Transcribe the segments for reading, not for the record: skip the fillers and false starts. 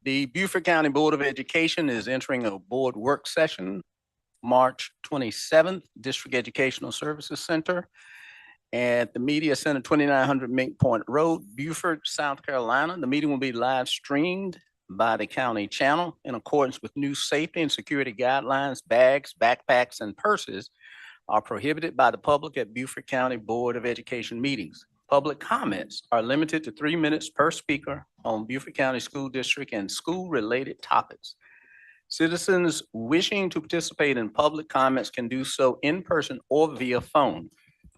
The Beaufort County Board of Education is entering a board work session, March 27th, District Educational Services Center at the Media Center, 2900 Mink Point Road, Beaufort, South Carolina. The meeting will be live streamed by the county channel in accordance with new safety and security guidelines. Bags, backpacks, and purses are prohibited by the public at Beaufort County Board of Education meetings. Public comments are limited to 3 minutes per speaker on Beaufort County School District and school-related topics. Citizens wishing to participate in public comments can do so in person or via phone.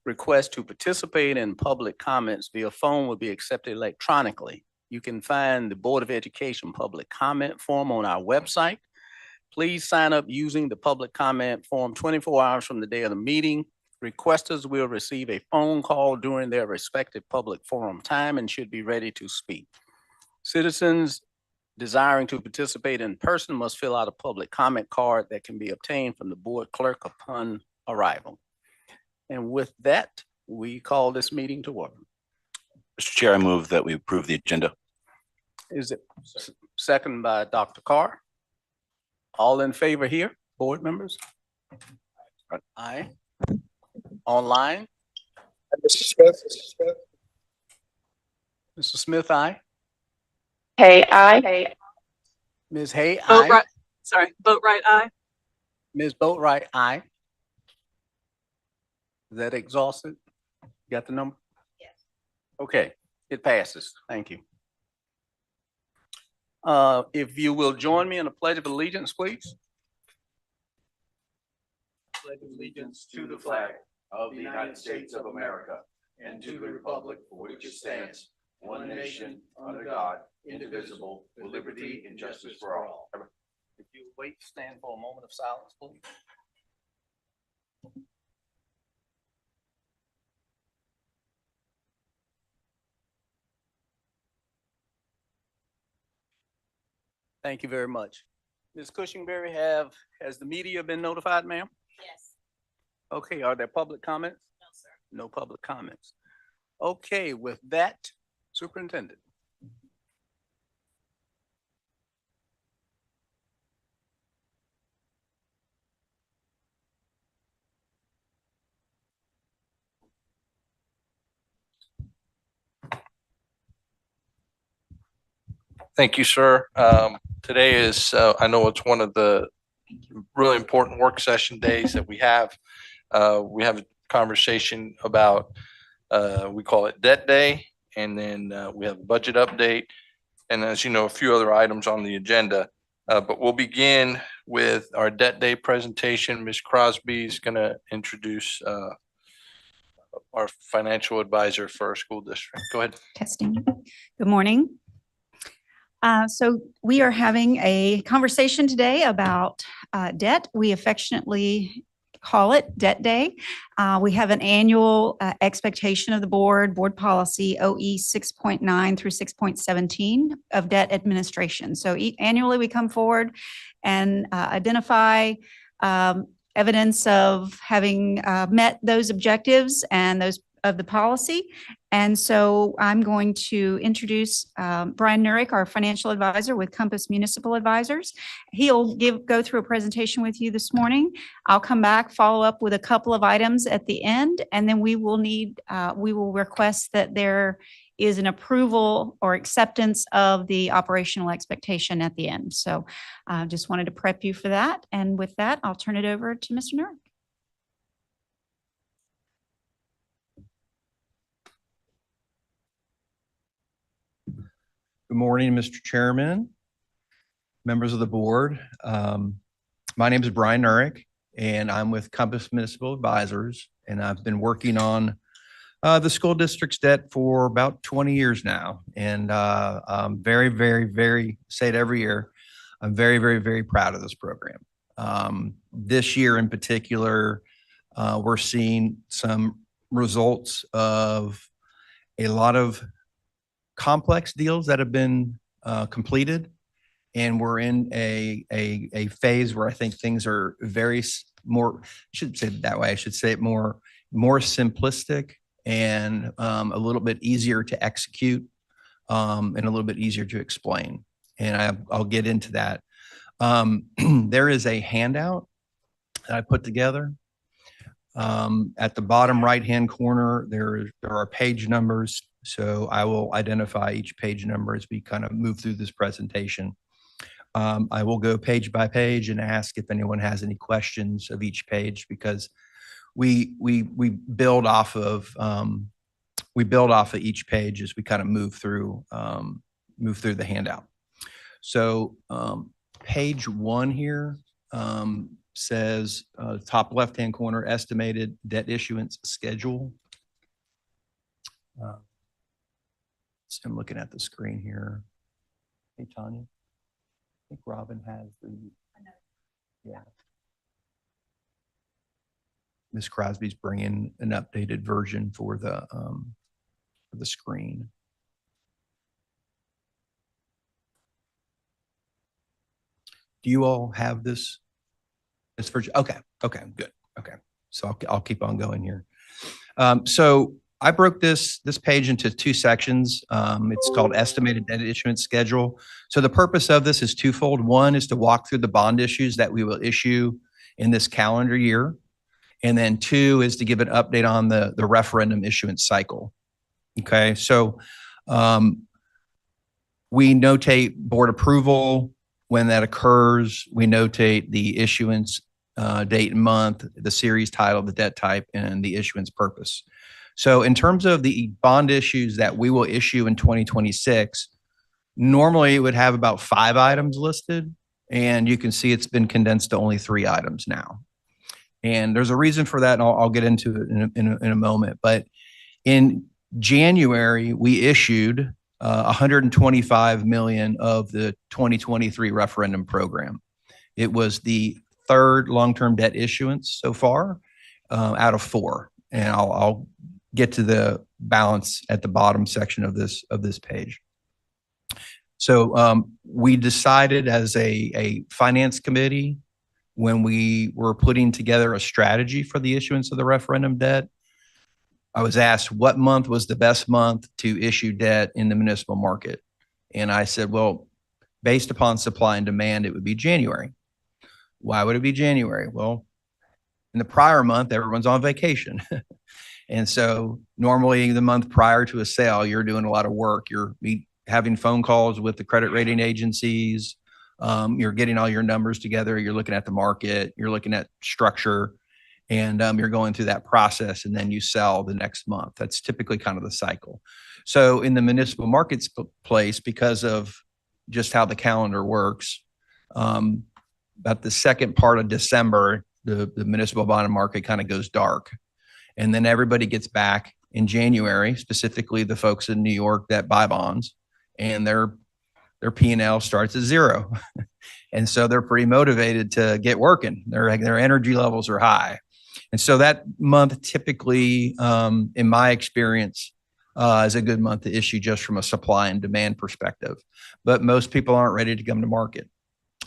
Requests to participate in public comments via phone will be accepted electronically. You can find the Board of Education public comment form on our website. Please sign up using the public comment form 24 hours from the day of the meeting. Requesters will receive a phone call during their respective public forum time and should be ready to speak. Citizens desiring to participate in person must fill out a public comment card that can be obtained from the board clerk upon arrival. And with that, we call this meeting to order. Mr. Chair, I move that we approve the agenda. Is it second by Dr. Carr? All in favor here, board members? Aye. Online? Mr. Smith. Mr. Smith, aye. Hay, aye. Ms. Hay, aye. Boatright, aye. Ms. Boatright, aye. Is that exhausted? You got the number? Yes. Okay, it passes. Thank you. If you will join me in a pledge of allegiance, please. Pledge allegiance to the flag of the United States of America and to the republic for which it stands, one nation, under God, indivisible, with liberty and justice for all. If you wait, stand for a moment of silence, please. Thank you very much. Ms. Cushingberry, has the media been notified, ma'am? Yes. Okay, are there public comments? No, sir. No public comments. Okay, with that, Superintendent. Thank you, sir. Today is, I know it's one of the really important work session days that we have. We have a conversation about, we call it Debt Day, and then we have a budget update. And as you know, a few other items on the agenda. But we'll begin with our Debt Day presentation. Ms. Crosby is going to introduce our financial advisor for our school district. Go ahead. Testing. Good morning. So we are having a conversation today about debt. We affectionately call it Debt Day. We have an annual expectation of the board policy OE 6.9 through 6.17 of debt administration. So annually we come forward and identify evidence of having met those objectives and those of the policy. And so I'm going to introduce Brian Nurick, our financial advisor with Compass Municipal Advisors. He'll go through a presentation with you this morning. I'll come back, follow up with a couple of items at the end, and then we will request that there is an approval or acceptance of the operational expectation at the end. So just wanted to prep you for that. And with that, I'll turn it over to Mr. Nurick. Good morning, Mr. Chairman, members of the board. My name is Brian Nurick, and I'm with Compass Municipal Advisors, and I've been working on the school district's debt for about 20 years now. And I'm very, say it every year, I'm very proud of this program. This year in particular, we're seeing some results of a lot of complex deals that have been completed, and we're in a phase where I think things are I shouldn't say it that way. I should say it more simplistic and a little bit easier to execute and a little bit easier to explain. and I'll get into that. There is a handout that I put together. At the bottom right-hand corner, there are page numbers. So I will identify each page number as we kind of move through this presentation. I will go page by page and ask if anyone has any questions of each page, because we build off of each page as we kind of move through the handout. So page 1 here says top left-hand corner, estimated debt issuance schedule. So I'm looking at the screen here. Hey, Tanya, I think Robin has the, yeah. Ms. Crosby's bringing an updated version for the screen. Do you all have this? This version? Okay, good. Okay, so I'll keep on going here. So I broke this page into 2 sections. It's called estimated debt issuance schedule. So the purpose of this is twofold. One is to walk through the bond issues that we will issue in this calendar year. And then 2 is to give an update on the referendum issuance cycle. Okay, so we notate board approval when that occurs. We notate the issuance date and month, the series title, the debt type, and the issuance purpose. So in terms of the bond issues that we will issue in 2026, normally it would have about 5 items listed, and you can see it's been condensed to only 3 items now. And there's a reason for that, and I'll get into it in a moment. But in January, we issued 125 million of the 2023 referendum program. It was the 3rd long-term debt issuance so far out of 4. And I'll get to the balance at the bottom section of this page. So we decided as a finance committee, when we were putting together a strategy for the issuance of the referendum debt, I was asked what month was the best month to issue debt in the municipal market. And I said, well, based upon supply and demand, it would be January. Why would it be January? Well, in the prior month, everyone's on vacation. And so normally the month prior to a sale, you're doing a lot of work. You're having phone calls with the credit rating agencies. You're getting all your numbers together. You're looking at the market. You're looking at structure. And you're going through that process, and then you sell the next month. That's typically kind of the cycle. So in the municipal markets place, because of just how the calendar works, about the second part of December, the municipal bond market kind of goes dark. And then everybody gets back in January, specifically the folks in New York that buy bonds, and their P&L starts at 0. And so they're pretty motivated to get working. Their energy levels are high. And so that month typically, in my experience, is a good month to issue just from a supply and demand perspective. But most people aren't ready to come to market.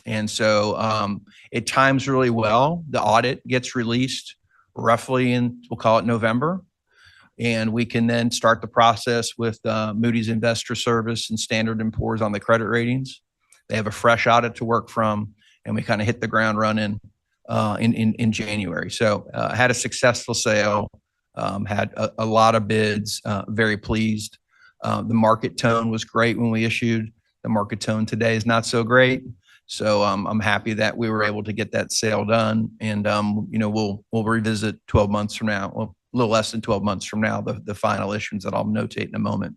And so it times really well. The audit gets released roughly in, we'll call it November. And we can then start the process with Moody's Investor Service and Standard & Poor's on the credit ratings. They have a fresh audit to work from, and we kind of hit the ground running in January. So had a successful sale, had a lot of bids, very pleased. The market tone was great when we issued. The market tone today is not so great. So I'm happy that we were able to get that sale done. And, we'll revisit 12 months from now, well, a little less than 12 months from now, the final issuance that I'll notate in a moment.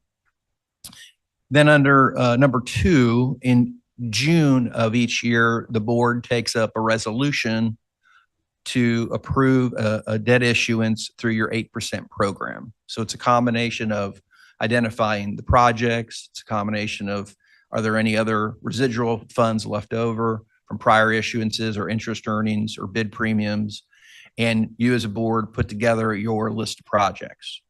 Then under number 2, in June of each year, the board takes up a resolution to approve a debt issuance through your 8% program. So it's a combination of identifying the projects. It's a combination of, are there any other residual funds left over from prior issuances or interest earnings or bid premiums? And you as a board put together your list of projects.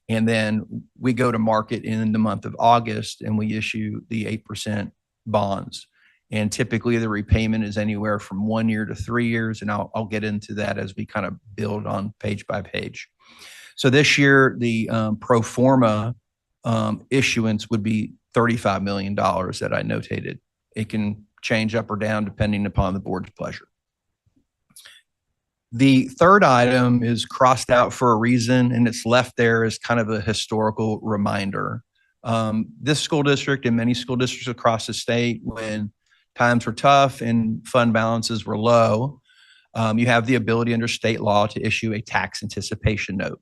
And then we go to market in the month of August and we issue the 8% bonds. And typically the repayment is anywhere from 1 year to 3 years. And I'll get into that as we kind of build on page by page. So this year, the pro forma issuance would be $35 million that I notated. It can change up or down depending upon the board's pleasure. The third item is crossed out for a reason, and it's left there as kind of a historical reminder. This school district and many school districts across the state, when times were tough and fund balances were low, you have the ability under state law to issue a tax anticipation note.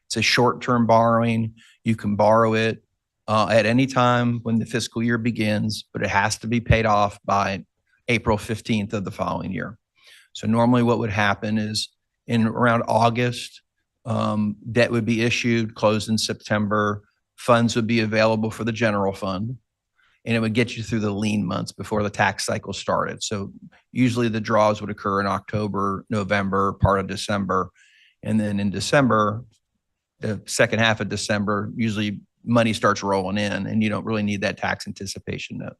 It's a short-term borrowing. You can borrow it at any time when the fiscal year begins, but it has to be paid off by April 15th of the following year. So normally what would happen is in around August, debt would be issued, closed in September, funds would be available for the general fund, and it would get you through the lean months before the tax cycle started. So usually the draws would occur in October, November, part of December, and then in December, the second half of December, usually money starts rolling in and you don't really need that tax anticipation note.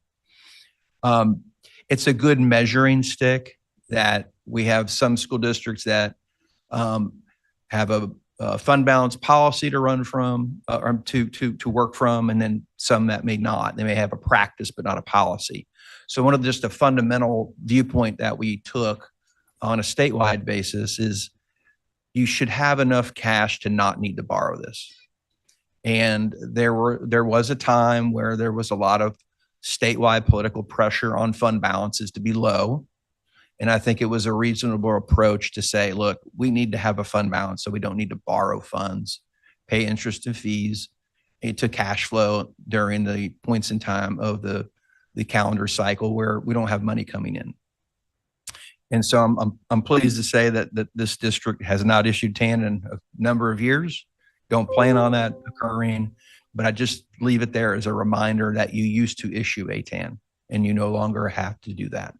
It's a good measuring stick that we have some school districts that have a fund balance policy to run from or to work from, and then some that may not. They may have a practice but not a policy. So one of just a fundamental viewpoint that we took on a statewide basis is you should have enough cash to not need to borrow this. And there was a time where there was a lot of statewide political pressure on fund balances to be low. And I think it was a reasonable approach to say, look, we need to have a fund balance so we don't need to borrow funds, pay interest and fees to cash flow during the points in time of the calendar cycle where we don't have money coming in. And so I'm pleased to say that this district has not issued TAN in a number of years. Don't plan on that occurring, but I just leave it there as a reminder that you used to issue a TAN and you no longer have to do that.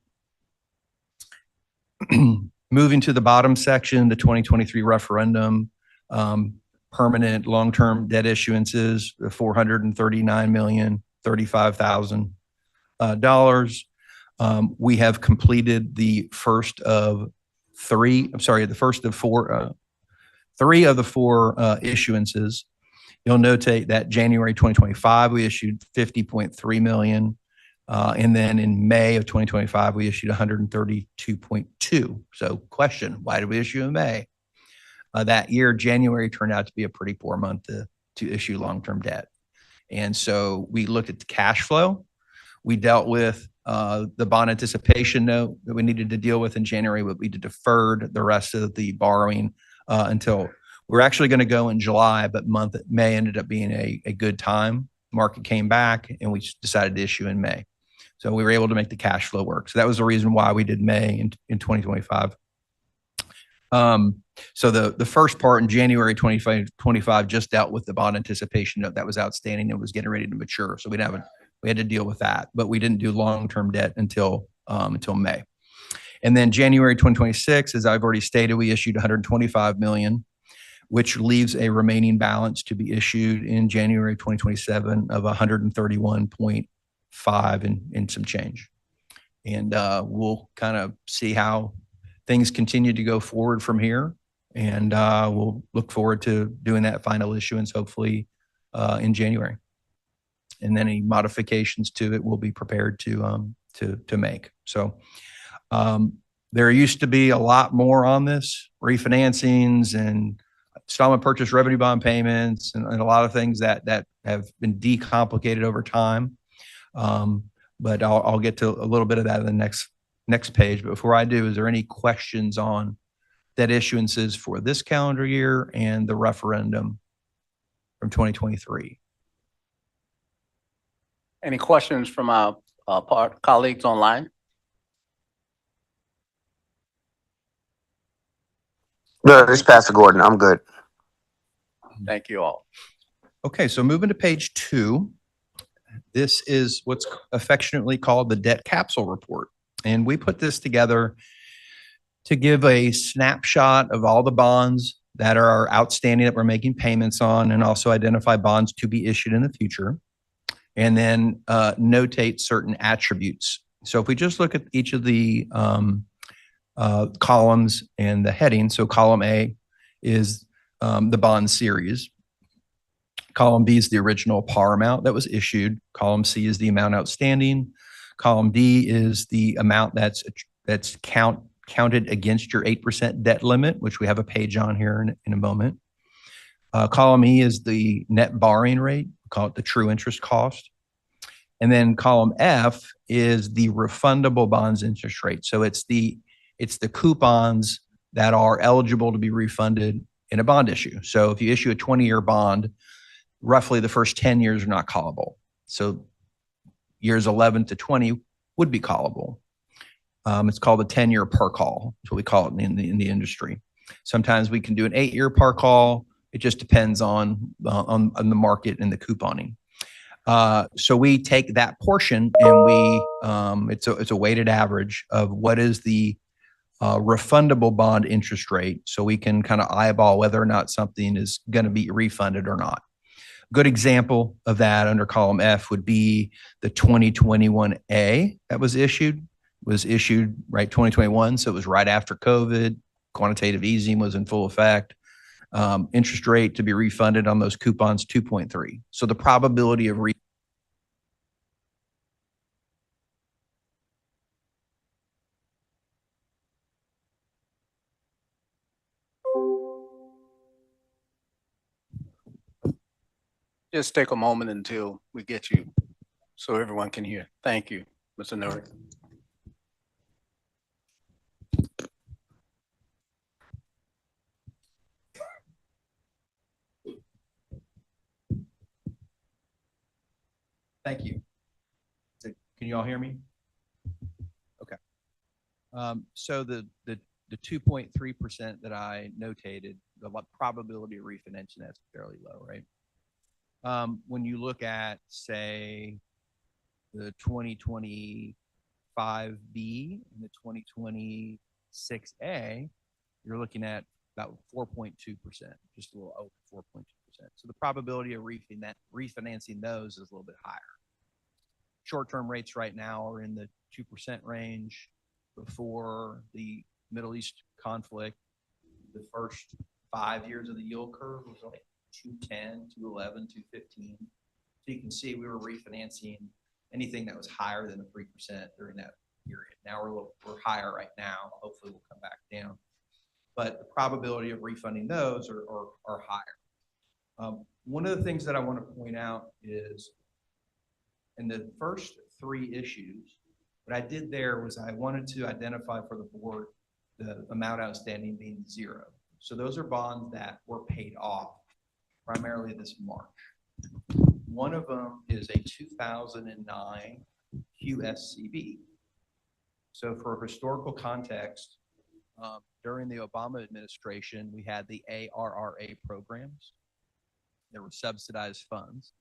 Moving to the bottom section, the 2023 referendum, permanent long-term debt issuances, the $439,035,000. We have completed the first of three of the four issuances. You'll notate that January 2025, we issued 50.3 million. And then in May of 2025, we issued 132.2. So question, why did we issue in May? That year, January turned out to be a pretty poor month to issue long-term debt. And so we looked at the cash flow. We dealt with the bond anticipation note that we needed to deal with in January, but we deferred the rest of the borrowing until we're actually going to go in July, but month May ended up being a good time. Market came back and we decided to issue in May. So we were able to make the cash flow work. So that was the reason why we did May in 2025. So the first part in January 2025 just dealt with the bond anticipation note that was outstanding and was getting ready to mature. So we had to deal with that, but we didn't do long-term debt until May. And then January 2026, as I've already stated, we issued 125 million, which leaves a remaining balance to be issued in January 2027 of 131.5 and some change. And we'll kind of see how things continue to go forward from here. And we'll look forward to doing that final issuance, hopefully in January. And then any modifications to it will be prepared to make. So there used to be a lot more on this, refinancings and installment purchase revenue bond payments and a lot of things that have been decomplicated over time. But I'll get to a little bit of that in the next page. But before I do, is there any questions on debt issuances for this calendar year and the referendum from 2023? Any questions from our colleagues online? No, this is Pastor Gordon. I'm good. Thank you all. Okay, so moving to page 2. This is what's affectionately called the debt capsule report. And we put this together to give a snapshot of all the bonds that are outstanding that we're making payments on, and also identify bonds to be issued in the future, and then notate certain attributes. So if we just look at each of the columns and the heading, so column A is the bond series. Column B is the original par amount that was issued. Column C is the amount outstanding. Column D is the amount that's counted against your 8% debt limit, which we have a page on here in a moment. Column E is the net borrowing rate, we call it the true interest cost. And then column F is the refundable bonds interest rate. So it's the coupons that are eligible to be refunded in a bond issue. So if you issue a 20-year bond, roughly the first 10 years are not callable. So years 11 to 20 would be callable. It's called a 10-year par call. That's what we call it in the industry. Sometimes we can do an 8-year par call. It just depends on the market and the couponing. So we take that portion and it's a weighted average of what is the refundable bond interest rate. So we can kind of eyeball whether or not something is going to be refunded or not. Good example of that under column F would be the 2021A that was issued right 2021. So it was right after COVID. Quantitative easing was in full effect. Interest rate to be refunded on those coupons 2.3. So the probability of Just take a moment until we get you so everyone can hear. Thank you, Mr. Nuri. Thank you. Can you all hear me? Okay. So the 2.3% that I notated, the probability of refinancing, that's fairly low, right? When you look at, say, the 2025B and the 2026A, you're looking at about 4.2%, just a little over 4.2%. So the probability of refinancing those is a little bit higher. Short-term rates right now are in the 2% range. Before the Middle East conflict, the first 5 years of the yield curve was like 210, 211, 215. So you can see we were refinancing anything that was higher than the 3% during that period. Now we're higher right now. Hopefully we'll come back down. But the probability of refunding those are higher. One of the things that I want to point out is in the first 3 issues, what I did there was I wanted to identify for the board the amount outstanding being 0. So those are bonds that were paid off primarily this March. One of them is a 2009 QSCB. So for historical context, during the Obama administration, we had the ARRA programs. There were subsidized funds.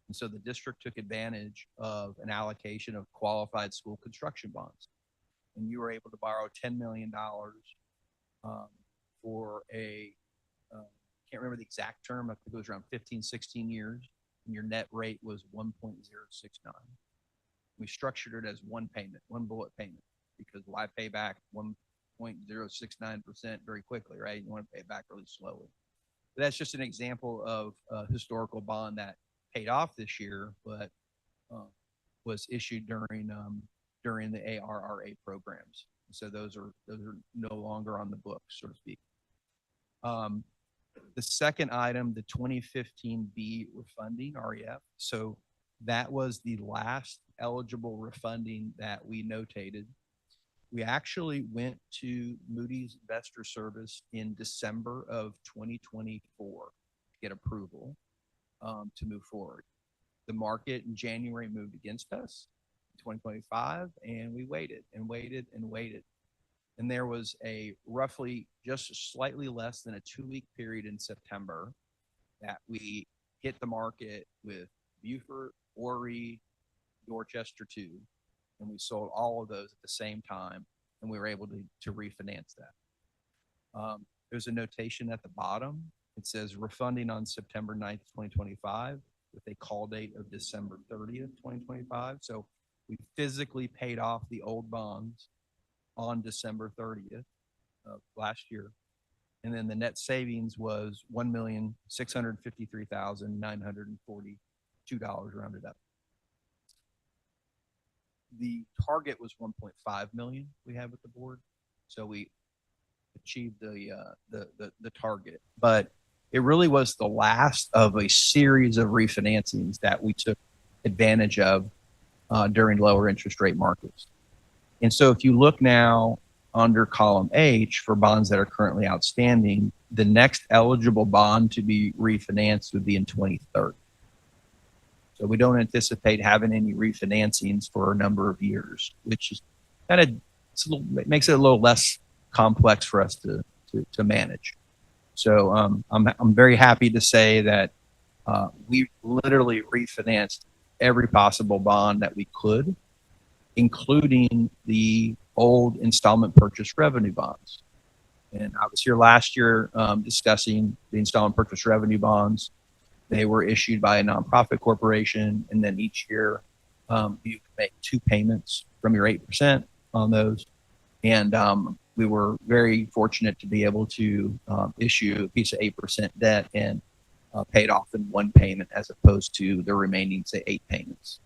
And so the district took advantage of an allocation of qualified school construction bonds. And you were able to borrow $10 million for a, can't remember the exact term, I think it was around 15, 16 years, and your net rate was 1.069. We structured it as one payment, one bullet payment, because why pay back 1.069% very quickly, right? You want to pay it back really slowly. But that's just an example of a historical bond that paid off this year, but was issued during the ARRA programs. So those are no longer on the books, so to speak. The second item, the 2015B refunding, REF. So that was the last eligible refunding that we notated. We actually went to Moody's Investor Service in December of 2024 to get approval to move forward. The market in January moved against us in 2025, and we waited and waited and waited. And there was a roughly just slightly less than a 2-week period in September that we hit the market with Beaufort, Horry, Dorchester 2, and we sold all of those at the same time, and we were able to refinance that. There's a notation at the bottom. It says refunding on September 9th, 2025 with a call date of December 30th, 2025. So we physically paid off the old bonds on December 30th of last year. And then the net savings was $1,653,942 rounded up. the target was 1.5 million we had with the board. So we achieved the target, but it really was the last of a series of refinancings that we took advantage of during lower interest rate markets. And so if you look now under column H for bonds that are currently outstanding, the next eligible bond to be refinanced would be in 2030. So we don't anticipate having any refinancings for a number of years, which is kind of, it makes it a little less complex for us to manage. So I'm very happy to say that we literally refinanced every possible bond that we could, including the old installment purchase revenue bonds. And I was here last year discussing the installment purchase revenue bonds. They were issued by a nonprofit corporation, and then each year you make 2 payments from your 8% on those. And we were very fortunate to be able to issue a piece of 8% debt and pay it off in 1 payment as opposed to the remaining, say, 8 payments.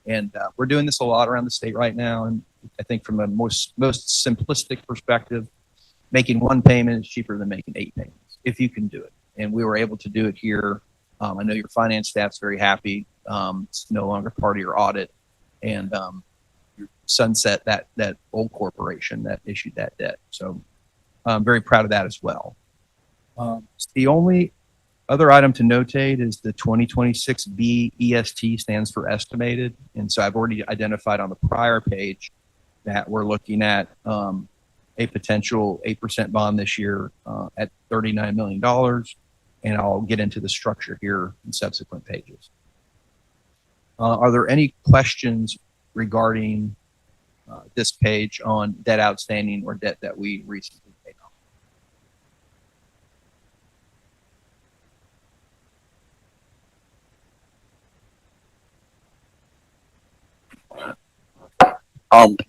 And we're doing this a lot around the state right now. And I think from a most simplistic perspective, making 1 payment is cheaper than making 8 payments if you can do it. And we were able to do it here. I know your finance staff's very happy. It's no longer part of your audit, and you sunset that old corporation that issued that debt. So I'm very proud of that as well. The only other item to notate is the 2026 BEST stands for estimated. And so I've already identified on the prior page that we're looking at a potential 8% bond this year at $39 million. And I'll get into the structure here in subsequent pages. Are there any questions regarding this page on debt outstanding or debt that we recently paid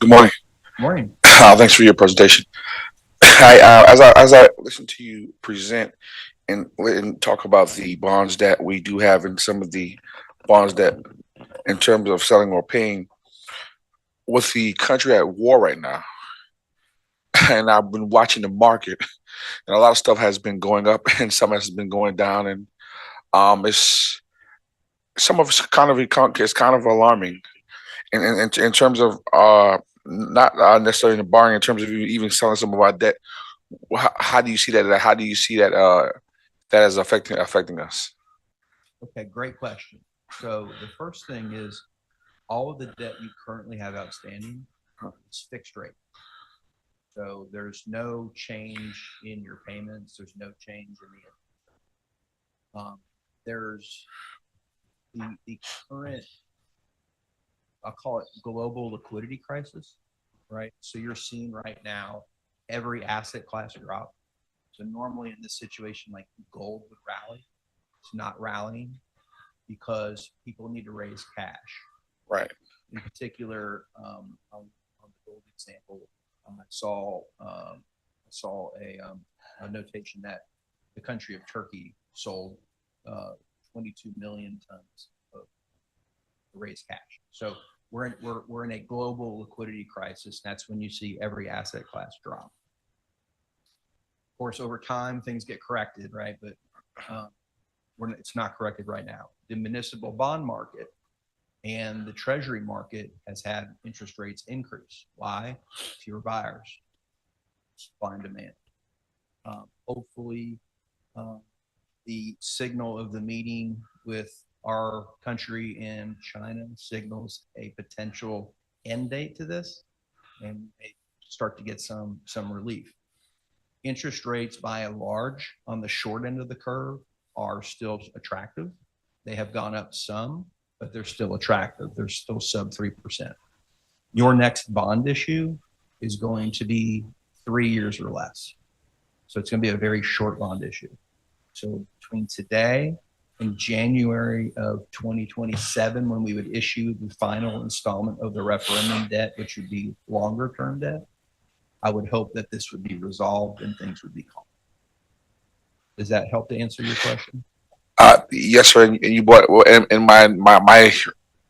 Good morning. Morning. Thanks for your presentation. As I listen to you present and talk about the bonds that we do have and some of the bonds that, in terms of selling or paying, with the country at war right now, and I've been watching the market, and a lot of stuff has been going up and some has been going down, and it's some of it's kind of alarming, in terms of not necessarily in the borrowing, in terms of even selling some of our debt. How do you see that? How do you see that that is affecting us? Okay, great question. So the first thing is all of the debt you currently have outstanding is fixed rate. So there's no change in your payments. There's no change in there's the current, I'll call it global liquidity crisis, right? So you're seeing right now every asset class drop. So normally in this situation, like gold would rally. It's not rallying because people need to raise cash. Right. In particular, on the gold example, I saw a notation that the country of Turkey sold 22 million tons of raised cash. So we're in a global liquidity crisis. That's when you see every asset class drop. Of course, over time things get corrected, right? But it's not corrected right now. The municipal bond market and the treasury market has had interest rates increase. Why? Fewer buyers, supply and demand. Hopefully, the signal of the meeting with our country and China signals a potential end date to this, and may start to get some relief. Interest rates, by and large, on the short end of the curve are still attractive. They have gone up some, but they're still attractive. They're still sub 3%. Your next bond issue is going to be 3 years or less. So it's going to be a very short bond issue. So between today and January of 2027, when we would issue the final installment of the referendum debt, which would be longer term debt, I would hope that this would be resolved and things would be calm. Does that help to answer your question? Yes, sir. And you brought in my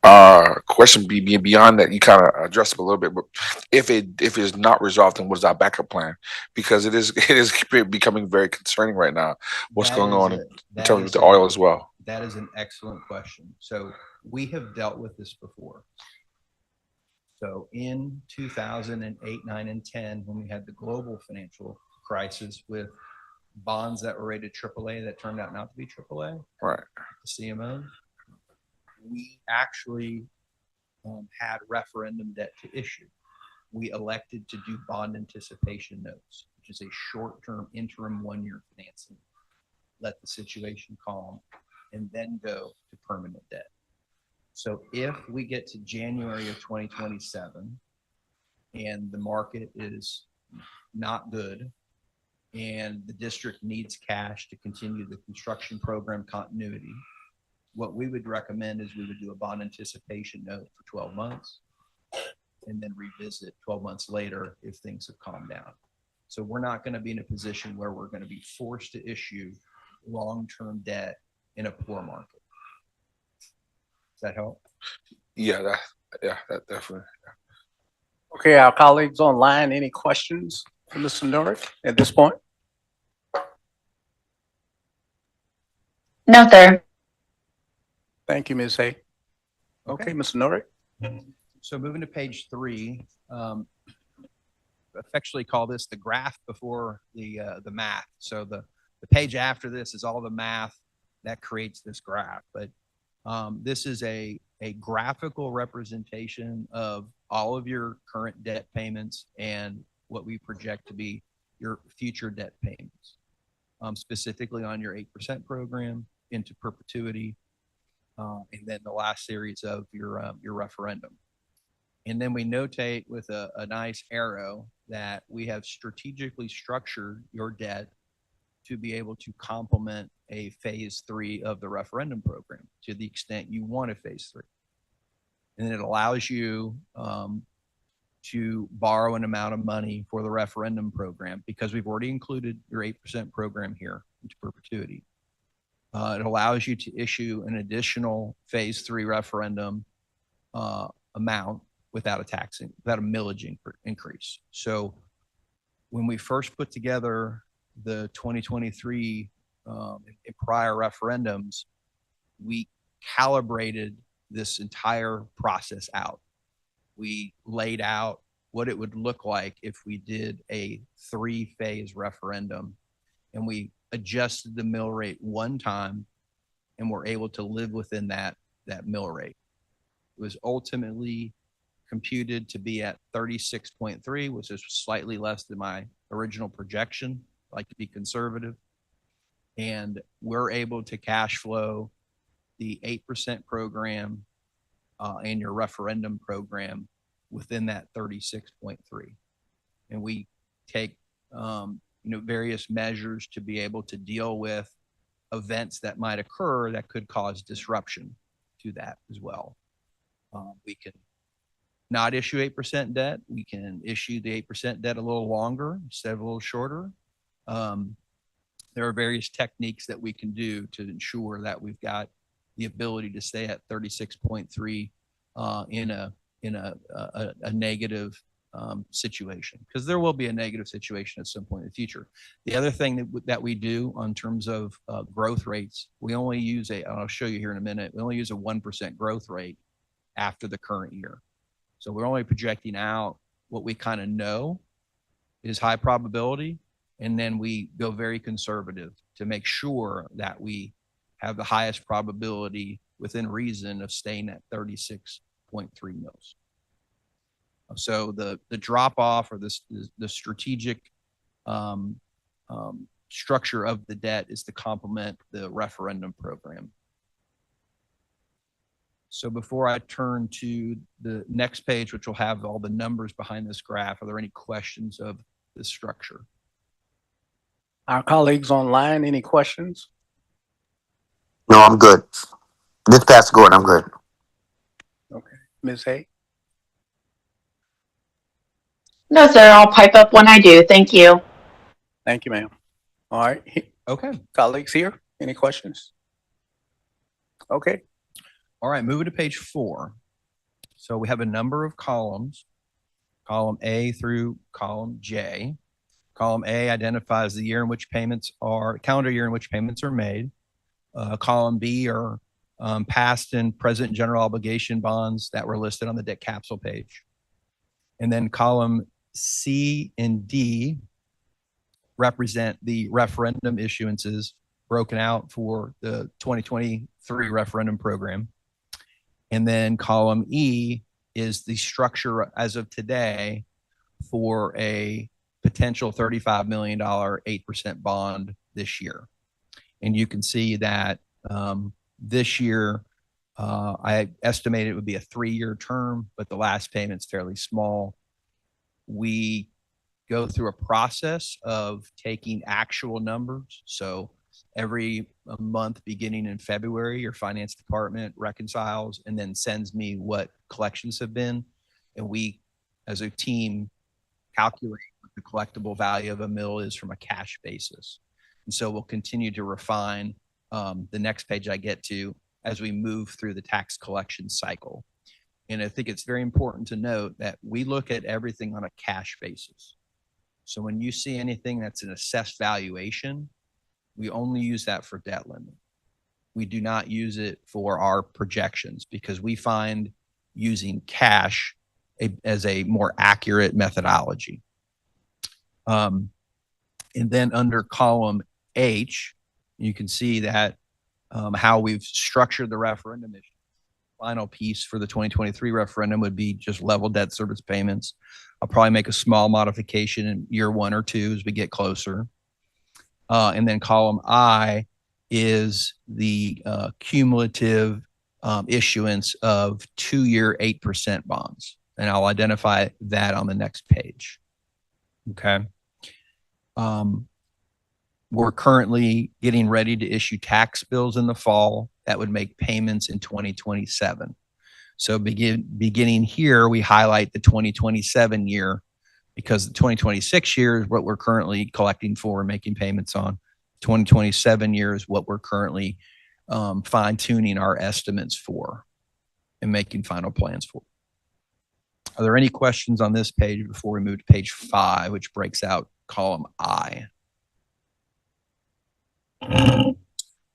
Question be beyond that, you kind of addressed it a little bit, but if it's not resolved, then what is our backup plan? Because it is becoming very concerning right now. What's That going is on a- in that terms of is the a- oil as well? That is an excellent question. So we have dealt with this before. So in 2008, 9, and 10, when we had the global financial crisis with bonds that were rated AAA that turned out not to be AAA, Right. the CMO, we actually had referendum debt to issue. We elected to do bond anticipation notes, which is a short-term interim 1-year financing. Let the situation calm and then go to permanent debt. So if we get to January of 2027 and the market is not good and the district needs cash to continue the construction program continuity, what we would recommend is we would do a bond anticipation note for 12 months and then revisit 12 months later if things have calmed down. So we're not going to be in a position where we're going to be forced to issue long-term debt in a poor market. Does that help? Yeah, that definitely. Okay, our colleagues online, any questions for Mr. Nurick at this point? No, sir. Thank you, Ms. Hay. Okay, Mr. Nurick. So moving to page 3, affectionately call this the graph before the math. So the page after this is all the math that creates this graph. But this is a graphical representation of all of your current debt payments and what we project to be your future debt payments, specifically on your 8% program into perpetuity, and then the last series of your referendum. And then we notate with a nice arrow that we have strategically structured your debt to be able to complement a phase 3 of the referendum program to the extent you want a phase 3. And it allows you to borrow an amount of money for the referendum program because we've already included your 8% program here into perpetuity. It allows you to issue an additional phase 3 referendum amount without a millage increase. So when we first put together the 2023 prior referendums, we calibrated this entire process out. We laid out what it would look like if we did a 3-phase referendum, and we adjusted the mill rate one time and were able to live within that mill rate. It was ultimately computed to be at 36.3, which is slightly less than my original projection. I like to be conservative. And we're able to cash flow the 8% program and your referendum program within that 36.3. And we take various measures to be able to deal with events that might occur that could cause disruption to that as well. We can not issue 8% debt. We can issue the 8% debt a little longer instead of a little shorter. There are various techniques that we can do to ensure that we've got the ability to stay at 36.3 in a negative situation, because there will be a negative situation at some point in the future. The other thing that we do on terms of growth rates, we only use I'll show you here in a minute, we only use a 1% growth rate after the current year. So we're only projecting out what we kind of know is high probability, and then we go very conservative to make sure that we have the highest probability within reason of staying at 36.3 mils. So the drop off or the strategic structure of the debt is to complement the referendum program. So before I turn to the next page, which will have all the numbers behind this graph, are there any questions of this structure? Our colleagues online, any questions? No, I'm good. This Pastor Gordon, I'm good. Okay, Ms. Hay? No, sir. I'll pipe up when I do. Thank you. Thank you, ma'am. All right, Okay. colleagues here, any questions? Okay. All right, moving to page 4. So we have a number of columns, column A through column J. Column A identifies the year in which payments are, calendar year in which payments are made. Column B are past and present general obligation bonds that were listed on the debt capsule page. And then column C and D represent the referendum issuances broken out for the 2023 referendum program. And then column E is the structure as of today for a potential $35 million 8% bond this year. And you can see that this year, I estimated it would be a 3-year term, but the last payment's fairly small. We go through a process of taking actual numbers. So every month beginning in February, your finance department reconciles and then sends me what collections have been. And we, as a team, calculate what the collectible value of a mill is from a cash basis. And so we'll continue to refine the next page I get to as we move through the tax collection cycle. And I think it's very important to note that we look at everything on a cash basis. So when you see anything that's an assessed valuation, we only use that for debt limit. We do not use it for our projections because we find using cash as a more accurate methodology. And then under column H, you can see that how we've structured the referendum issue. Final piece for the 2023 referendum would be just level debt service payments. I'll probably make a small modification in year 1 or 2 as we get closer. And then column I is the cumulative issuance of 2-year 8% bonds. And I'll identify that on the next page. Okay. We're currently getting ready to issue tax bills in the fall that would make payments in 2027. So beginning here, we highlight the 2027 year because the 2026 year is what we're currently collecting for and making payments on. 2027 year is what we're currently fine tuning our estimates for and making final plans for. Are there any questions on this page before we move to page 5, which breaks out column I?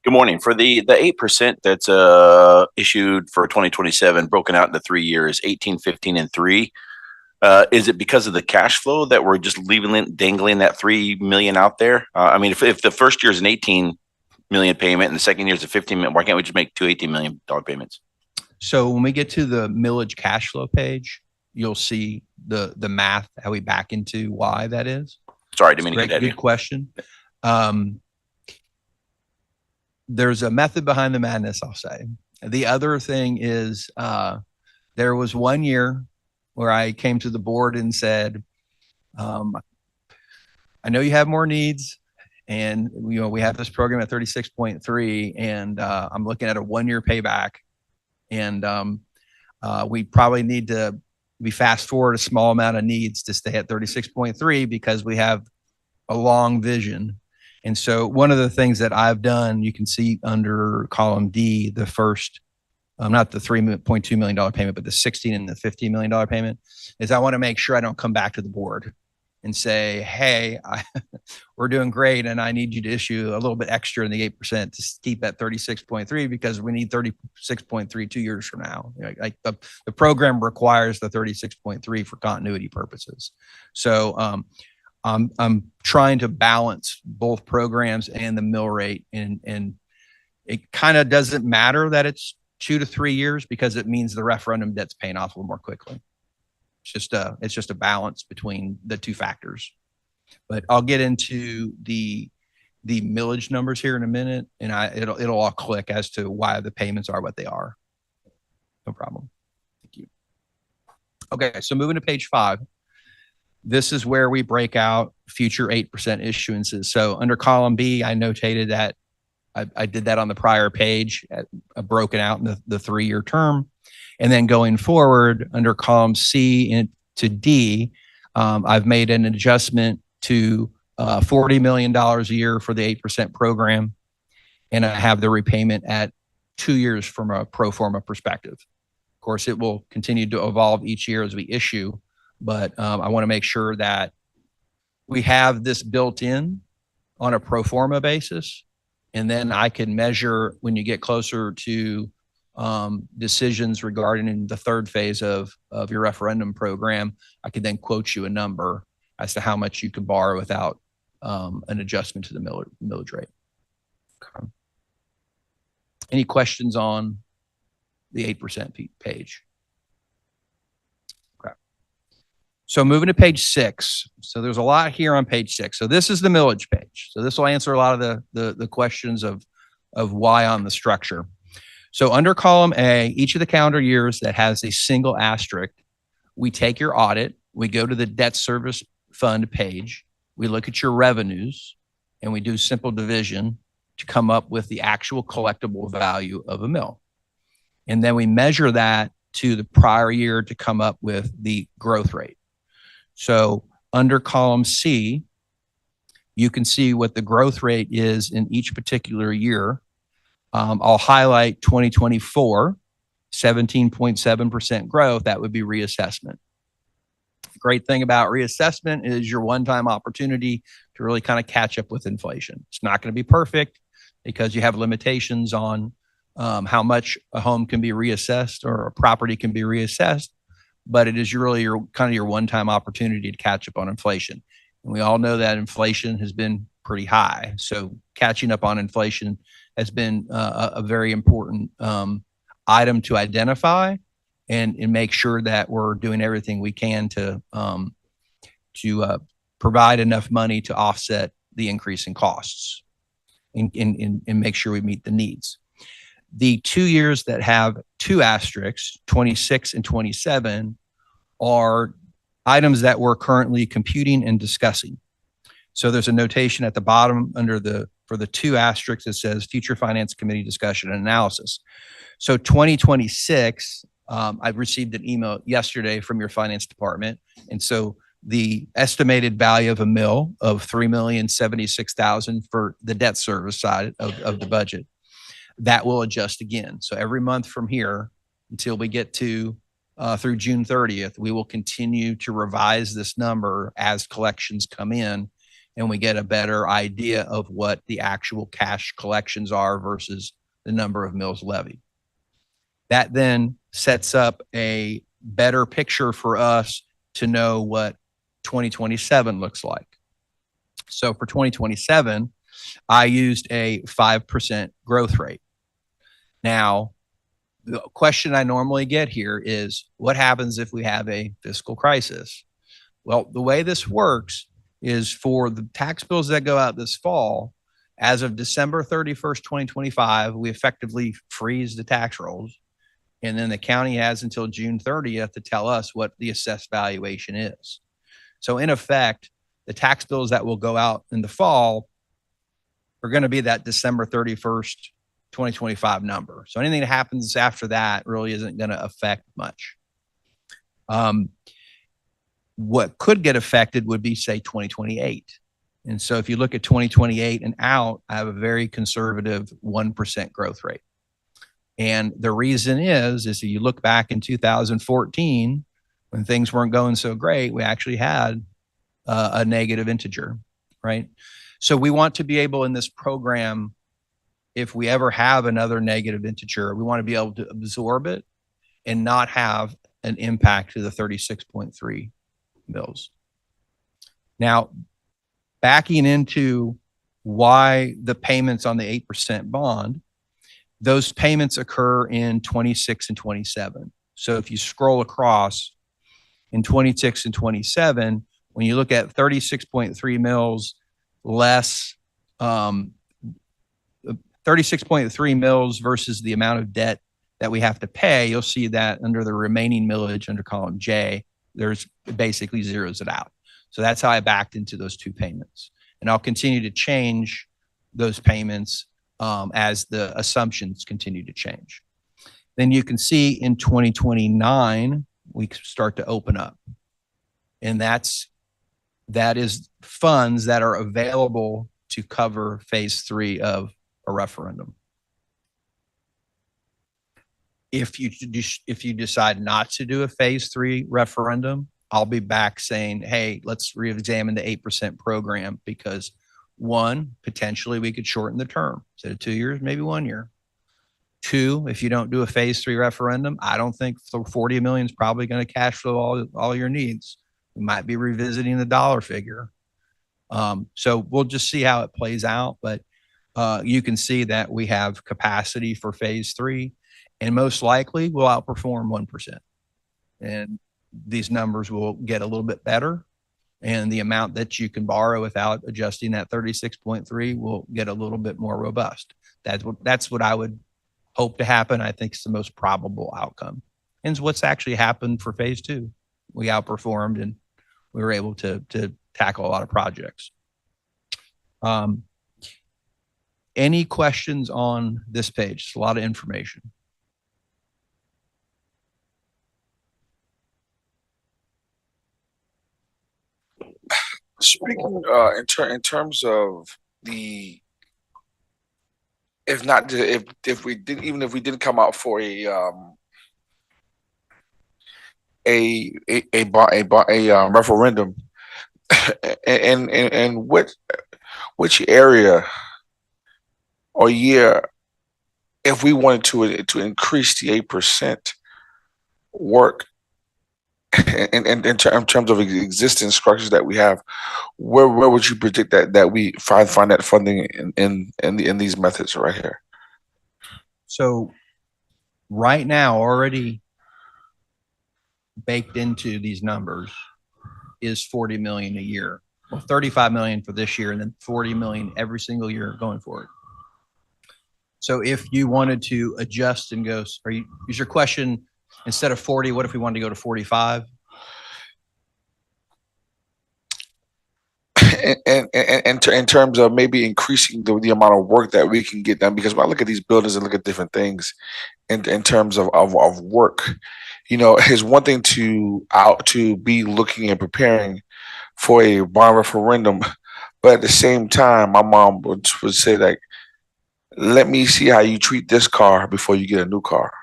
Good morning. For the 8% that's issued for 2027, broken out into 3 years, 18, 15, and 3, is it because of the cash flow that we're just dangling that 3 million out there? I mean, if the first year is an 18 million payment and the second year is a 15 million, why can't we just make 2 $18 million payments? So when we get to the millage cash flow page, you'll see the math, how we back into why that is. Sorry, didn't mean to get at you. Good question. There's a method behind the madness, I'll say. The other thing is there was 1 year where I came to the board and said, I know you have more needs and we have this program at 36.3 and I'm looking at a 1-year payback and we probably need to fast forward a small amount of needs to stay at 36.3 because we have a long vision. And so one of the things that I've done, you can see under column D, the first, not the $3.2 million payment, but the $16 and the $15 million payment, is I want to make sure I don't come back to the board and say, hey, we're doing great and I need you to issue a little bit extra in the 8% to keep at 36.3 because we need 36.3 2 years from now. Like the program requires the 36.3 for continuity purposes. So I'm trying to balance both programs and the mill rate, and it kind of doesn't matter that it's 2 to 3 years because it means the referendum debt's paying off a little more quickly. It's just a balance between the two factors. But I'll get into the millage numbers here in a minute, and it'll all click as to why the payments are what they are. No problem. Thank you. Okay, so moving to page 5. This is where we break out future 8% issuances. So under column B, I notated that I did that on the prior page, broken out in the 3-year term. And then going forward under column C into D, I've made an adjustment to $40 million a year for the 8% program. And I have the repayment at 2 years from a pro forma perspective. Of course, it will continue to evolve each year as we issue, but I want to make sure that we have this built in on a pro forma basis. And then I can measure when you get closer to decisions regarding the third phase of your referendum program, I could then quote you a number as to how much you could borrow without an adjustment to the millage rate. Okay. Any questions on the 8% page? Okay. So moving to page 6. So there's a lot here on page 6. So this is the millage page. So this will answer a lot of the questions of why on the structure. So under column A, each of the calendar years that has a single asterisk, we take your audit, we go to the debt service fund page, we look at your revenues, and we do simple division to come up with the actual collectible value of a mill. And then we measure that to the prior year to come up with the growth rate. So under column C, you can see what the growth rate is in each particular year. I'll highlight 2024, 17.7% growth. That would be reassessment. The great thing about reassessment is your one-time opportunity to really kind of catch up with inflation. It's not going to be perfect because you have limitations on how much a home can be reassessed or a property can be reassessed, but it is really your kind of your one-time opportunity to catch up on inflation. And we all know that inflation has been pretty high. So catching up on inflation has been a very important item to identify and make sure that we're doing everything we can to provide enough money to offset the increase in costs and make sure we meet the needs. The 2 years that have 2 asterisks, 26 and 27, are items that we're currently computing and discussing. So there's a notation at the bottom for the 2 asterisks that says future finance committee discussion and analysis. So 2026, I've received an email yesterday from your finance department. And so the estimated value of a mill of $3,076,000 for the debt service side of the budget, that will adjust again. So every month from here until we get to through June 30th, we will continue to revise this number as collections come in and we get a better idea of what the actual cash collections are versus the number of mills levied. That then sets up a better picture for us to know what 2027 looks like. So for 2027, I used a 5% growth rate. Now, the question I normally get here is, what happens if we have a fiscal crisis? Well, the way this works is for the tax bills that go out this fall, as of December 31st, 2025, we effectively freeze the tax rolls. And then the county has until June 30th to tell us what the assessed valuation is. So in effect, the tax bills that will go out in the fall are going to be that December 31st, 2025 number. So anything that happens after that really isn't going to affect much. What could get affected would be, say, 2028. And so if you look at 2028 and out, I have a very conservative 1% growth rate. And the reason is if you look back in 2014, when things weren't going so great, we actually had a negative integer, right? So we want to be able in this program, if we ever have another negative integer, we want to be able to absorb it and not have an impact to the 36.3 mills. Now, backing into why the payments on the 8% bond, those payments occur in 26 and 27. So if you scroll across in 26 and 27, when you look at 36.3 mills less 36.3 mills versus the amount of debt that we have to pay, you'll see that under the remaining millage under column J, there's basically zeros it out. So that's how I backed into those 2 payments. And I'll continue to change those payments as the assumptions continue to change. Then you can see in 2029, we start to open up. And that is funds that are available to cover phase 3 of a referendum. If you decide not to do a phase 3 referendum, I'll be back saying, hey, let's reexamine the 8% program because one, potentially we could shorten the term. Instead of 2 years, maybe 1 year. Two, if you don't do a phase 3 referendum, I don't think 40 million is probably going to cash flow all your needs. We might be revisiting the dollar figure. So we'll just see how it plays out. But you can see that we have capacity for phase 3, and most likely we'll outperform 1%. And these numbers will get a little bit better. And the amount that you can borrow without adjusting that 36.3 will get a little bit more robust. That's what I would hope to happen. I think it's the most probable outcome. And it's what's actually happened for phase 2. We outperformed and we were able to tackle a lot of projects. Any questions on this page? It's a lot of information. Speaking in terms of the, if we didn't, even if we didn't come out for a referendum, and which area or year, if we wanted to increase the 8% work in terms of existing structures that we have, where would you predict that we find that funding in these methods right here? So right now, already baked into these numbers is 40 million a year. Well, 35 million for this year and then 40 million every single year going forward. So if you wanted to adjust and go, is your question, instead of 40, what if we wanted to go to 45? And in terms of maybe increasing the amount of work that we can get done, because when I look at these buildings and look at different things in terms of work, it's one thing to be looking and preparing for a bond referendum, but at the same time, my mom would say, like, let me see how you treat this car before you get a new car.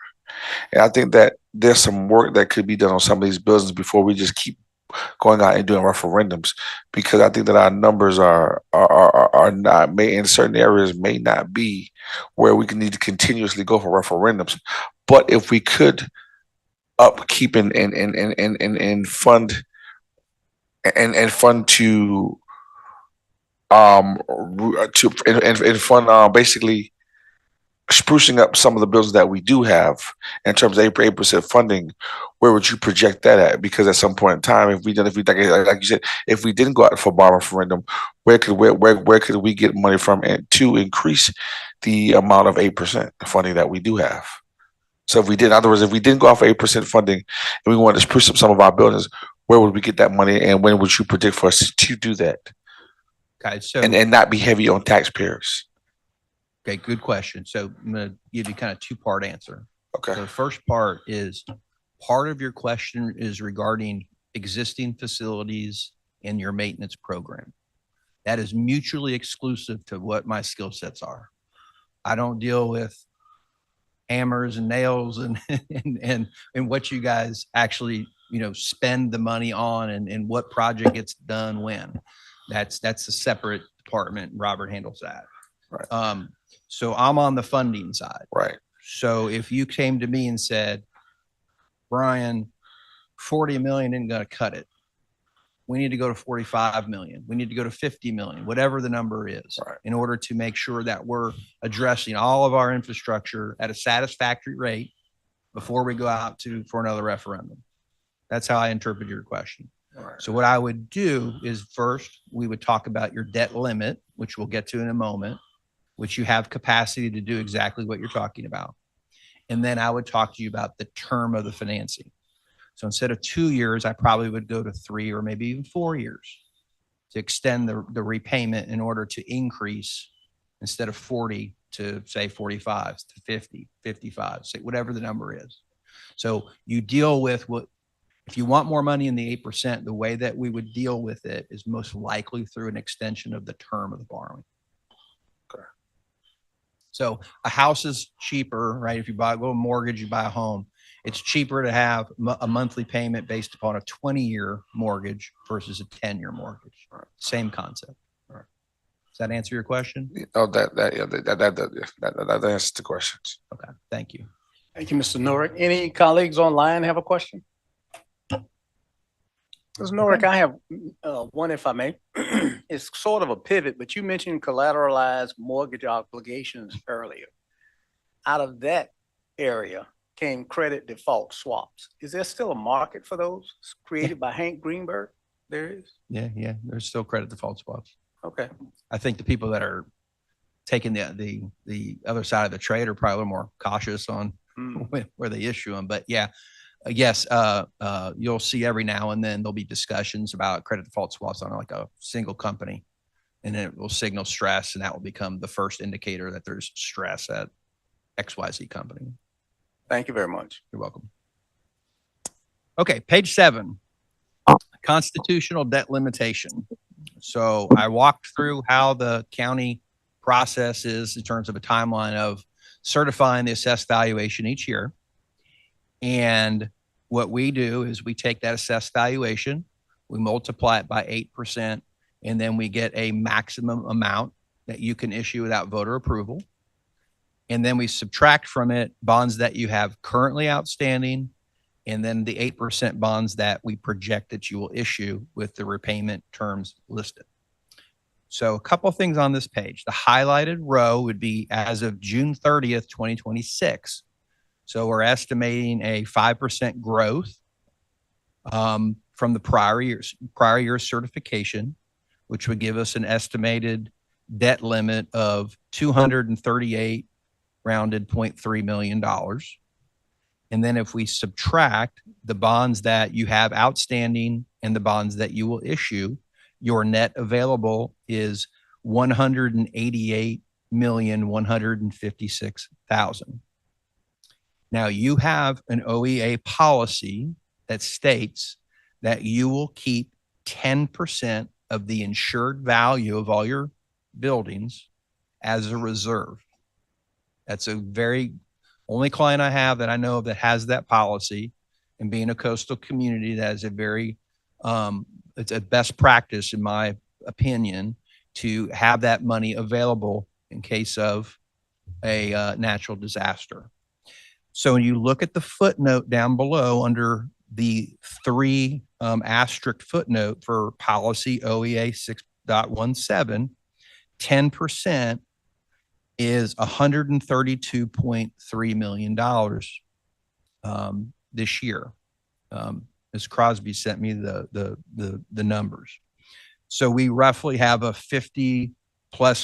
And I think that there's some work that could be done on some of these buildings before we just keep going out and doing referendums, because I think that our numbers are not, may in certain areas may not be where we can need to continuously go for referendums. But if we could upkeep and fund to fund basically sprucing up some of the bills that we do have in terms of 8% funding, where would you project that at? Because at some point in time, if we like you said, if we didn't go out for bond referendum, where could we get money from and to increase the amount of 8% funding that we do have? So if we did, in other words, if we didn't go out for 8% funding and we wanted to spruce up some of our buildings, where would we get that money, and when would you predict for us to do that? Okay, so and not be heavy on taxpayers. Okay, good question. So I'm going to give you kind of two-part answer. Okay. So the first part is, part of your question is regarding existing facilities in your maintenance program. That is mutually exclusive to what my skill sets are. I don't deal with hammers and nails and what you guys actually spend the money on and what project gets done when. That's a separate department. Robert handles that. Right. So I'm on the funding side. Right. So if you came to me and said, Brian, 40 million isn't going to cut it. We need to go to 45 million. We need to go to 50 million, whatever the number is, right, in order to make sure that we're addressing all of our infrastructure at a satisfactory rate before we go out for another referendum. That's how I interpret your question. Right. So what I would do is, first, we would talk about your debt limit, which we'll get to in a moment, which you have capacity to do exactly what you're talking about. And then I would talk to you about the term of the financing. So instead of 2 years, I probably would go to 3 or maybe even 4 years to extend the repayment in order to increase, instead of 40 to say 45 to 50, 55, say whatever the number is. So you deal with what, if you want more money in the 8%, the way that we would deal with it is most likely through an extension of the term of the borrowing. Okay. So a house is cheaper, right? If you buy, go a mortgage, you buy a home. It's cheaper to have a monthly payment based upon a 20-year mortgage versus a 10-year mortgage. Same concept. Does that answer your question? Oh, that answers the questions. Okay, thank you. Thank you, Mr. Norick. Any colleagues online have a question? Ms. Norick, I have one, if I may. It's sort of a pivot, but you mentioned collateralized mortgage obligations earlier. Out of that area came credit default swaps. Is there still a market for those created by Hank Greenberg? There is? Yeah. There's still credit default swaps. Okay. I think the people that are taking the other side of the trade are probably a little more cautious on where they issue them. But yeah, yes, you'll see every now and then there'll be discussions about credit default swaps on like a single company, and it will signal stress, and that will become the first indicator that there's stress at XYZ company. Thank you very much. You're welcome. Okay, page 7, constitutional debt limitation. So I walked through how the county process is in terms of a timeline of certifying the assessed valuation each year. And what we do is we take that assessed valuation, we multiply it by 8%, and then we get a maximum amount that you can issue without voter approval. And then we subtract from it bonds that you have currently outstanding, and then the 8% bonds that we project that you will issue with the repayment terms listed. So a couple of things on this page. The highlighted row would be as of June 30th, 2026. So we're estimating a 5% growth from the prior year's certification, which would give us an estimated debt limit of $238 rounded $0.3 million. And then if we subtract the bonds that you have outstanding and the bonds that you will issue, your net available is $188,156,000. Now you have an OEA policy that states that you will keep 10% of the insured value of all your buildings as a reserve. That's a very only client I have that I know of that has that policy, and being a coastal community, that is a very, it's a best practice in my opinion to have that money available in case of a natural disaster. So when you look at the footnote down below under the 3 asterisk footnote for policy OEA 6.17, 10% is $132.3 million this year. Ms. Crosby sent me the numbers. So we roughly have a $50+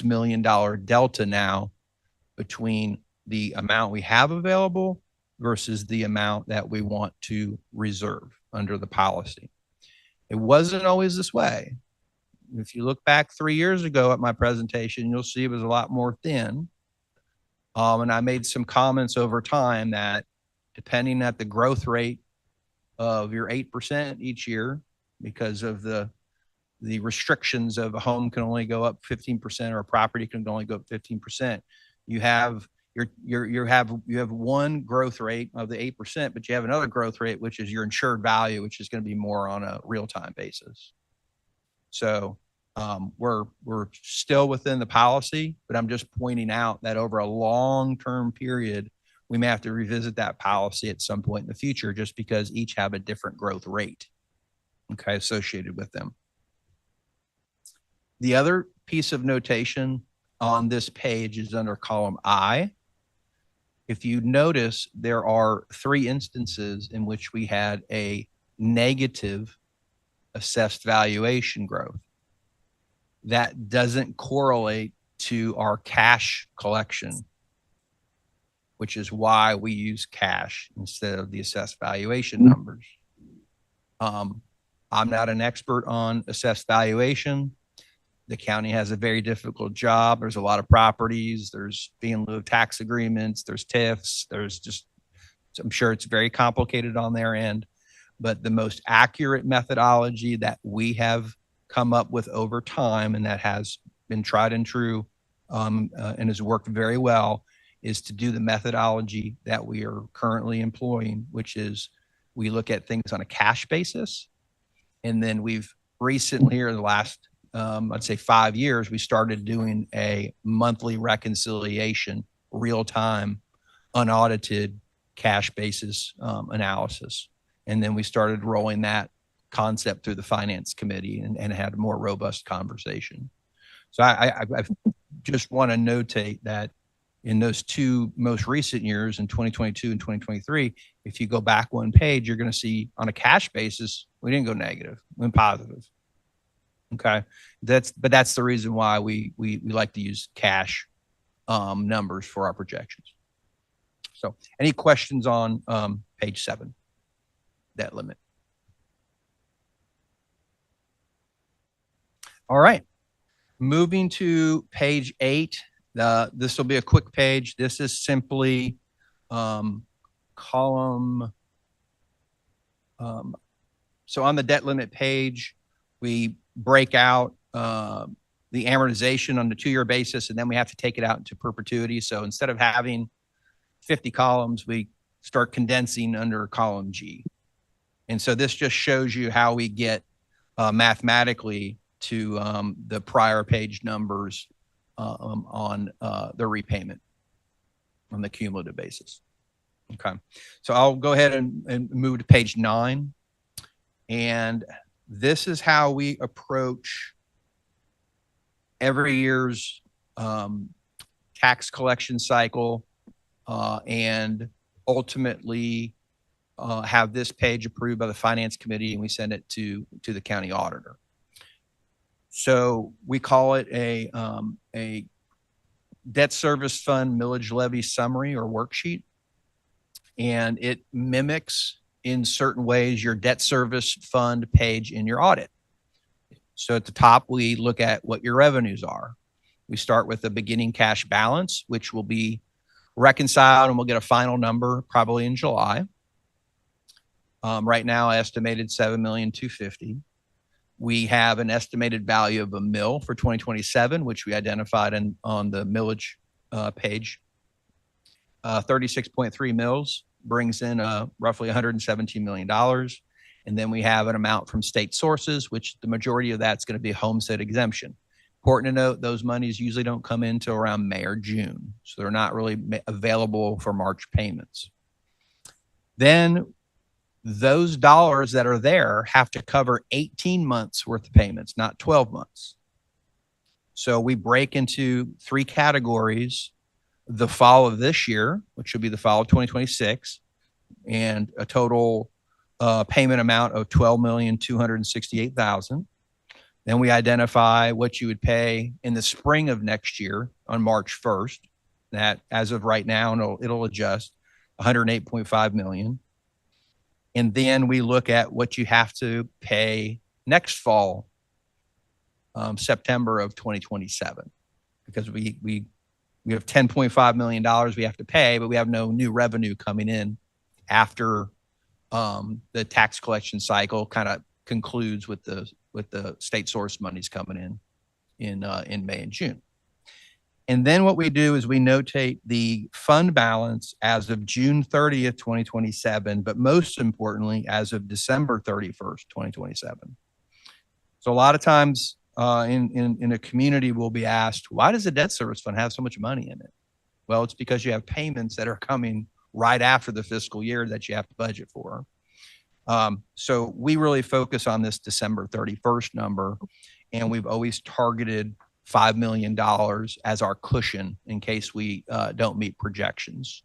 million delta now between the amount we have available versus the amount that we want to reserve under the policy. It wasn't always this way. If you look back 3 years ago at my presentation, you'll see it was a lot more thin. And I made some comments over time that depending at the growth rate of your 8% each year, because of the restrictions of a home can only go up 15% or a property can only go up 15%, you have one growth rate of the 8%, but you have another growth rate, which is your insured value, which is going to be more on a real-time basis. So we're still within the policy, but I'm just pointing out that over a long-term period, we may have to revisit that policy at some point in the future, just because each have a different growth rate, okay, associated with them. The other piece of notation on this page is under column I. If you notice, there are 3 instances in which we had a negative assessed valuation growth. That doesn't correlate to our cash collection, which is why we use cash instead of the assessed valuation numbers. I'm not an expert on assessed valuation. The county has a very difficult job. There's a lot of properties. There's fee in lieu of tax agreements. There's TIFs. There's just, I'm sure it's very complicated on their end. But the most accurate methodology that we have come up with over time, and that has been tried and true and has worked very well, is to do the methodology that we are currently employing, which is we look at things on a cash basis. And then we've recently, or the last, I'd say 5 years, we started doing a monthly reconciliation, real time, unaudited cash basis analysis. And then we started rolling that concept through the finance committee and had a more robust conversation. So I just want to notate that in those two most recent years, in 2022 and 2023, if you go back one page, you're going to see on a cash basis, we didn't go negative, we went positive. Okay. But that's the reason why we like to use cash numbers for our projections. So any questions on page 7, debt limit? All right. Moving to page 8, this will be a quick page. This is simply column. So on the debt limit page, we break out the amortization on the 2-year basis, and then we have to take it out into perpetuity. So instead of having 50 columns, we start condensing under column G. And so this just shows you how we get mathematically to the prior page numbers on the repayment on the cumulative basis. Okay, so I'll go ahead and move to page 9. And this is how we approach every year's tax collection cycle and ultimately have this page approved by the finance committee, and we send it to the county auditor. So we call it a debt service fund millage levy summary or worksheet. And it mimics in certain ways your debt service fund page in your audit. So at the top, we look at what your revenues are. We start with the beginning cash balance, which will be reconciled, and we'll get a final number probably in July. Right now, estimated $7,250,000. We have an estimated value of a mill for 2027, which we identified on the millage page. 36.3 mills brings in roughly $117 million. And then we have an amount from state sources, which the majority of that's going to be homestead exemption. Important to note, those monies usually don't come in until around May or June. So they're not really available for March payments. Then those dollars that are there have to cover 18 months worth of payments, not 12 months. So we break into 3 categories: the fall of this year, which will be the fall of 2026, and a total payment amount of $12,268,000. Then we identify what you would pay in the spring of next year on March 1st. That, as of right now, it'll adjust, $108.5 million. And then we look at what you have to pay next fall, September of 2027, because we have $10.5 million we have to pay, but we have no new revenue coming in after the tax collection cycle kind of concludes with the state source monies coming in May and June. And then what we do is we notate the fund balance as of June 30th, 2027, but most importantly, as of December 31st, 2027. So a lot of times in a community, we'll be asked, why does the debt service fund have so much money in it? Well, it's because you have payments that are coming right after the fiscal year that you have to budget for. So we really focus on this December 31st number, and we've always targeted $5 million as our cushion in case we don't meet projections.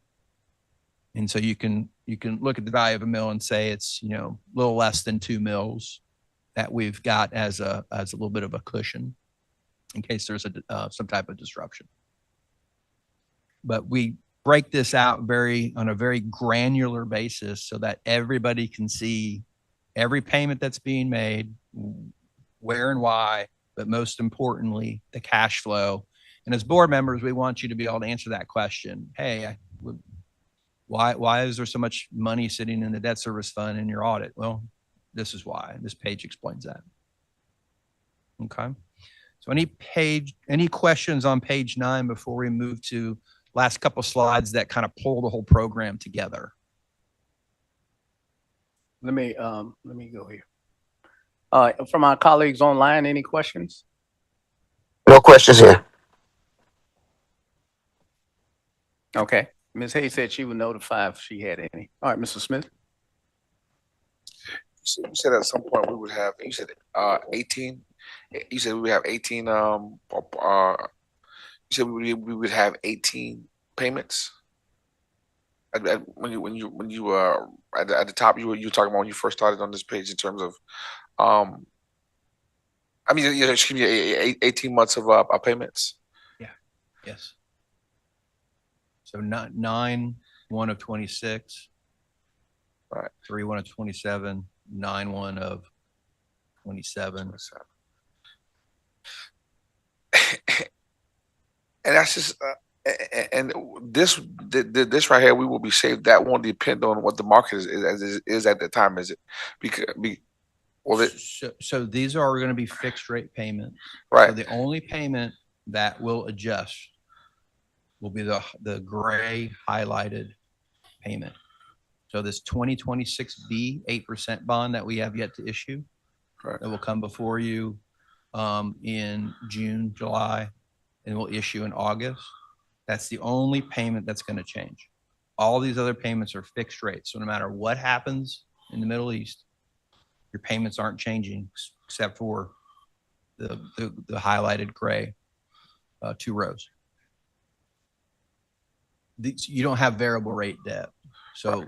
And so you can look at the value of a mill and say it's, a little less than 2 mills that we've got as a little bit of a cushion in case there's some type of disruption. But we break this out on a very granular basis so that everybody can see every payment that's being made, where and why, but most importantly, the cash flow. And as board members, we want you to be able to answer that question. Hey, why is there so much money sitting in the debt service fund in your audit? Well, this is why. This page explains that. Okay. So any questions on page 9 before we move to last couple slides that kind of pull the whole program together? Let me go here. From our colleagues online, any questions? No questions here. Okay. Ms. Hayes said she would notify if she had any. All right, Mr. Smith. So you said at some point we would have, you said 18, you said we would have 18, you said we would have 18 payments? When you at the top, you were talking about when you first started on this page in terms of, I mean, yeah, excuse me, 18 months of payments? Yes. So not 9/1 of 26. Right. 3/1 of 27, 9/1 of 27. And that's just, and this right here, we will be saved. That won't depend on what the market is at the time, is it? Well, So these are going to be fixed rate payments. right. So the only payment that will adjust will be the gray highlighted payment. So this 2026B 8% bond that we have yet to issue, Right. that will come before you in June, July, and we'll issue in August. That's the only payment that's going to change. All these other payments are fixed rates. So no matter what happens in the Middle East, your payments aren't changing except for the highlighted gray 2 rows. You don't have variable rate debt. So,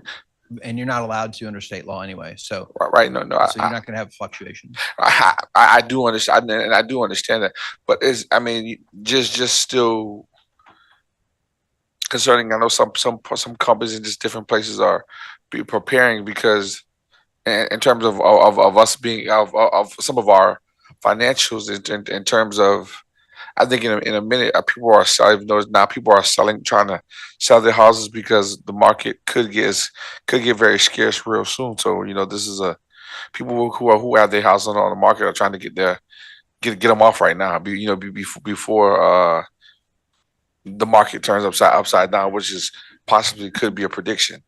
and you're not allowed to under state law anyway. So, Right. No, so you're not going to have fluctuations. I do understand, and I do understand that, but I mean, just still concerning. I know some companies in just different places are preparing because, in terms of us being of some of our financials in terms of, I think in a minute, people are selling. Now people are selling, trying to sell their houses because the market could get very scarce real soon. So this is people who have their house on the market are trying to get them off right now. Before the market turns upside down, which is possibly could be a prediction.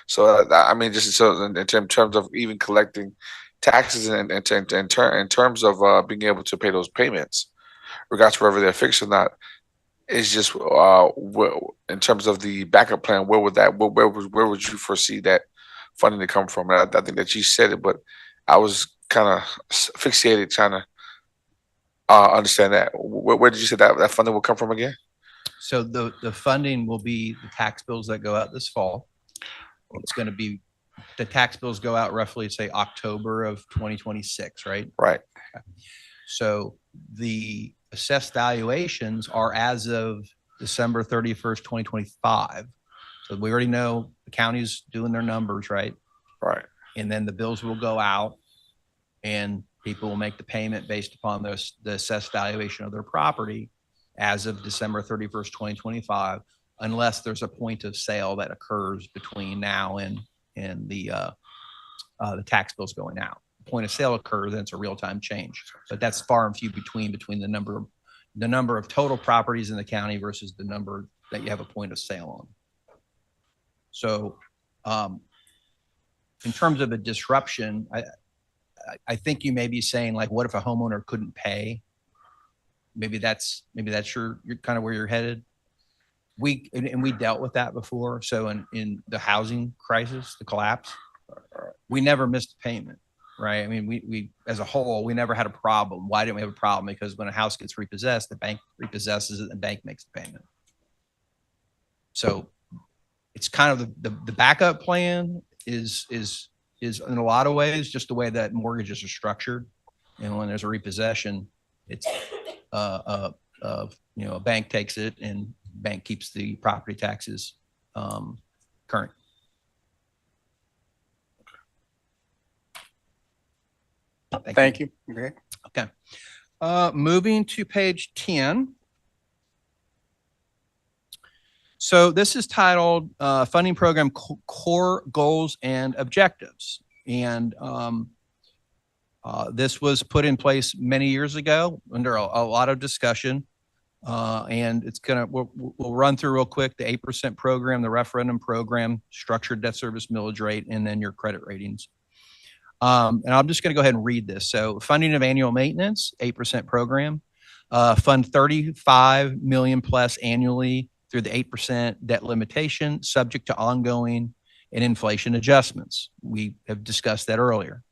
So I mean, just so in terms of even collecting taxes and in terms of being able to pay those payments, regardless of whether they're fixed or not, it's just in terms of the backup plan. Where would you foresee that funding to come from? And I think that you said it, but I was kind of fixated trying to understand that. Where did you say that funding will come from again? So the funding will be the tax bills that go out this fall. It's going to be, the tax bills go out roughly, say, October of 2026, right? Right. So the assessed valuations are as of December 31st, 2025. So we already know the county's doing their numbers, right? Right. And then the bills will go out and people will make the payment based upon the assessed valuation of their property as of December 31st, 2025, unless there's a point of sale that occurs between now and the tax bills going out. Point of sale occurs, then it's a real-time change. But that's far and few between the number of total properties in the county versus the number that you have a point of sale on. So in terms of a disruption, I think you may be saying, like, what if a homeowner couldn't pay? Maybe that's your kind of where you're headed. We dealt with that before. So in the housing crisis, the collapse, we never missed a payment, right? I mean, we as a whole, we never had a problem. Why didn't we have a problem? Because when a house gets repossessed, the bank repossesses it and the bank makes the payment. So it's kind of the backup plan is in a lot of ways just the way that mortgages are structured. And when there's a repossession, it's a bank takes it and bank keeps the property taxes current. Thank you. Okay. Okay. Moving to page 10. So this is titled Funding Program Core Goals and Objectives. And This was put in place many years ago under a lot of discussion. And it's we'll run through real quick the 8% program, the referendum program, structured debt service millage rate, and then your credit ratings. And I'm just going to go ahead and read this. So funding of annual maintenance, 8% program, fund 35 million plus annually through the 8% debt limitation, subject to ongoing and inflation adjustments. We have discussed that earlier.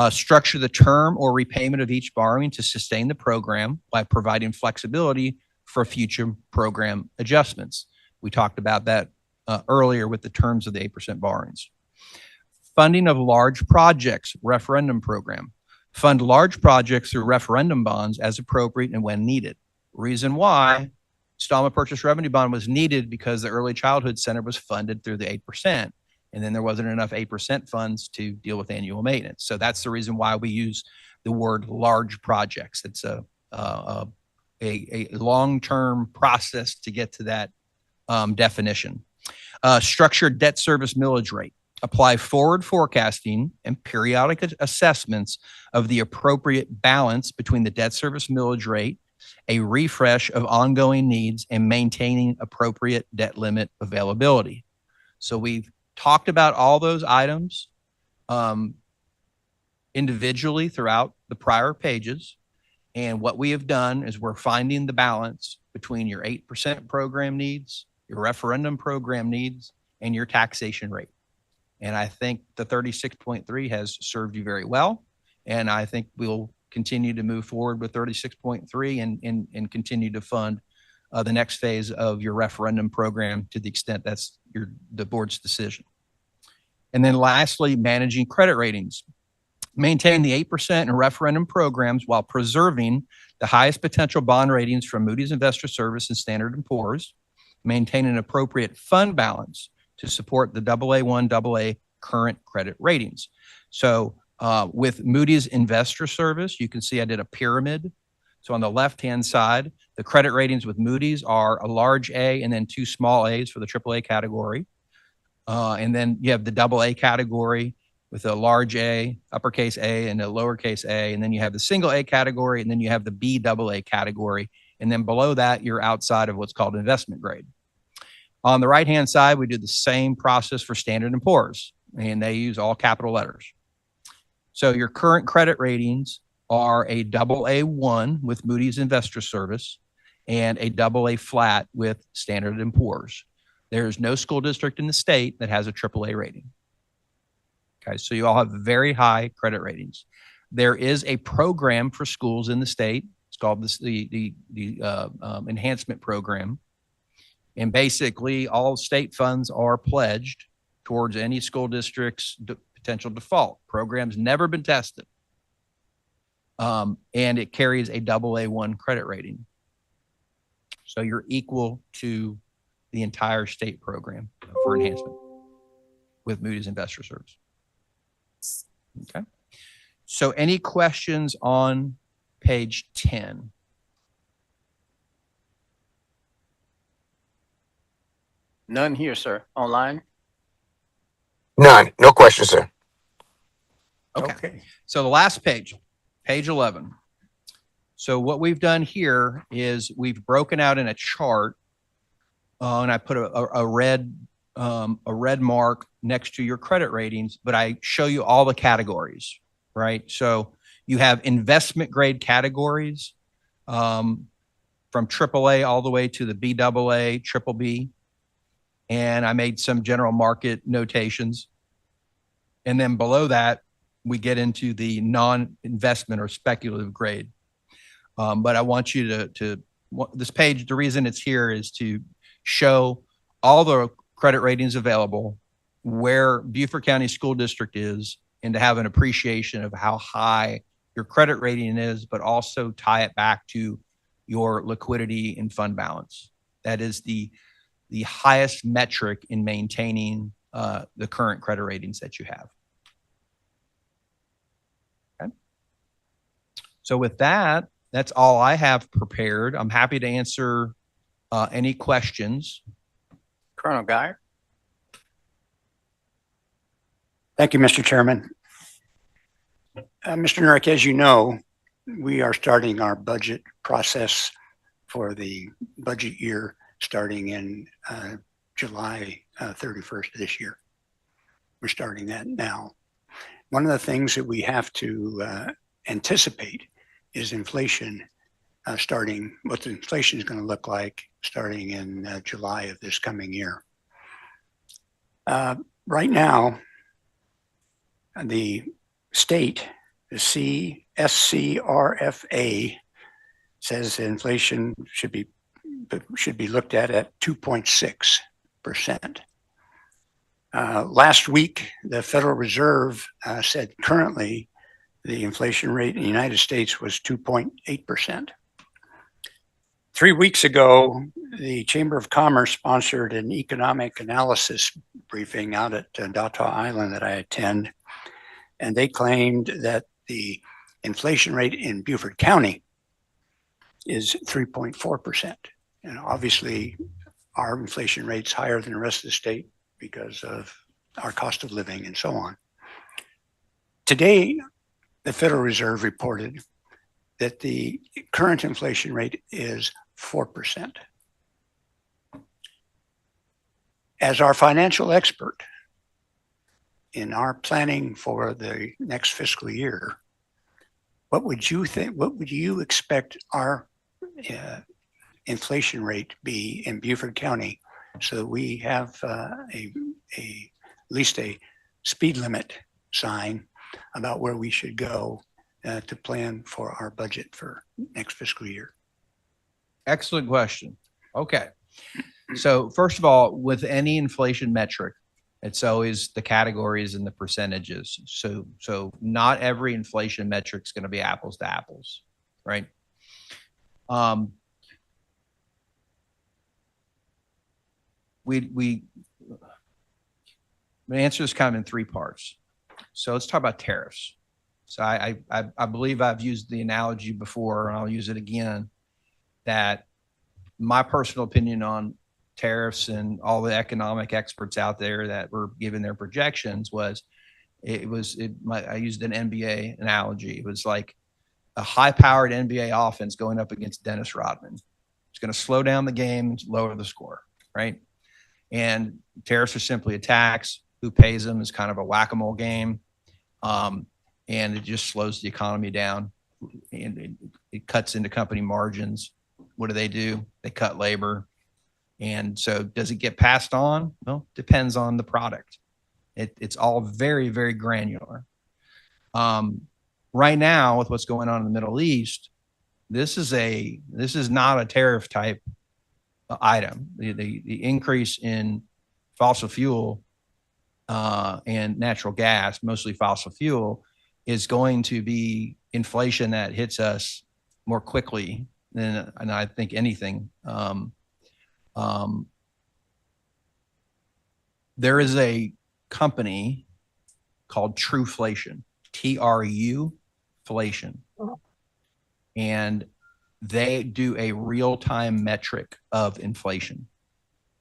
Structure the term or repayment of each borrowing to sustain the program by providing flexibility for future program adjustments. We talked about that earlier with the terms of the 8% borrowings. Funding of large projects, referendum program. Fund large projects through referendum bonds as appropriate and when needed. Reason why installment purchase revenue bond was needed because the early childhood center was funded through the 8%. And then there wasn't enough 8% funds to deal with annual maintenance. So that's the reason why we use the word large projects. It's a long-term process to get to that definition. Structured debt service millage rate. Apply forward forecasting and periodic assessments of the appropriate balance between the debt service millage rate, a refresh of ongoing needs, and maintaining appropriate debt limit availability. So we've talked about all those items individually throughout the prior pages. And what we have done is we're finding the balance between your 8% program needs, your referendum program needs, and your taxation rate. And I think the 36.3 has served you very well. And I think we'll continue to move forward with 36.3 and continue to fund the next phase of your referendum program to the extent that's the board's decision. And then lastly, managing credit ratings. Maintain the 8% and referendum programs while preserving the highest potential bond ratings from Moody's Investor Service and Standard & Poor's. Maintain an appropriate fund balance to support the AA1, AA current credit ratings. So with Moody's Investor Service, you can see I did a pyramid. So on the left-hand side, the credit ratings with Moody's are a large A and then 2 small A's for the AAA category. And then you have the AA category with a large A, uppercase A, and a lowercase a. And then you have the single A category, and then you have the BAA category. And then below that, you're outside of what's called investment grade. On the right-hand side, we do the same process for Standard & Poor's, and they use all capital letters. So your current credit ratings are a AA1 with Moody's Investor Service and a AA flat with Standard & Poor's. There's no school district in the state that has a AAA rating. Okay, so you all have very high credit ratings. There is a program for schools in the state. It's called the enhancement program. And basically, all state funds are pledged towards any school district's potential default. Program's never been tested. And it carries a AA1 credit rating. So you're equal to the entire state program for enhancement with Moody's Investor Service. Okay. So any questions on page 10? None here, sir. Online? None. No questions, sir. Okay. So the last page, page 11. So what we've done here is we've broken out in a chart, and I put a red mark next to your credit ratings, but I show you all the categories, right? So you have investment grade categories from AAA all the way to the BAA, BBB. And I made some general market notations. And then below that, we get into the non-investment or speculative grade. But I want you this page, the reason it's here is to show all the credit ratings available, where Beaufort County School District is, and to have an appreciation of how high your credit rating is, but also tie it back to your liquidity and fund balance. That is the highest metric in maintaining the current credit ratings that you have. Okay. So with that, that's all I have prepared. I'm happy to answer any questions. Colonel Guyer? Thank you, Mr. Chairman. Mr. Nurek, as you know, we are starting our budget process for the budget year starting in July 31st of this year. We're starting that now. One of the things that we have to anticipate is inflation starting, what the inflation is going to look like starting in July of this coming year. Right now, the state, the SCRFA, says inflation should be looked at 2.6%. Last week, the Federal Reserve said currently the inflation rate in the United States was 2.8%. 3 weeks ago, the Chamber of Commerce sponsored an economic analysis briefing out at Data Island that I attend, and they claimed that the inflation rate in Beaufort County is 3.4%. And obviously, our inflation rate's higher than the rest of the state because of our cost of living and so on. Today, the Federal Reserve reported that the current inflation rate is 4%. As our financial expert in our planning for the next fiscal year, what would you think, what would you expect our inflation rate be in Beaufort County so that we have at least a speed limit sign about where we should go to plan for our budget for next fiscal year? Excellent question. Okay. So first of all, with any inflation metric, it's always the categories and the percentages. So not every inflation metric is going to be apples to apples, right? My answer is kind of in three parts. So let's talk about tariffs. So I believe I've used the analogy before, and I'll use it again, that my personal opinion on tariffs and all the economic experts out there that were giving their projections was, I used an NBA analogy. It was like a high-powered NBA offense going up against Dennis Rodman. It's going to slow down the game, lower the score, right? And tariffs are simply a tax. Who pays them is kind of a whack-a-mole game. And it just slows the economy down, and it cuts into company margins. What do? They cut labor. And so does it get passed on? Well, depends on the product. It's all very, very granular. Right now, with what's going on in the Middle East, this is not a tariff type item. The increase in fossil fuel and natural gas, mostly fossil fuel, is going to be inflation that hits us more quickly than I think anything. There is a company called Truflation, Truflation, and they do a real-time metric of inflation.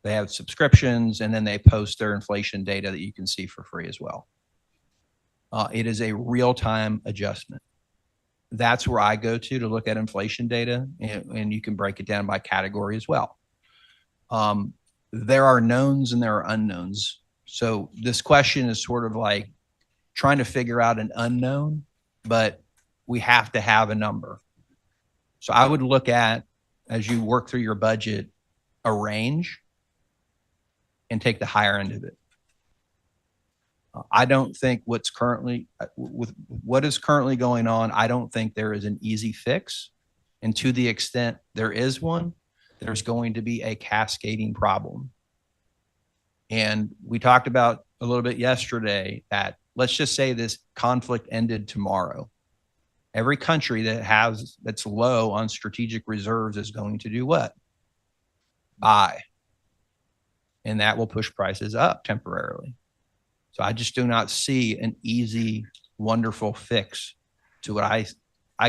They have subscriptions, and then they post their inflation data that you can see for free as well. It is a real-time adjustment. That's where I go to look at inflation data, and you can break it down by category as well. There are knowns and there are unknowns. So this question is sort of like trying to figure out an unknown, but we have to have a number. So I would look at, as you work through your budget, a range and take the higher end of it. I don't think with what is currently going on, I don't think there is an easy fix. And to the extent there is one, there's going to be a cascading problem. And we talked about a little bit yesterday that let's just say this conflict ended tomorrow. Every country that's low on strategic reserves is going to do what? Buy. And that will push prices up temporarily. So I just do not see an easy, wonderful fix to what I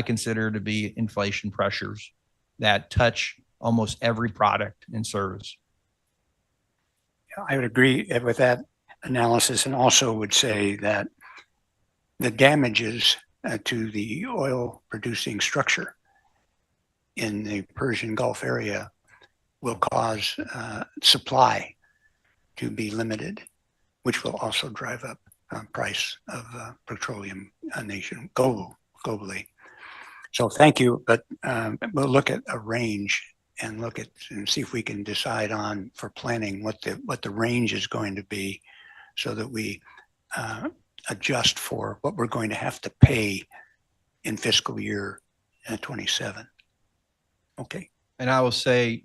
consider to be inflation pressures that touch almost every product and service. I would agree with that analysis, and also would say that the damages to the oil producing structure in the Persian Gulf area will cause supply to be limited, which will also drive up price of petroleum globally. So thank you, but we'll look at a range and look at and see if we can decide on for planning what the range is going to be, so that we adjust for what we're going to have to pay in fiscal year 27. Okay. And I will say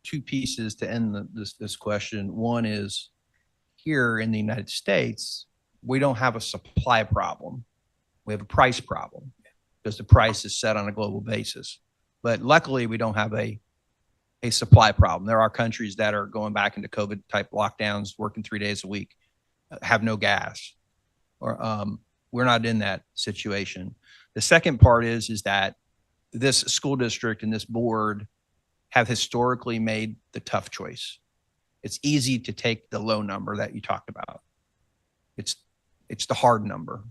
two pieces to end this question. One is, here in the United States, we don't have a supply problem. We have a price problem because the price is set on a global basis. But luckily, we don't have a supply problem. There are countries that are going back into COVID type lockdowns, working 3 days a week, have no gas, or we're not in that situation. The second part is that this school district and this board have historically made the tough choice. It's easy to take the low number that you talked about. It's the hard number,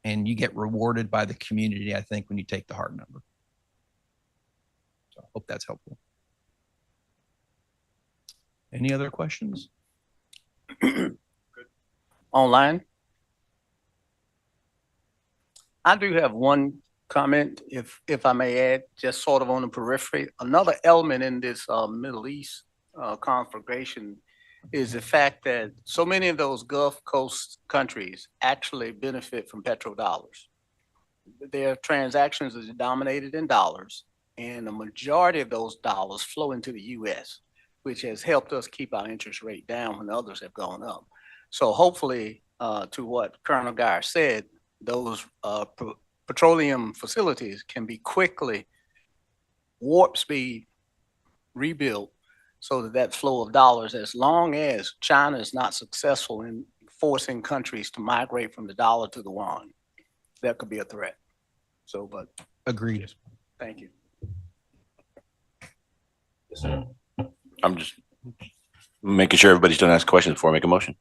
and you get rewarded by the community, I think, when you take the hard number. So I hope that's helpful. Any other questions? Online? I do have one comment, if I may add, just sort of on the periphery. Another element in this Middle East conflagration is the fact that so many of those Gulf Coast countries actually benefit from petrodollars. Their transactions are dominated in dollars, and the majority of those dollars flow into the U.S., which has helped us keep our interest rate down when others have gone up. So hopefully, to what Colonel Geyer said, those petroleum facilities can be quickly warp speed rebuilt, so that flow of dollars, as long as China is not successful in forcing countries to migrate from the dollar to the yuan, that could be a threat. So, but Agreed. thank you. I'm just making sure everybody's done ask questions before I make a motion.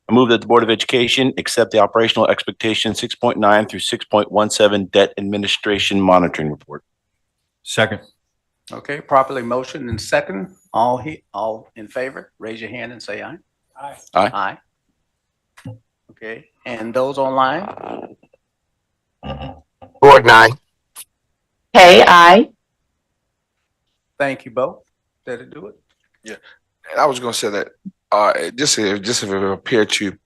I move that the Board of Education accept the operational expectation 6.9 through 6.17 debt administration monitoring report. Second. Okay, properly motioned and second. All in favor, raise your hand and say aye. Aye. Aye. Aye. Okay, and those online? Gordon, aye. Kay, aye. Thank you both. That'll do it. And I was going to say that just if it appeared to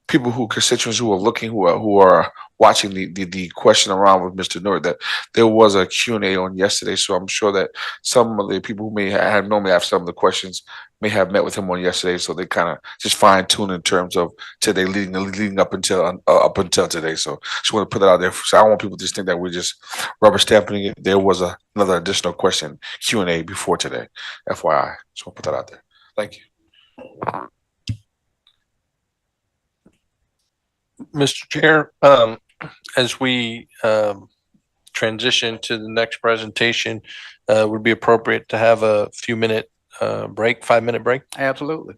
people constituents who are looking, who are watching the question around with Mr. Noor, that there was a Q&A on yesterday. So I'm sure that some of the people who may have normally have some of the questions may have met with him on yesterday. So they kind of just fine tune in terms of today leading up until today. So just want to put that out there. So I don't want people to just think that we're just rubber stamping it. There was another additional question Q&A before today. FYI. So I'll put that out there. Thank you. Mr. Chair, as we transition to the next presentation, would be appropriate to have a few minute break, 5-minute break? Absolutely.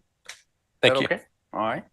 Thank That you. okay? All right.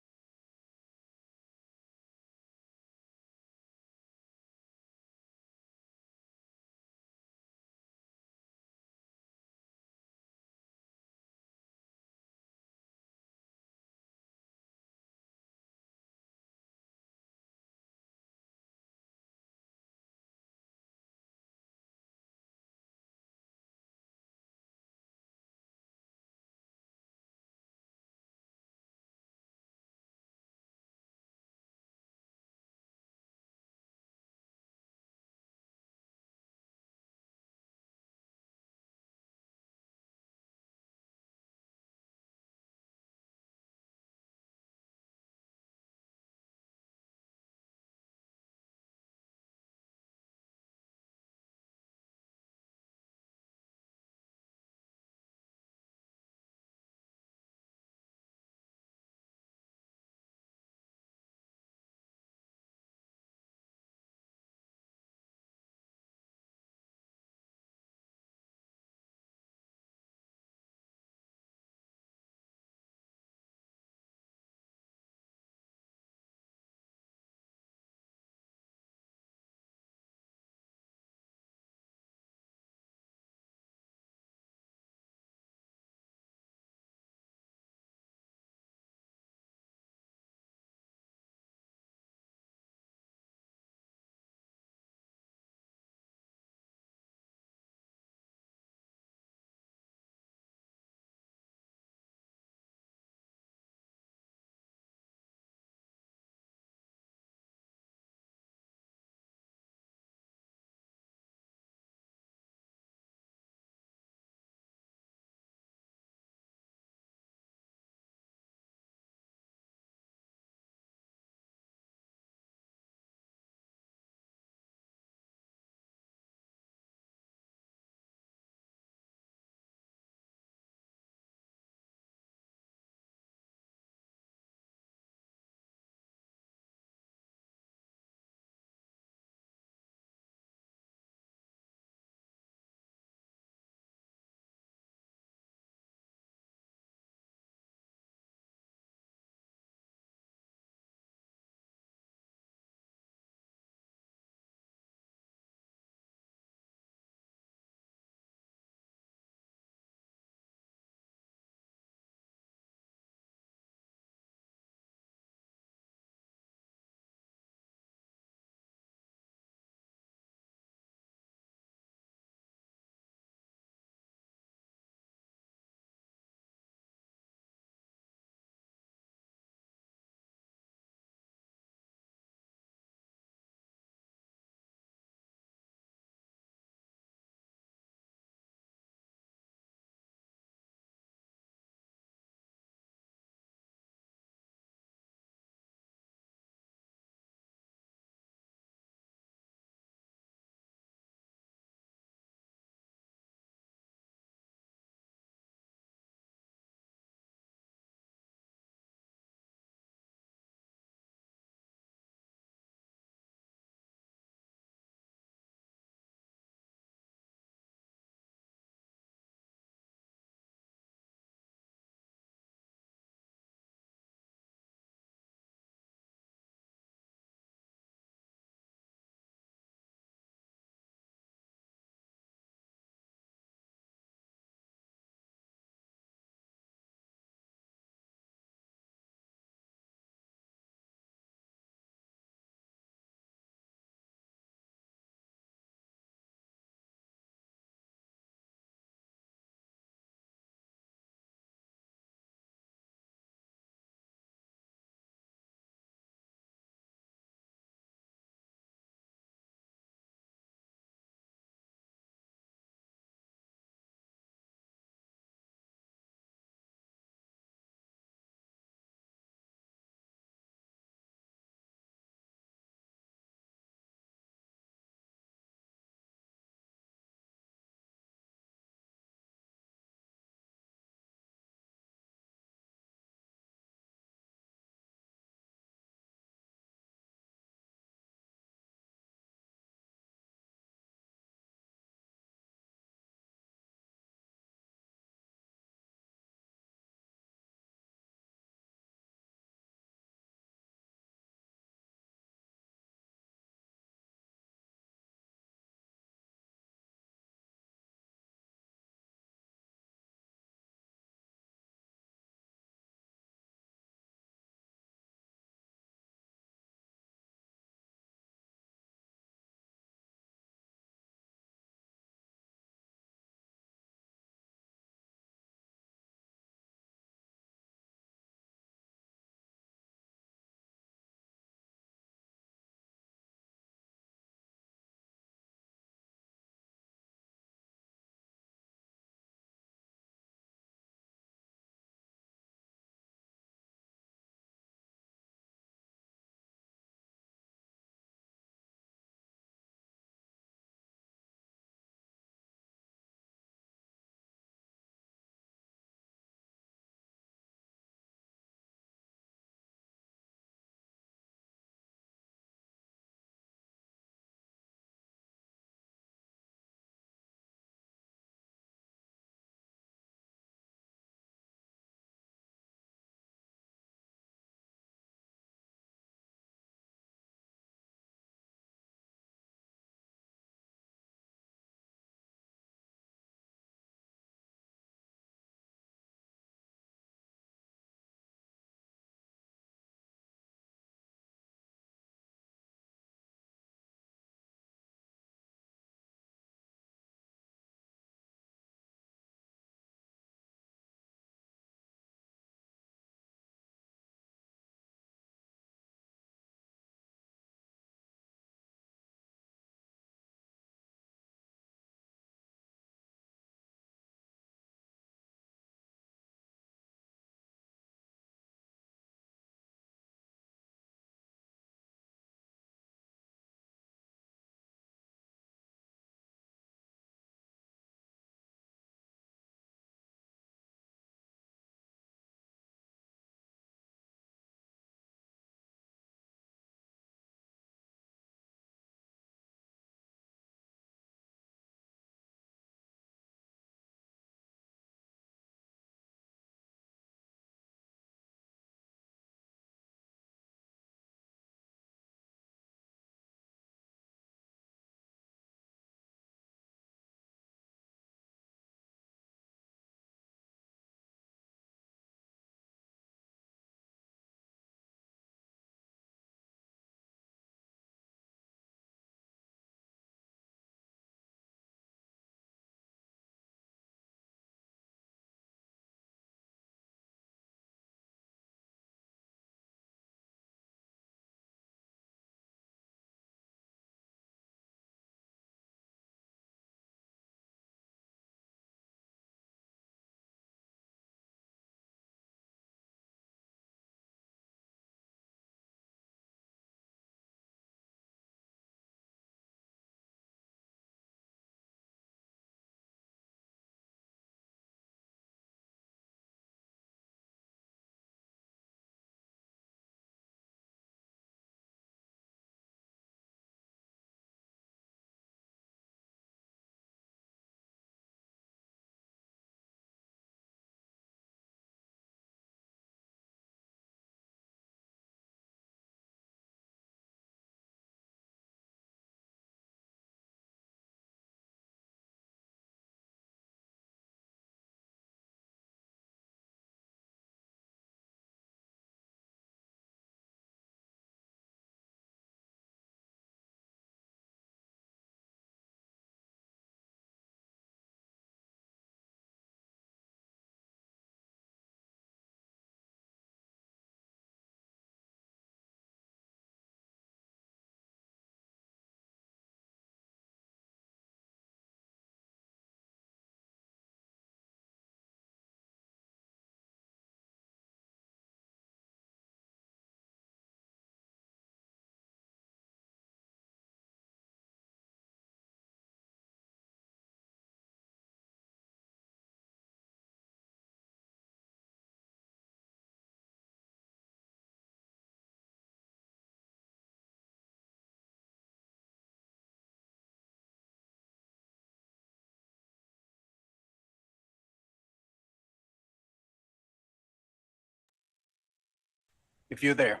if you're there.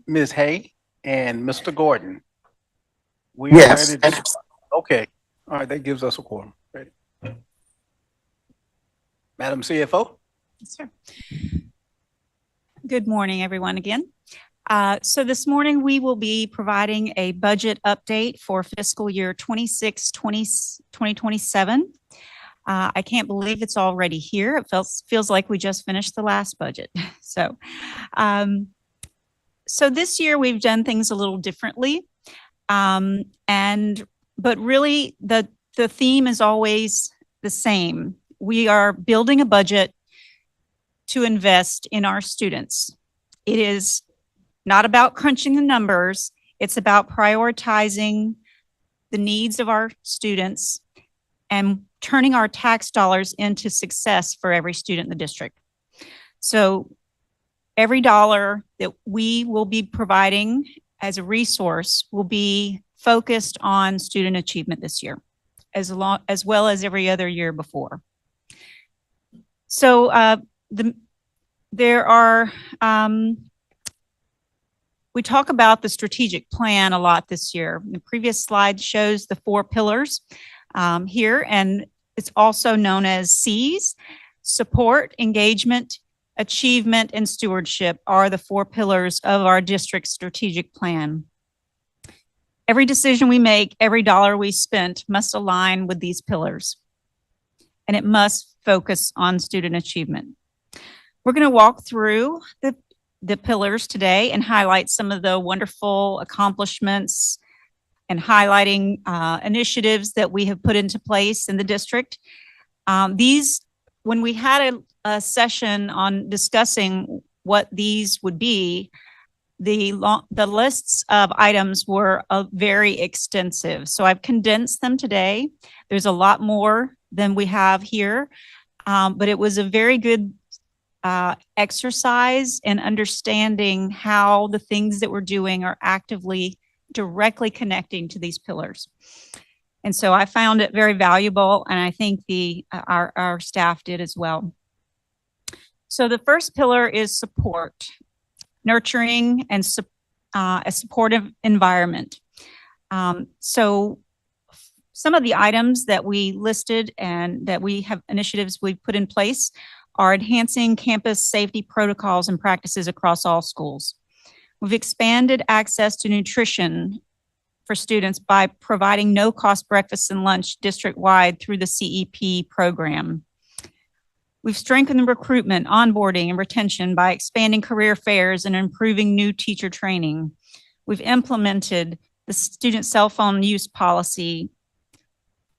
Ms. Hay and Mr. Gordon. We are Yes. ready to, okay, all right, that gives us a quorum. Ready. Madam CFO? Yes, sir. Good morning, everyone, again. So this morning, we will be providing a budget update for fiscal year 2027. I can't believe it's already here. It feels like we just finished the last budget. So this year, we've done things a little differently. But really, the theme is always the same. We are building a budget to invest in our students. It is not about crunching the numbers. It's about prioritizing the needs of our students and turning our tax dollars into success for every student in the district. So every dollar that we will be providing as a resource will be focused on student achievement this year, as well as every other year before. So we talk about the strategic plan a lot this year. The previous slide shows the 4 pillars here, and it's also known as C's. Support, engagement, achievement, and stewardship are the 4 pillars of our district's strategic plan. Every decision we make, every dollar we spent must align with these pillars, and it must focus on student achievement. We're going to walk through the pillars today and highlight some of the wonderful accomplishments and highlighting initiatives that we have put into place in the district. When we had a session on discussing what these would be, the lists of items were very extensive. So I've condensed them today. There's a lot more than we have here, but it was a very good exercise in understanding how the things that we're doing are actively directly connecting to these pillars. And so I found it very valuable, and I think our staff did as well. So the first pillar is support, nurturing and a supportive environment. So some of the items that we listed and that we have initiatives we've put in place are enhancing campus safety protocols and practices across all schools. We've expanded access to nutrition for students by providing no-cost breakfast and lunch district-wide through the CEP program. We've strengthened the recruitment, onboarding, and retention by expanding career fairs and improving new teacher training. We've implemented the student cell phone use policy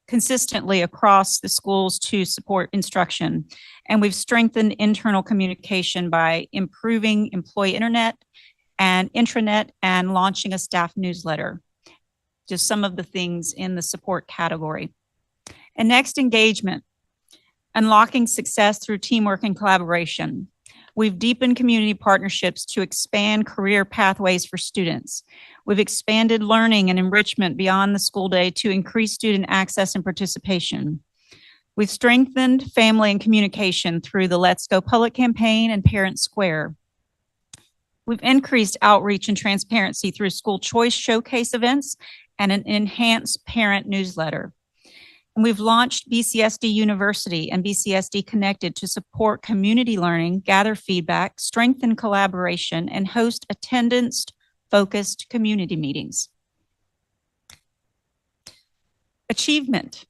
consistently across the schools to support instruction. And we've strengthened internal communication by improving employee internet and intranet and launching a staff newsletter. Just some of the things in the support category. And next, engagement. Unlocking success through teamwork and collaboration. We've deepened community partnerships to expand career pathways for students. We've expanded learning and enrichment beyond the school day to increase student access and participation. We've strengthened family and communication through the Let's Go Public campaign and Parent Square. We've increased outreach and transparency through school choice showcase events and an enhanced parent newsletter. And we've launched BCSD University and BCSD Connected to support community learning, gather feedback, strengthen collaboration, and host attendance-focused community meetings. Achievement.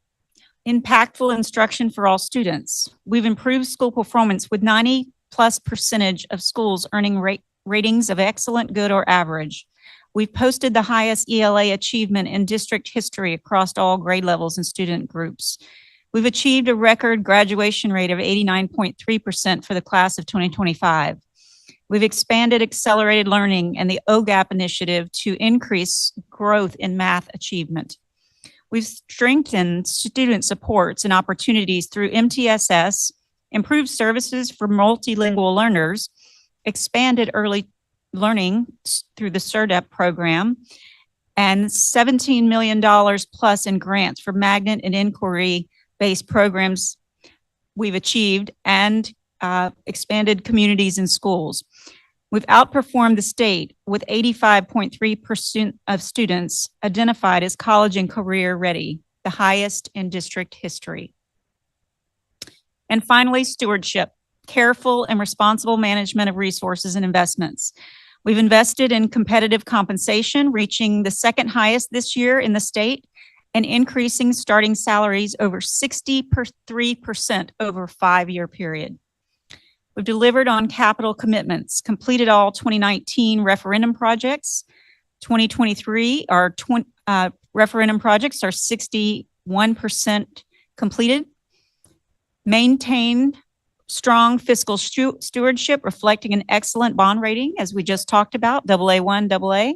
Impactful instruction for all students. We've improved school performance with 90+% of schools earning ratings of excellent, good, or average. We've posted the highest ELA achievement in district history across all grade levels and student groups. We've achieved a record graduation rate of 89.3% for the class of 2025. We've expanded accelerated learning and the OGAP initiative to increase growth in math achievement. We've strengthened student supports and opportunities through MTSS, improved services for multilingual learners, expanded early learning through the CERDEP program, and $17 million plus in grants for magnet and inquiry-based programs we've achieved, and expanded communities and schools. We've outperformed the state with 85.3% of students identified as college and career ready, the highest in district history. And finally, stewardship, careful and responsible management of resources and investments. We've invested in competitive compensation, reaching the second highest this year in the state, and increasing starting salaries over 63% over a 5-year period. We've delivered on capital commitments, completed all 2019 referendum projects. 2023, our referendum projects are 61% completed. Maintained strong fiscal stewardship, reflecting an excellent bond rating, as we just talked about, AA1, AA.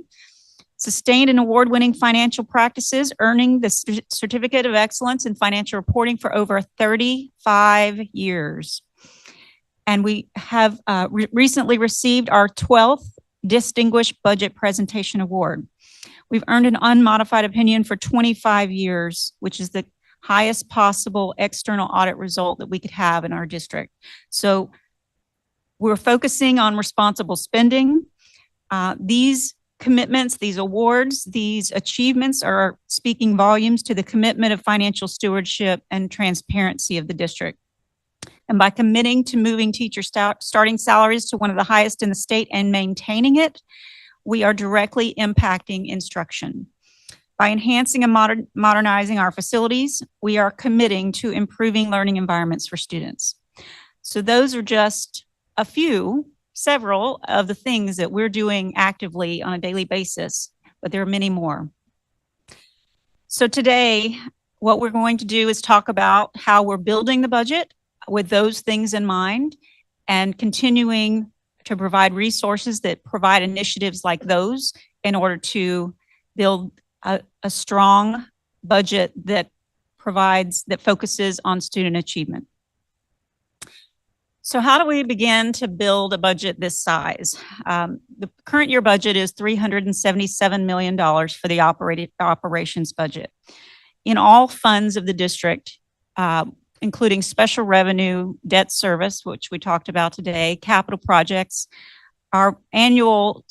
Sustained and award-winning financial practices, earning the Certificate of Excellence in Financial Reporting for over 35 years. And we have recently received our 12th Distinguished Budget Presentation Award. We've earned an unmodified opinion for 25 years, which is the highest possible external audit result that we could have in our district. So we're focusing on responsible spending. These commitments, these awards, these achievements are speaking volumes to the commitment of financial stewardship and transparency of the district. And by committing to moving teacher starting salaries to one of the highest in the state and maintaining it, we are directly impacting instruction. By enhancing and modernizing our facilities, we are committing to improving learning environments for students. So those are just a few, several of the things that we're doing actively on a daily basis, but there are many more. So today, what we're going to do is talk about how we're building the budget with those things in mind, and continuing to provide resources that provide initiatives like those in order to build a strong budget that focuses on student achievement. So how do we begin to build a budget this size? The current year budget is $377 million for the operations budget. In all funds of the district, including special revenue, debt service, which we talked about today, capital projects, our annual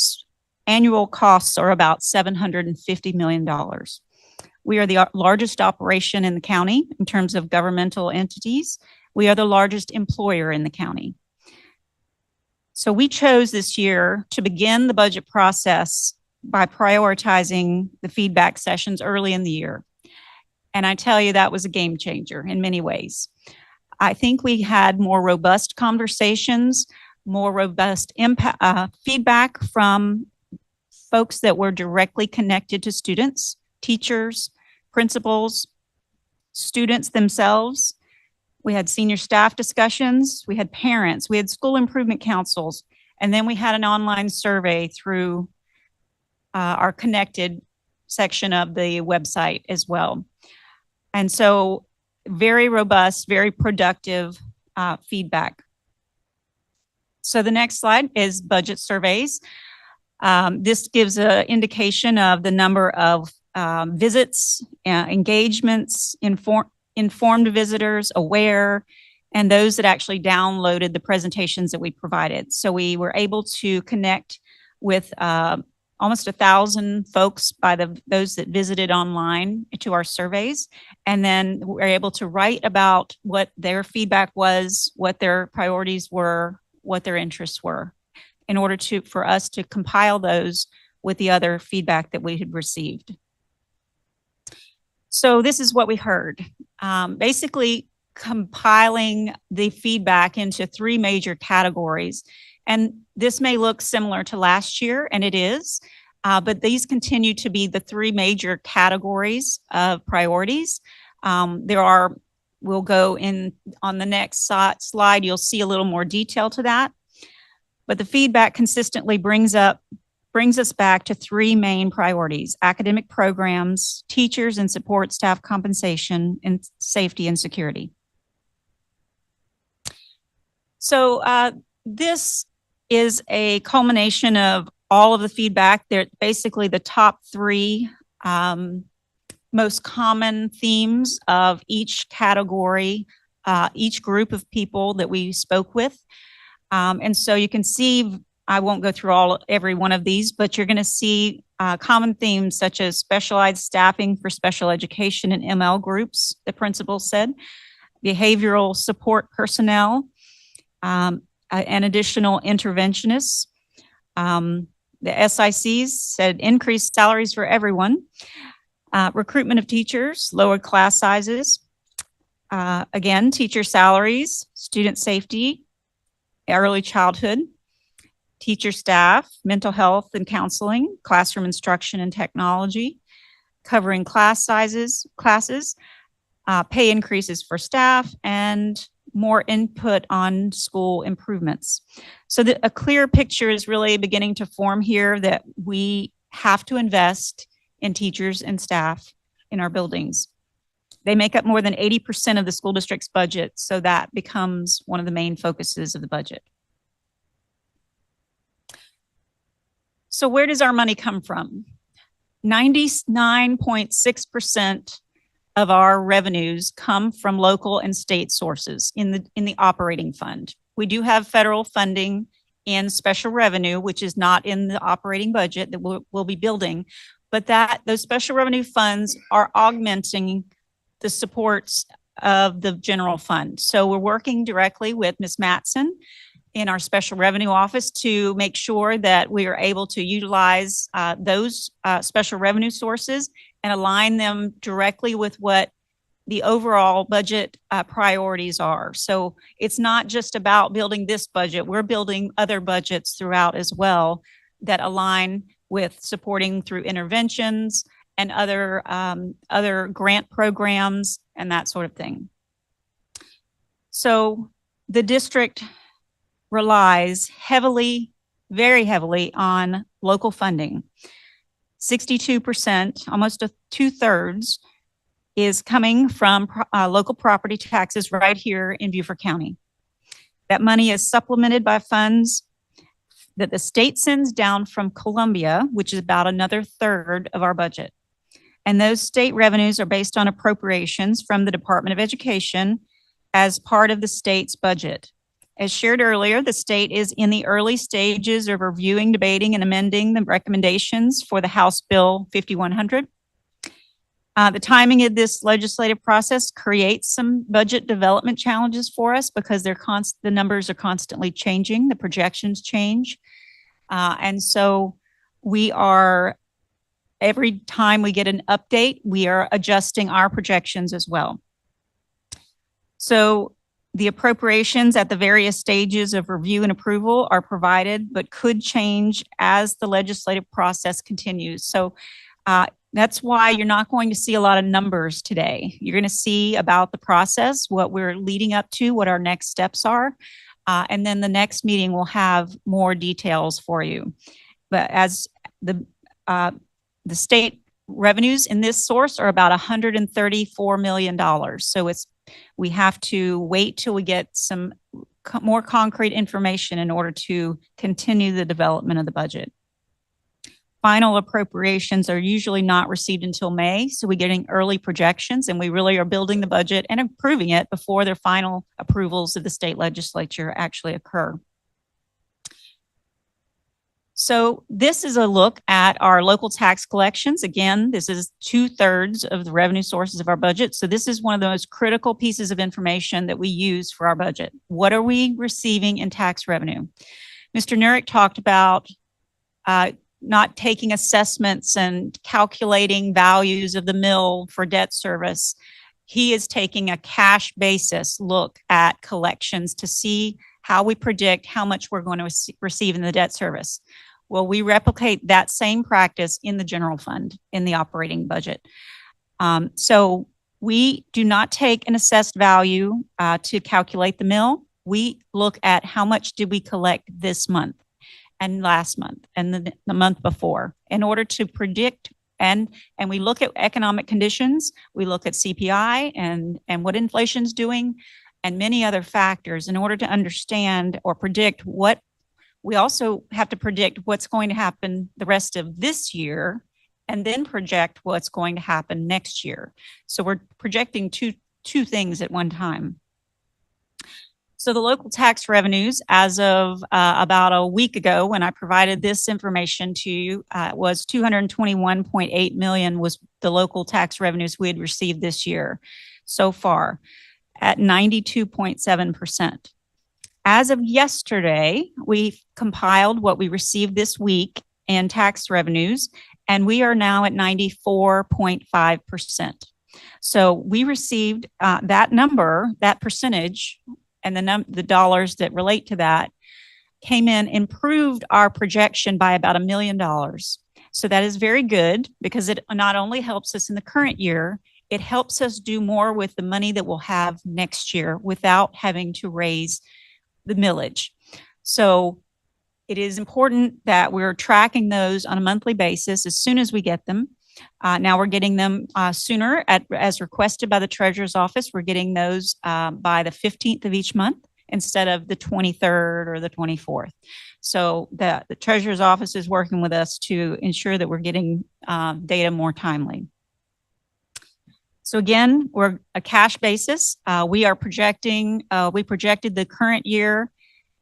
costs are about $750 million. We are the largest operation in the county in terms of governmental entities. We are the largest employer in the county. So we chose this year to begin the budget process by prioritizing the feedback sessions early in the year. And I tell you, that was a game changer in many ways. I think we had more robust conversations, more robust feedback from folks that were directly connected to students, teachers, principals, students themselves. We had senior staff discussions, we had parents, we had school improvement councils, and then we had an online survey through our connected section of the website as well. And so very robust, very productive feedback. So the next slide is budget surveys. This gives an indication of the number of visits, engagements, informed visitors, aware, and those that actually downloaded the presentations that we provided. So we were able to connect with almost 1,000 folks by those that visited online to our surveys. And then we're able to write about what their feedback was, what their priorities were, what their interests were, in order for us to compile those with the other feedback that we had received. So this is what we heard. Basically compiling the feedback into 3 major categories. And this may look similar to last year, and it is, but these continue to be the 3 major categories of priorities. We'll go in on the next slide, you'll see a little more detail to that. But the feedback consistently brings us back to 3 main priorities: academic programs, teachers and support staff compensation, and safety and security. So this is a culmination of all of the feedback. They're basically the top three most common themes of each category, each group of people that we spoke with. And so you can see, I won't go through every one of these, but you're going to see common themes such as specialized staffing for special education and ML groups, the principal said, behavioral support personnel, and additional interventionists. The SICs said increased salaries for everyone, recruitment of teachers, lowered class sizes, again, teacher salaries, student safety, early childhood, teacher staff, mental health and counseling, classroom instruction and technology, covering classes, pay increases for staff, and more input on school improvements. So a clear picture is really beginning to form here that we have to invest in teachers and staff in our buildings. They make up more than 80% of the school district's budget, so that becomes one of the main focuses of the budget. So where does our money come from? 99.6% of our revenues come from local and state sources in the operating fund. We do have federal funding in special revenue, which is not in the operating budget that we'll be building, but those special revenue funds are augmenting the supports of the general fund. So we're working directly with Ms. Matson in our special revenue office to make sure that we are able to utilize those special revenue sources and align them directly with what the overall budget priorities are. So it's not just about building this budget. We're building other budgets throughout as well that align with supporting through interventions and other grant programs and that sort of thing. So the district relies heavily, very heavily on local funding. 62%, almost 2/3, is coming from local property taxes right here in Beaufort County. That money is supplemented by funds that the state sends down from Columbia, which is about another 1/3 of our budget. And those state revenues are based on appropriations from the Department of Education as part of the state's budget. As shared earlier, the state is in the early stages of reviewing, debating, and amending the recommendations for the House Bill 5100. The timing of this legislative process creates some budget development challenges for us because the numbers are constantly changing, the projections change. And so every time we get an update, we are adjusting our projections as well. So the appropriations at the various stages of review and approval are provided, but could change as the legislative process continues. So that's why you're not going to see a lot of numbers today. You're going to see about the process, what we're leading up to, what our next steps are. And then the next meeting will have more details for you. But as the state revenues in this source are about $134 million. So we have to wait till we get some more concrete information in order to continue the development of the budget. Final appropriations are usually not received until May, so we're getting early projections, and we really are building the budget and approving it before their final approvals of the state legislature actually occur. So this is a look at our local tax collections. Again, this is 2/3 of the revenue sources of our budget. So this is one of the most critical pieces of information that we use for our budget. What are we receiving in tax revenue? Mr. Nurick talked about not taking assessments and calculating values of the mill for debt service. He is taking a cash basis look at collections to see how we predict how much we're going to receive in the debt service. Well, we replicate that same practice in the general fund, in the operating budget. So we do not take an assessed value to calculate the mill. We look at how much did we collect this month and last month and the month before in order to predict, and we look at economic conditions. We look at CPI and what inflation's doing, and many other factors in order to understand or predict what we also have to predict what's going to happen the rest of this year and then project what's going to happen next year. So we're projecting two things at one time. So the local tax revenues as of about a week ago when I provided this information to you was 221.8 million was the local tax revenues we had received this year so far at 92.7%. As of yesterday, we compiled what we received this week in tax revenues, and we are now at 94.5%. So we received that number, that percentage, and the dollars that relate to that came in, improved our projection by about $1 million. So that is very good because it not only helps us in the current year, it helps us do more with the money that we'll have next year without having to raise the millage. So it is important that we're tracking those on a monthly basis as soon as we get them. Now we're getting them sooner as requested by the Treasurer's Office. We're getting those by the 15th of each month instead of the 23rd or the 24th. So the Treasurer's Office is working with us to ensure that we're getting data more timely. So again, we're a cash basis. We projected the current year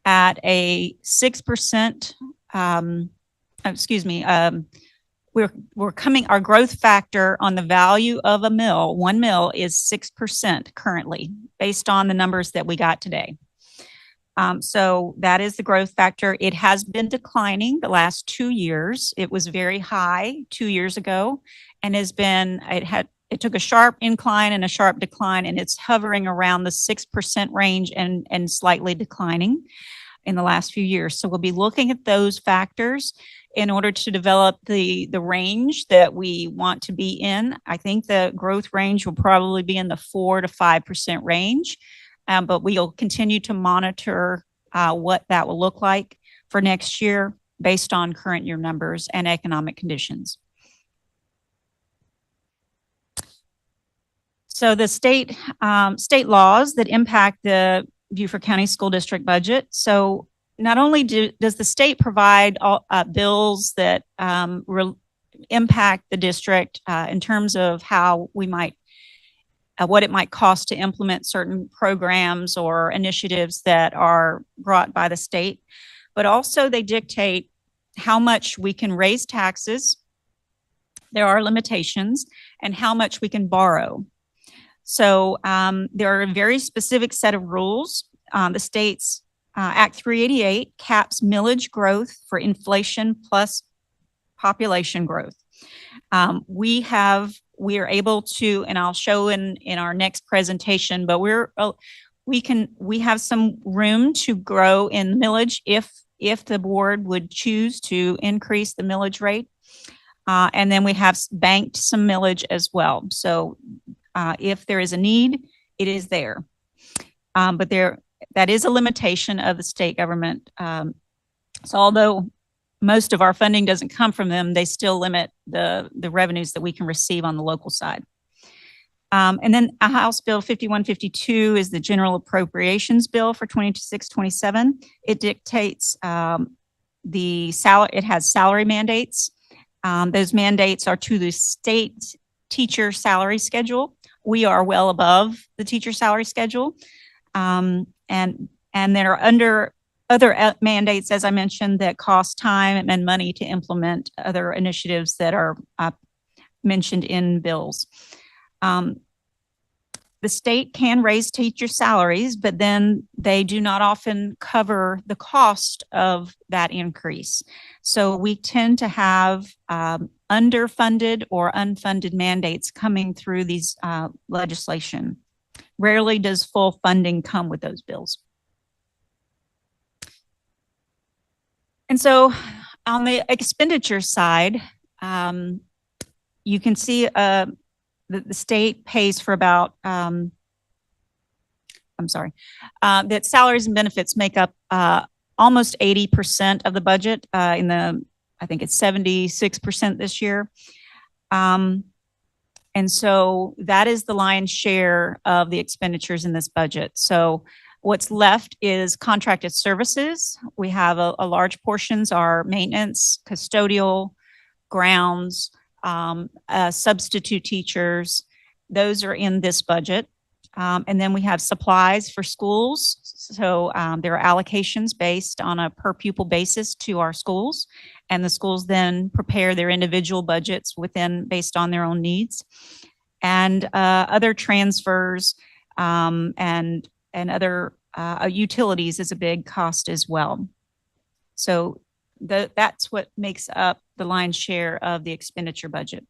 at a 6%, our growth factor on the value of a mill, 1 mill is 6% currently based on the numbers that we got today. So that is the growth factor. It has been declining the last 2 years. It was very high 2 years ago and it took a sharp incline and a sharp decline, and it's hovering around the 6% range and slightly declining in the last few years. So we'll be looking at those factors in order to develop the range that we want to be in. I think the growth range will probably be in the 4 to 5% range, but we'll continue to monitor what that will look like for next year based on current year numbers and economic conditions. So the state laws that impact the Beaufort County School District budget. So not only does the state provide bills that impact the district in terms of how we might, what it might cost to implement certain programs or initiatives that are brought by the state, but also they dictate how much we can raise taxes. There are limitations, and how much we can borrow. So there are a very specific set of rules. The state's Act 388 caps millage growth for inflation plus population growth. We are able to, and I'll show in our next presentation, but we have some room to grow in millage if the board would choose to increase the millage rate. And then we have banked some millage as well. So if there is a need, it is there. But that is a limitation of the state government. So although most of our funding doesn't come from them, they still limit the revenues that we can receive on the local side. And then House Bill 5152 is the General Appropriations Bill for 26-27. It dictates it has salary mandates. Those mandates are to the state teacher salary schedule. We are well above the teacher salary schedule. And there are other mandates, as I mentioned, that cost time and money to implement other initiatives that are mentioned in bills. The state can raise teacher salaries, but then they do not often cover the cost of that increase. So we tend to have underfunded or unfunded mandates coming through these legislation. Rarely does full funding come with those bills. And so on the expenditure side, you can see the state pays for about, that salaries and benefits make up almost 80% of the budget I think it's 76% this year. And And so that is the lion's share of the expenditures in this budget. So what's left is contracted services. We have a large portions are maintenance, custodial, grounds, substitute teachers. Those are in this budget. And then we have supplies for schools. So there are allocations based on a per pupil basis to our schools. And the schools then prepare their individual budgets based on their own needs. And other transfers and other utilities is a big cost as well. So that's what makes up the lion's share of the expenditure budget.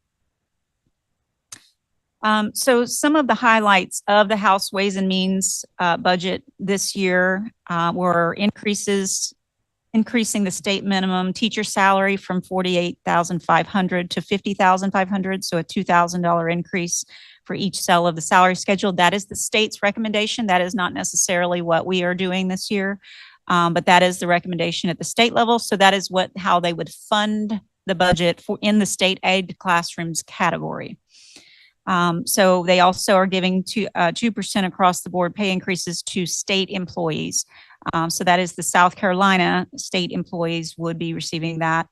So some of the highlights of the House Ways and Means budget this year were increasing the state minimum teacher salary from $48,500 to $50,500, so a $2,000 increase for each cell of the salary schedule. That is the state's recommendation. That is not necessarily what we are doing this year, but that is the recommendation at the state level. So that is how they would fund the budget in the state aid classrooms category. So they also are giving 2% across the board pay increases to state employees. So that is the South Carolina state employees would be receiving that.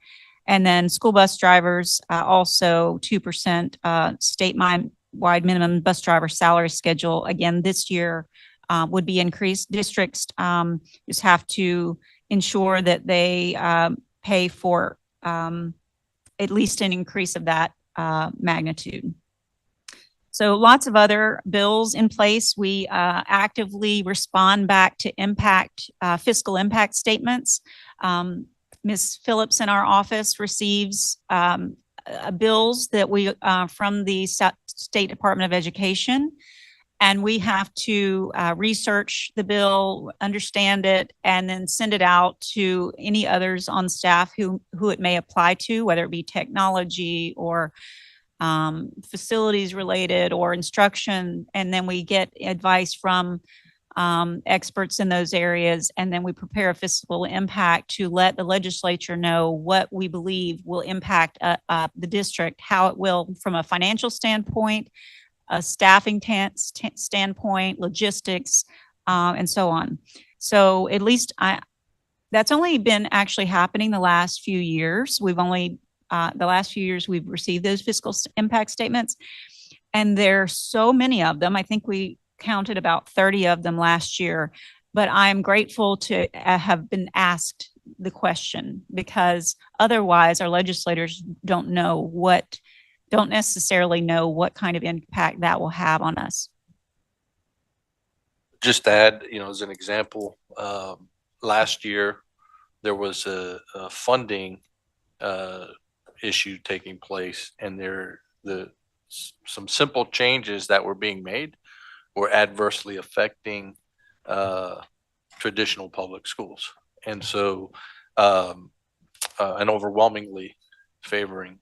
And then school bus drivers, also 2% statewide minimum bus driver salary schedule. Again, this year would be increased. Districts just have to ensure that they pay for at least an increase of that magnitude. So lots of other bills in place. We actively respond back to fiscal impact statements. Ms. Phillips in our office receives bills that we from the State Department of Education, and we have to research the bill, understand it, and then send it out to any others on staff who it may apply to, whether it be technology or facilities related or instruction. And then we get advice from experts in those areas. And then we prepare a fiscal impact to let the legislature know what we believe will impact the district, how it will from a financial standpoint, a staffing standpoint, logistics, and so on. So at least that's only been actually happening the last few years. The last few years we've received those fiscal impact statements, and there are so many of them. I think we counted about 30 of them last year, but I'm grateful to have been asked the question, because otherwise our legislators don't necessarily know what kind of impact that will have on us. Just to add, as an example, last year there was a funding issue taking place, and some simple changes that were being made were adversely affecting traditional public schools, and so and overwhelmingly favoring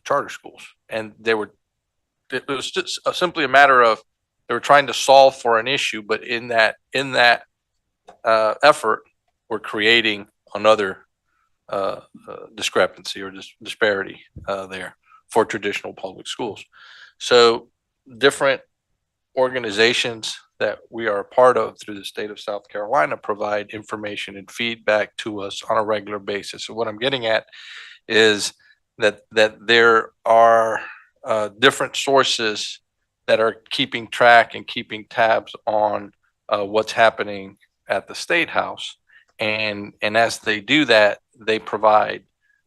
charter schools. And it was just simply a matter of they were trying to solve for an issue, but in that effort, we're creating another discrepancy or disparity there for traditional public schools. So different organizations that we are a part of through the state of South Carolina provide information and feedback to us on a regular basis. So what I'm getting at is that there are different sources that are keeping track and keeping tabs on what's happening at the State House. And as they do that, they provide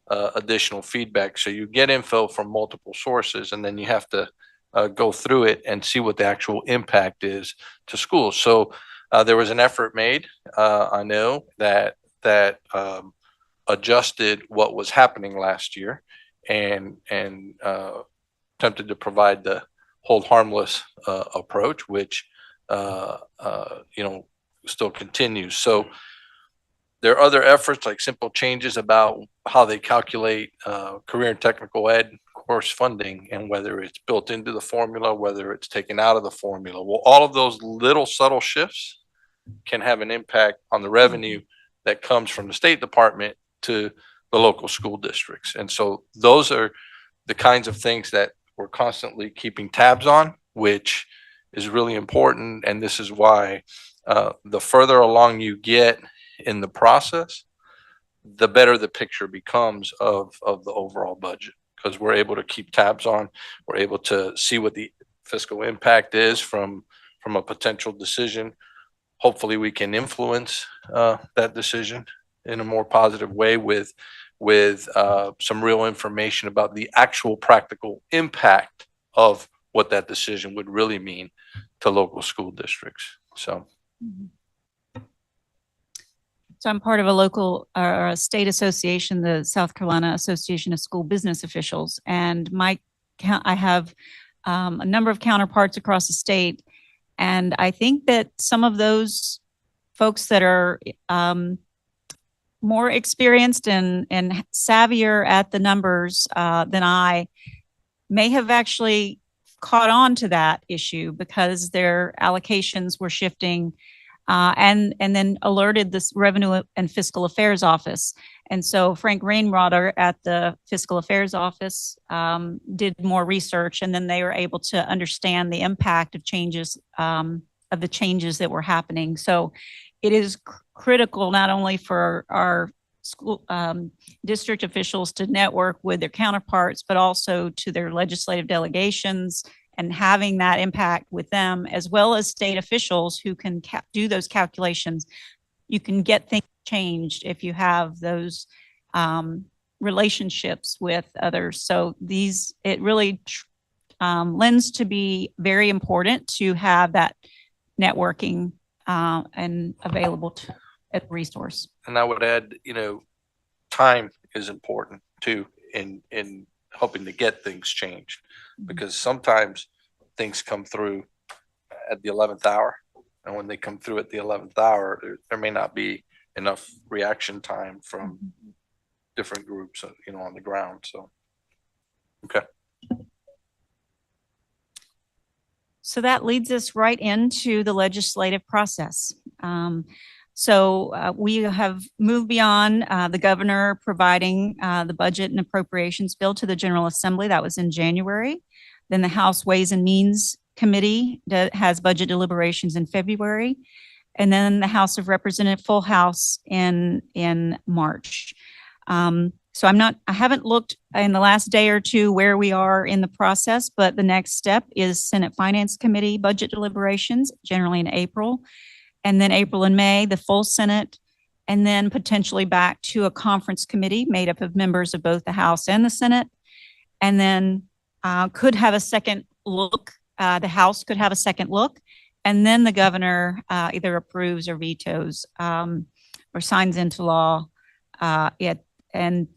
additional feedback. So you get info from multiple sources, and then you have to go through it and see what the actual impact is to schools. So there was an effort made, I know, that adjusted what was happening last year and attempted to provide the hold harmless approach, which still continues. So there are other efforts like simple changes about how they calculate career and technical ed course funding, and whether it's built into the formula, whether it's taken out of the formula. Well, all of those little subtle shifts can have an impact on the revenue that comes from the State Department to the local school districts. And so those are the kinds of things that we're constantly keeping tabs on, which is really important. And this is why the further along you get in the process, the better the picture becomes of the overall budget, because we're able to keep tabs on, we're able to see what the fiscal impact is from a potential decision. Hopefully we can influence that decision in a more positive way with some real information about the actual practical impact of what that decision would really mean to local school districts. So. So I'm part of a local or a state association, the South Carolina Association of School Business Officials, and I have a number of counterparts across the state, and I think that some of those folks that are more experienced and savvier at the numbers than I may have actually caught on to that issue because their allocations were shifting. And then alerted this Revenue and Fiscal Affairs Office. And so Frank Rainwater at the Fiscal Affairs Office did more research, and then they were able to understand the impact of changes, of the changes that were happening. So it is critical not only for our school district officials to network with their counterparts, but also to their legislative delegations, and having that impact with them, as well as state officials who can do those calculations. You can get things changed if you have those relationships with others. So it really lends to be very important to have that networking and available as a resource. And I would add, time is important too in hoping to get things changed, because sometimes things come through at the 11th hour, and when they come through at the 11th hour, there may not be enough reaction time from different groups, on the ground. So, okay. So that leads us right into the legislative process. So we have moved beyond the governor providing the budget and appropriations bill to the General Assembly. That was in January. Then the House Ways and Means Committee has budget deliberations in February. And then the House of Representatives full House in March. So I haven't looked in the last day or two where we are in the process, but the next step is Senate Finance Committee budget deliberations, generally in April. And then April and May, the full Senate, and then potentially back to a conference committee made up of members of both the House and the Senate. And then could have a second look. The House could have a second look. And then the governor either approves or vetoes or signs into law. And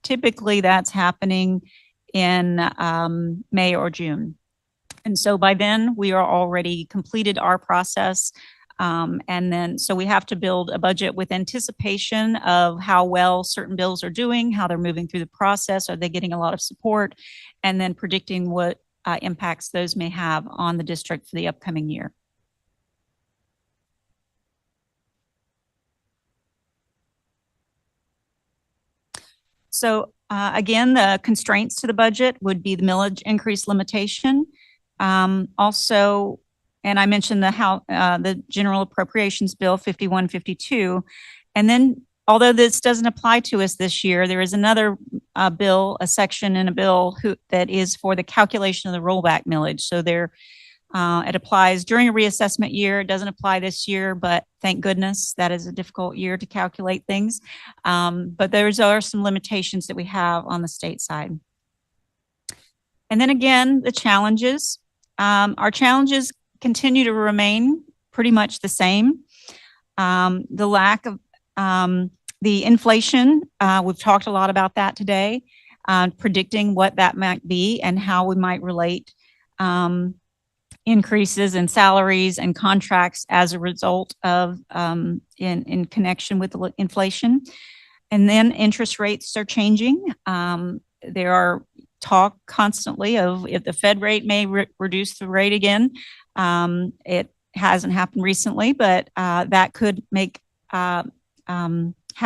typically that's happening in May or June. And so by then we are already completed our process. And then, so we have to build a budget with anticipation of how well certain bills are doing, how they're moving through the process, are they getting a lot of support, and then predicting what impacts those may have on the district for the upcoming year. So again, the constraints to the budget would be the millage increase limitation. Also, and I mentioned the General Appropriations Bill 5152. And then, although this doesn't apply to us this year, there is another bill, a section in a bill that is for the calculation of the rollback millage. So it applies during a reassessment year. It doesn't apply this year, but thank goodness, that is a difficult year to calculate things. But there are some limitations that we have on the state side. And then again, the challenges. Our challenges continue to remain pretty much the same. The lack of the inflation, we've talked a lot about that today, predicting what that might be and how we might relate increases in salaries and contracts as a result of in connection with the inflation. And then interest rates are changing. There are talk constantly of if the Fed rate may reduce the rate again. It hasn't happened recently, but that could make have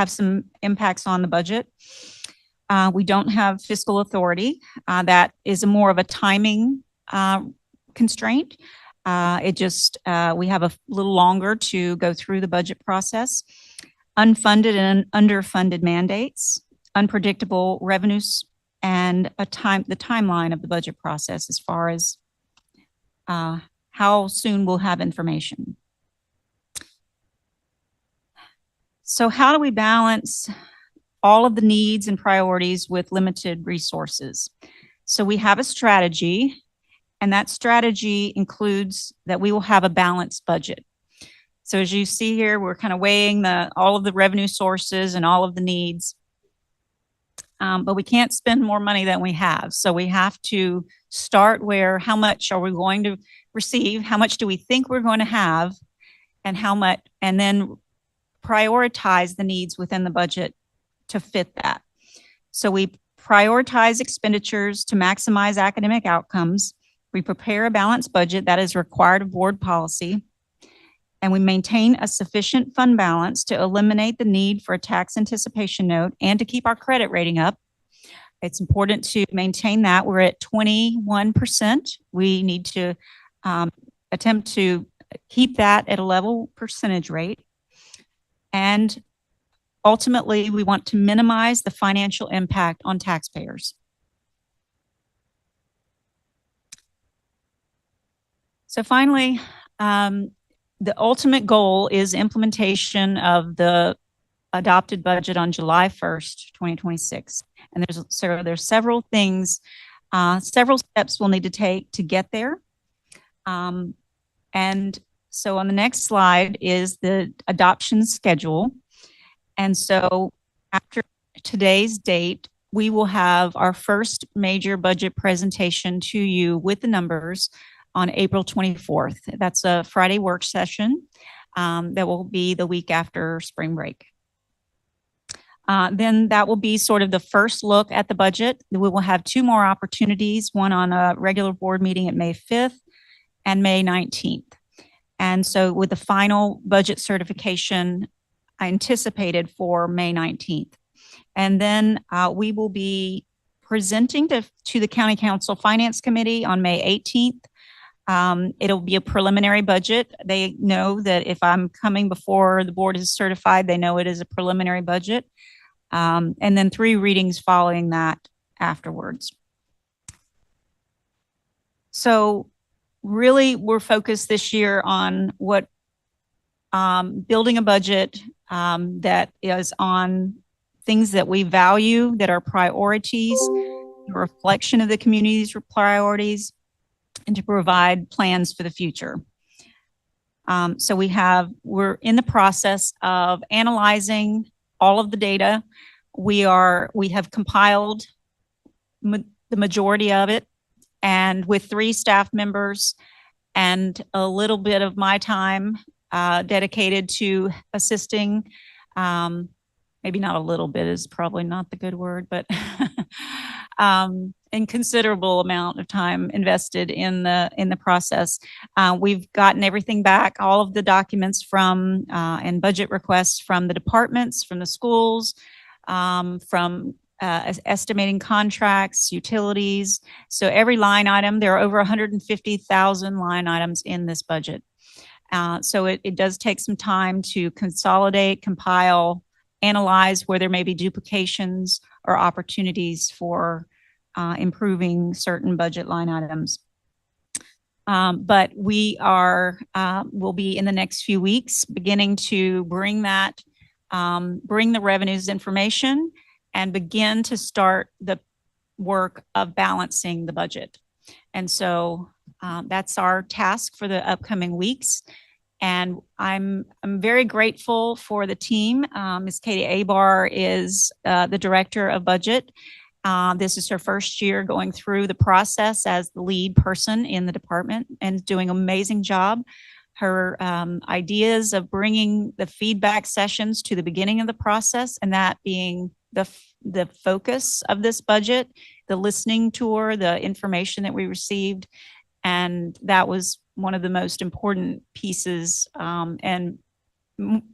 some impacts on the budget. We don't have fiscal authority. That is more of a timing constraint. We have a little longer to go through the budget process. Unfunded and underfunded mandates, unpredictable revenues, and the timeline of the budget process as far as how soon we'll have information. So how do we balance all of the needs and priorities with limited resources? So we have a strategy, and that strategy includes that we will have a balanced budget. So as you see here, we're kind of weighing all of the revenue sources and all of the needs. But we can't spend more money than we have. So we have to start where, how much are we going to receive? How much do we think we're going to have? And how much, and then prioritize the needs within the budget to fit that. So we prioritize expenditures to maximize academic outcomes. We prepare a balanced budget that is required of board policy. And we maintain a sufficient fund balance to eliminate the need for a tax anticipation note and to keep our credit rating up. It's important to maintain that. We're at 21%. We need to attempt to keep that at a level percentage rate. And ultimately, we want to minimize the financial impact on taxpayers. So finally, the ultimate goal is implementation of the adopted budget on July 1st, 2026. And there's several things, several steps we'll need to take to get there. And so on the next slide is the adoption schedule. And so after today's date, we will have our first major budget presentation to you with the numbers on April 24th. That's a Friday work session that will be the week after spring break. Then that will be sort of the first look at the budget. We will have two more opportunities, one on a regular board meeting at May 5th and May 19th. And so with the final budget certification anticipated for May 19th. And then we will be presenting to the County Council Finance Committee on May 18th. It'll be a preliminary budget. They know that if I'm coming before the board is certified, they know it is a preliminary budget. And then 3 readings following that afterwards. So really, we're focused this year on building a budget that is on things that we value, that are priorities, a reflection of the community's priorities, and to provide plans for the future. So we're in the process of analyzing all of the data. We have compiled the majority of it, and with 3 staff members and a little bit of my time dedicated to assisting, maybe not a little bit is probably not the good word, but and considerable amount of time invested in the process. We've gotten everything back, all of the documents from and budget requests from the departments, from the schools, from estimating contracts, utilities. So every line item, there are over 150,000 line items in this budget. So it does take some time to consolidate, compile, analyze where there may be duplications or opportunities for improving certain budget line items. But we'll be in the next few weeks beginning to bring the revenues information and begin to start the work of balancing the budget. And so that's our task for the upcoming weeks. And I'm very grateful for the team. Ms. Katie Abar is the director of budget. This is her first year going through the process as the lead person in the department and doing an amazing job. Her ideas of bringing the feedback sessions to the beginning of the process, and that being the focus of this budget, the listening tour, the information that we received. And that was one of the most important pieces and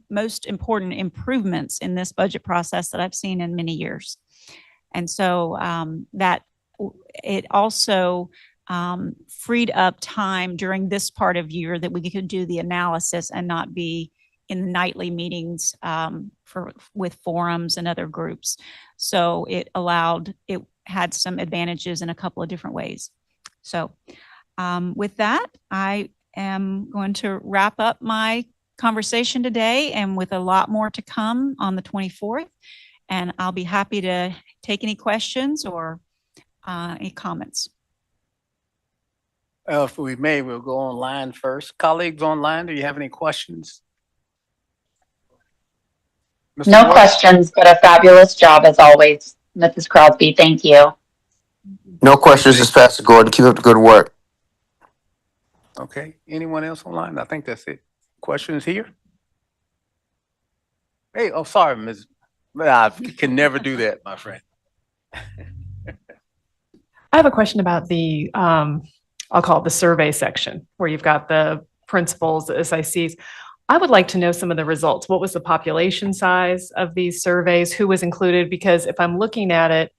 most important improvements in this budget process that I've seen in many years. And so it also freed up time during this part of year that we could do the analysis and not be in the nightly meetings with forums and other groups. So it had some advantages in a couple of different ways. So with that, I am going to wrap up my conversation today, and with a lot more to come on the 24th. And I'll be happy to take any questions or any comments. If we may, we'll go online first. Colleagues online, do you have any questions? Mr. No Ward? questions, but a fabulous job as always, Mrs. Crosby. Thank you. No questions, Ms. Pastor Gordon. Keep up the good work. Okay, anyone else online? I think that's it. Questions here? Hey, oh, sorry, Ms. I can never do that, my friend. I have a question about the, I'll call it the survey section, where you've got the principals, the SICs. I would like to know some of the results. What was the population size of these surveys? Who was included? Because if I'm looking at it,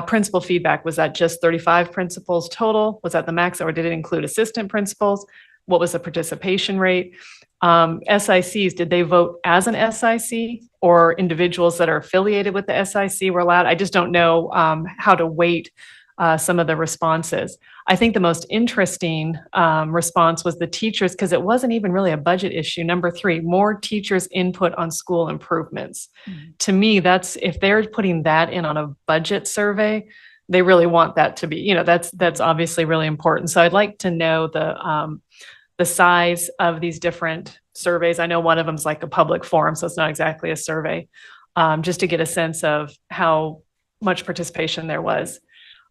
principal feedback, was that just 35 principals total? Was that the max, or did it include assistant principals? What was the participation rate? SICs, did they vote as an SIC, or individuals that are affiliated with the SIC were allowed? I just don't know how to weight some of the responses. I think the most interesting response was the teachers, because it wasn't even really a budget issue. Number 3, more teachers' input on school improvements. Mm-hmm. To me, that's, if they're putting that in on a budget survey, they really want that to be, that's obviously really important. So I'd like to know the size of these different surveys. I know one of them is like a public forum, so it's not exactly a survey, just to get a sense of how much participation there was.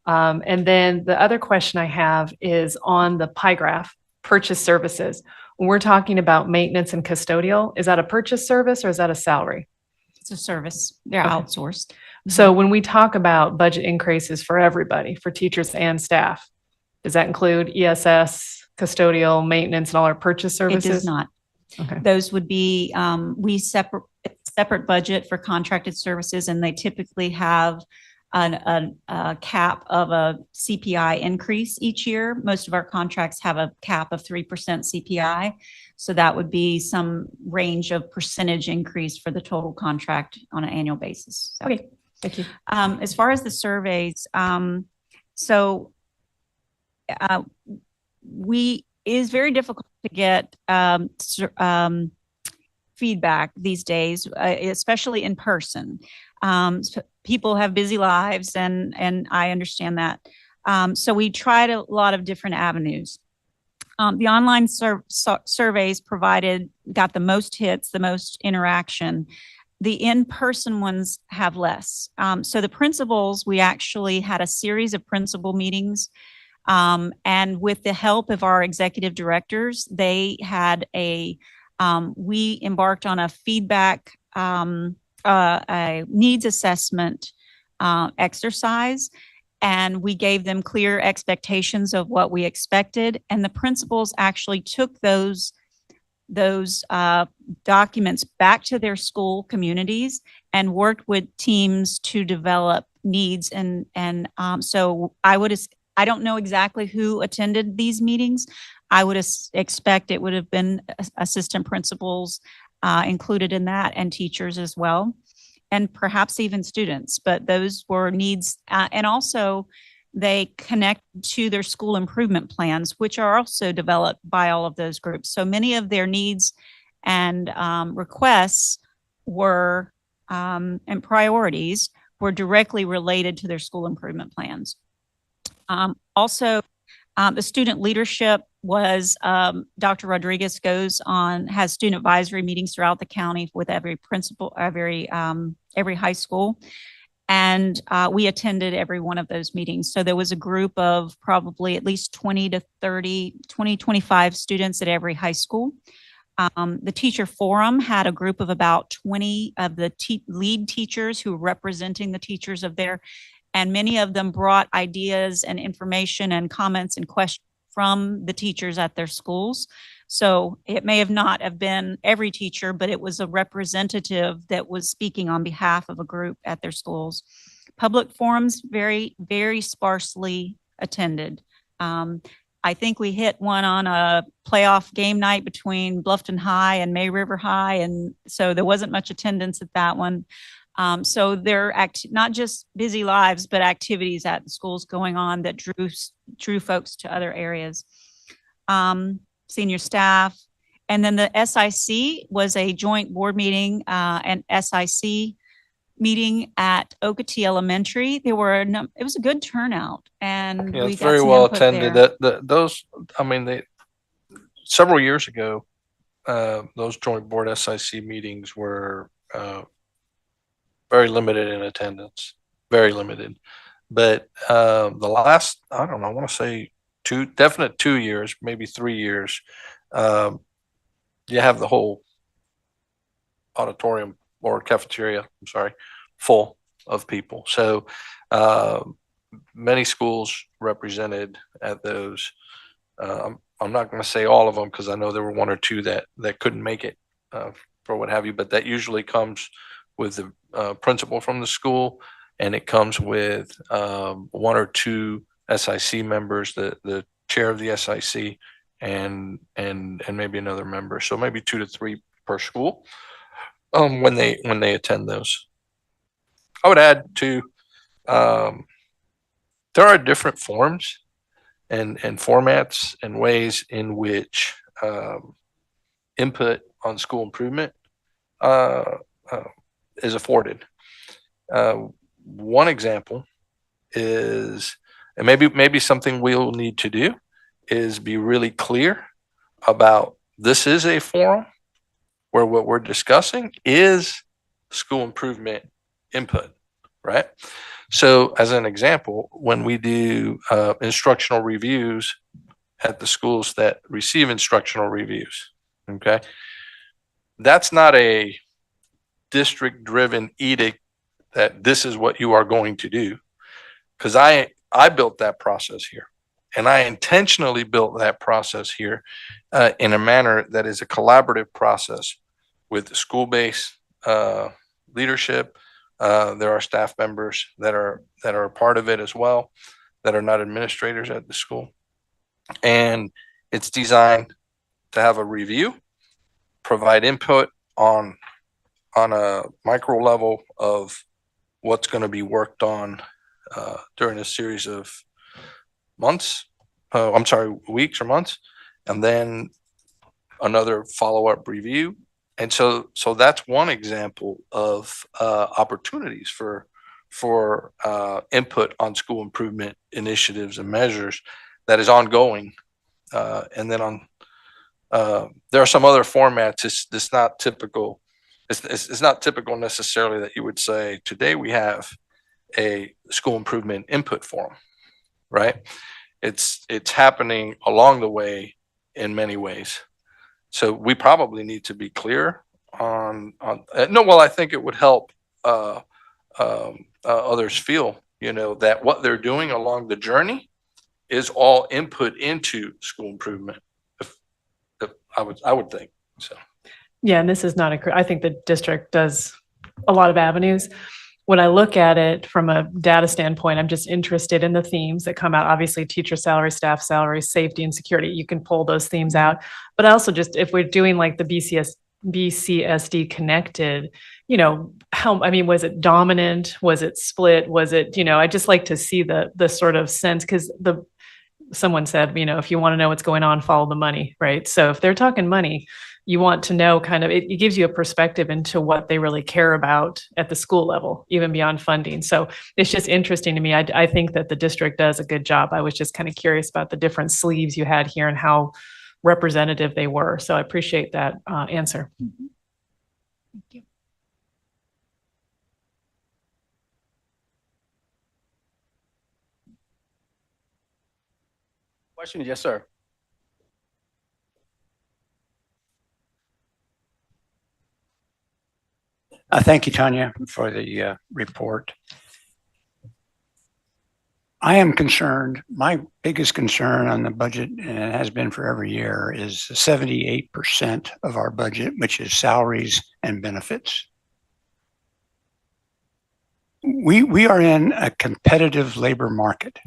And then the other question I have is on the pie graph, purchase services. When we're talking about maintenance and custodial, is that a purchase service or is that a salary? It's a service. They're outsourced. So when we talk about budget increases for everybody, for teachers and staff, does that include ESS, custodial, maintenance, and all our purchase services? It does not. Okay. Those would be, we separate budget for contracted services, and they typically have a cap of a CPI increase each year. Most of our contracts have a cap of 3% CPI. So that would be some range of percentage increase for the total contract on an annual basis. So, okay, thank you. As far as the surveys, it is very difficult to get feedback these days, especially in person. So people have busy lives, and I understand that. So we tried a lot of different avenues. The online surveys got the most hits, the most interaction. The in-person ones have less. So the principals, we actually had a series of principal meetings. And with the help of our executive directors, they had we embarked on a feedback, a needs assessment exercise, and we gave them clear expectations of what we expected. And the principals actually took those documents back to their school communities and worked with teams to develop needs. So I don't know exactly who attended these meetings. I would expect it would have been assistant principals included in that, and teachers as well, and perhaps even students. But those were needs, and also they connect to their school improvement plans, which are also developed by all of those groups. So many of their needs and requests were and priorities were directly related to their school improvement plans. Also, the student leadership was Dr. Rodriguez has student advisory meetings throughout the county with every principal, every high school. And we attended every one of those meetings. So there was a group of probably at least 25 students at every high school. The teacher forum had a group of about 20 of the lead teachers who were representing the teachers of their, and many of them brought ideas and information and comments and questions from the teachers at their schools. So it may have not have been every teacher, but it was a representative that was speaking on behalf of a group at their schools. Public forums, very, very sparsely attended. I think we hit one on a playoff game night between Bluffton High and May River High, and so there wasn't much attendance at that one. So there are not just busy lives, but activities at the schools going on that drew folks to other areas. Senior staff, and then the SIC was a joint board meeting and SIC meeting at Okatee Elementary. It was a good turnout, and Yeah, we it's got very some well input attended. there. Those, I mean, several years ago, those joint board SIC meetings were very limited in attendance, very limited. But the last, I don't know, I want to say 2 years, maybe 3 years, you have the whole auditorium or cafeteria, I'm sorry, full of people. So many schools represented at those. I'm not going to say all of them because I know there were one or two that couldn't make it for what have you, but that usually comes with the principal from the school, and it comes with one or two SIC members, the chair of the SIC, and maybe another member. So maybe 2 to 3 per school when they attend those. I would add to there are different forms and formats and ways in which input on school improvement is afforded. One example is, and maybe something we'll need to do, is be really clear about this is a forum where what we're discussing is school improvement input, right? So as an example, when we do instructional reviews at the schools that receive instructional reviews, okay, that's not a district driven edict that this is what you are going to do, because I built that process here, and I intentionally built that process here in a manner that is a collaborative process with the school-based leadership. There are staff members that are a part of it as well, that are not administrators at the school, and it's designed to have a review, provide input on a micro level of what's going to be worked on during a series of weeks or months, and then another follow-up review. And so that's one example of opportunities for input on school improvement initiatives and measures that is ongoing. And then there are some other formats. It's not typical. It's not typical necessarily that you would say today we have a school improvement input forum, right? It's happening along the way in many ways. So we probably need to be clear on no. Well, I think it would help others feel, that what they're doing along the journey is all input into school improvement. If I would think so. Yeah, and this is not I think the district does a lot of avenues. When I look at it from a data standpoint, I'm just interested in the themes that come out. Obviously, teacher salary, staff salary, safety and security, you can pull those themes out. But I also just, if we're doing like the BCSD connected, was it dominant? Was it split? Was it, I just like to see the sort of sense, because someone said, if you want to know what's going on, follow the money, right? So if they're talking money, you want to know it gives you a perspective into what they really care about at the school level, even beyond funding. So it's just interesting to me. I think that the district does a good job. I was just kind of curious about the different sleeves you had here and how representative they were. So I appreciate that answer. Mm-hmm. Thank you. Question? Yes, sir. Thank you, Tanya, for the report. I am concerned, my biggest concern on the budget, and it has been for every year, is 78% of our budget, which is salaries and benefits. we are in a competitive labor market.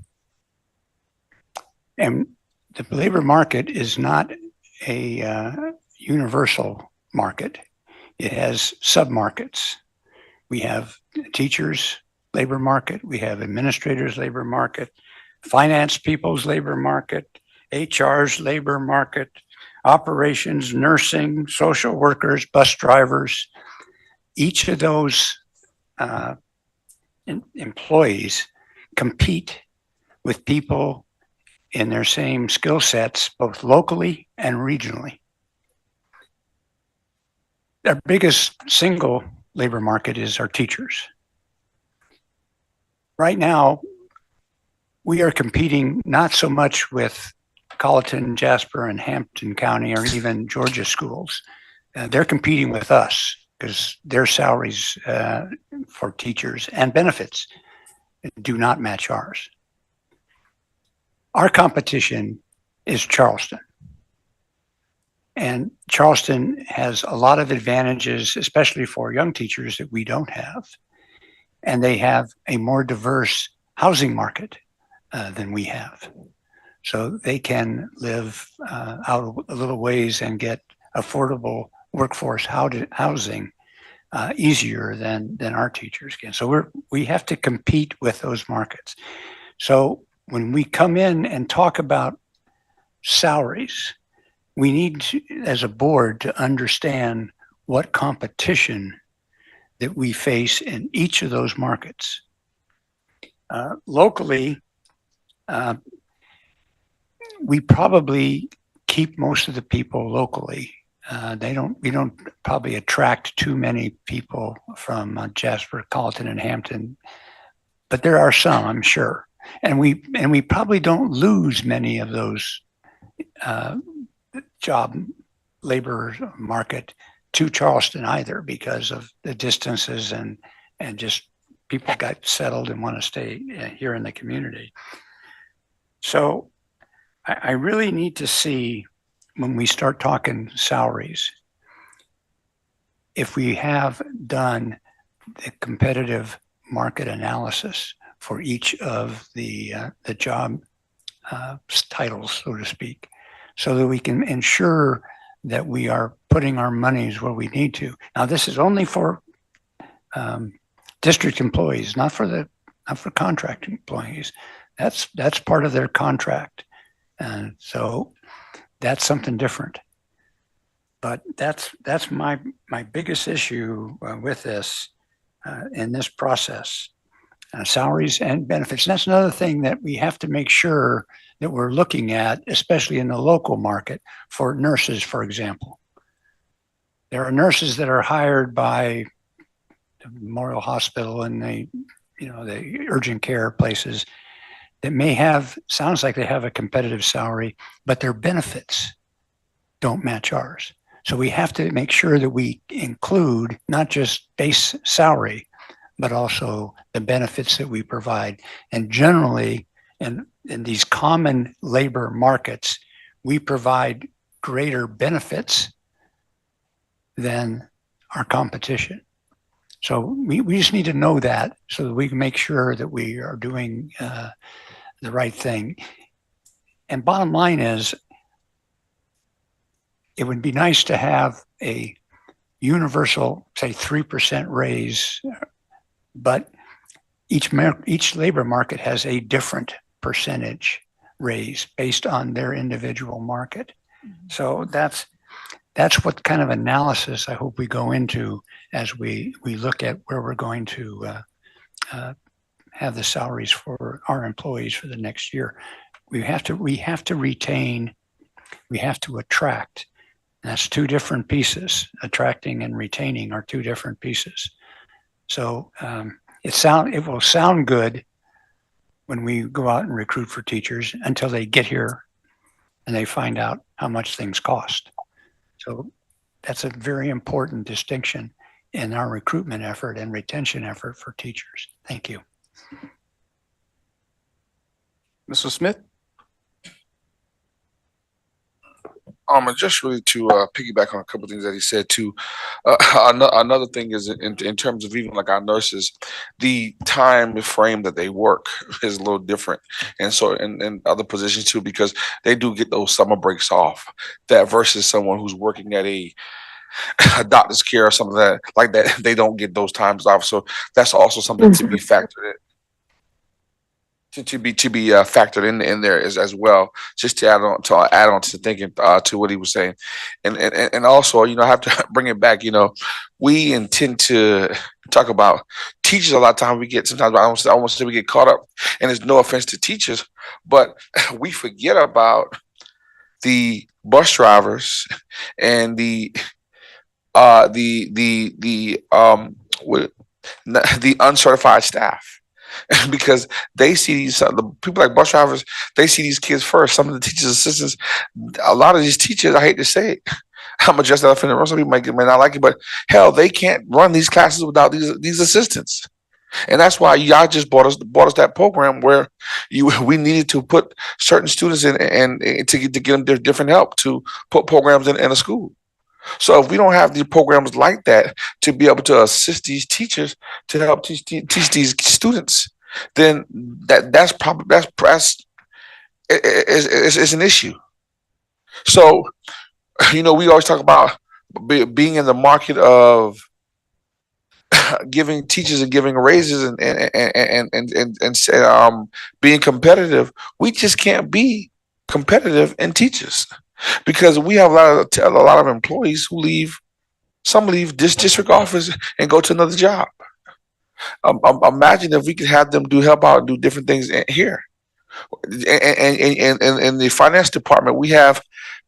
And the labor market is not a universal market. It has submarkets. We have teachers' labor market. We have administrators' labor market, finance people's labor market, HR's labor market, operations, nursing, social workers, bus drivers. Each of those employees compete with people in their same skill sets, both locally and regionally. Our biggest single labor market is our teachers. Right now, we are competing not so much with Colleton, Jasper, and Hampton County, or even Georgia schools. They're competing with us because their salaries for teachers and benefits do not match ours. Our competition is Charleston. And Charleston has a lot of advantages, especially for young teachers, that we don't have. And they have a more diverse housing market than we have. So they can live out a little ways and get affordable workforce housing easier than our teachers can. So we have to compete with those markets. So when we come in and talk about salaries, we need to, as a board, to understand what competition that we face in each of those markets. Locally, we probably keep most of the people locally. We don't probably attract too many people from Jasper, Colleton, and Hampton, but there are some, I'm sure. And we probably don't lose many of those job labor market to Charleston either, because of the distances and just people got settled and want to stay here in the community. So I really need to see, when we start talking salaries, if we have done the competitive market analysis for each of the job titles, so to speak, so that we can ensure that we are putting our monies where we need to. Now, this is only for district employees, not for contract employees. That's part of their contract, and so that's something different. But that's my biggest issue with this in this process. Salaries and benefits. And that's another thing that we have to make sure that we're looking at, especially in the local market, for nurses, for example. There are nurses that are hired by the Memorial Hospital and the urgent care places that may have, sounds like they have a competitive salary, but their benefits don't match ours. So we have to make sure that we include not just base salary, but also the benefits that we provide. And generally, in these common labor markets, we provide greater benefits than our competition. So we just need to know that so that we can make sure that we are doing the right thing. And bottom line is, it would be nice to have a universal, say, 3% raise, but each labor market has a different percentage raise based on their individual market. So that's what kind of analysis I hope we go into as we look at where we're going to have the salaries for our employees for the next year. We have to retain, we have to attract. That's two different pieces. Attracting and retaining are two different pieces. So it will sound good when we go out and recruit for teachers until they get here and they find out how much things cost. So that's a very important distinction in our recruitment effort and retention effort for teachers. Thank you. Mr. Smith? And just really to piggyback on a couple of things that he said too. Another thing is in terms of even like our nurses, the time frame that they work is a little different, and so in other positions too, because they do get those summer breaks off. That versus someone who's working at a doctor's care or something like that, they don't get those times off. So that's also something to be factored in. To be factored in there as well, just to add on to thinking to what he was saying, and also I have to bring it back. We intend to talk about teachers a lot of times. We get sometimes I almost say we get caught up, and there's no offense to teachers, but we forget about the bus drivers and what- the uncertified staff. Because they see the people like bus drivers, they see these kids first. Some of the teachers assistants, a lot of these teachers, I hate to say it, I'm addressing that in the room. Some people may not like it, but hell, they can't run these classes without these assistants. And that's why y'all just bought us that program where we needed to put certain students in and to get them their different help to put programs in a school. So if we don't have these programs like that to be able to assist these teachers to help teach these students, then that's probably it's an issue. So we always talk about being in the market of giving teachers and giving raises and being competitive. We just can't be competitive in teachers because we have a lot of employees who leave. Some leave this district office and go to another job. Imagine if we could have them help out and do different things here. And in the finance department, we have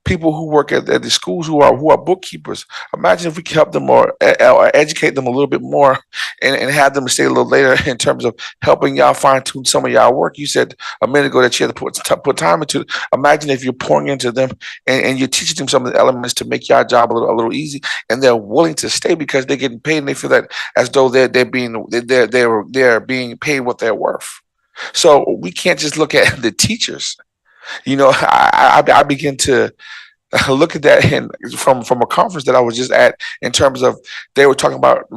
people who work at the schools who are bookkeepers. Imagine if we could help them or educate them a little bit more and have them stay a little later in terms of helping y'all fine tune some of y'all work. You said a minute ago that you had to put time into it. Imagine if you're pouring into them and you're teaching them some of the elements to make your job a little easy, and they're willing to stay because they're getting paid and they feel that as though they're being paid what they're worth. So we can't just look at the teachers. I begin to look at that from a conference that I was just at in terms of they were talking about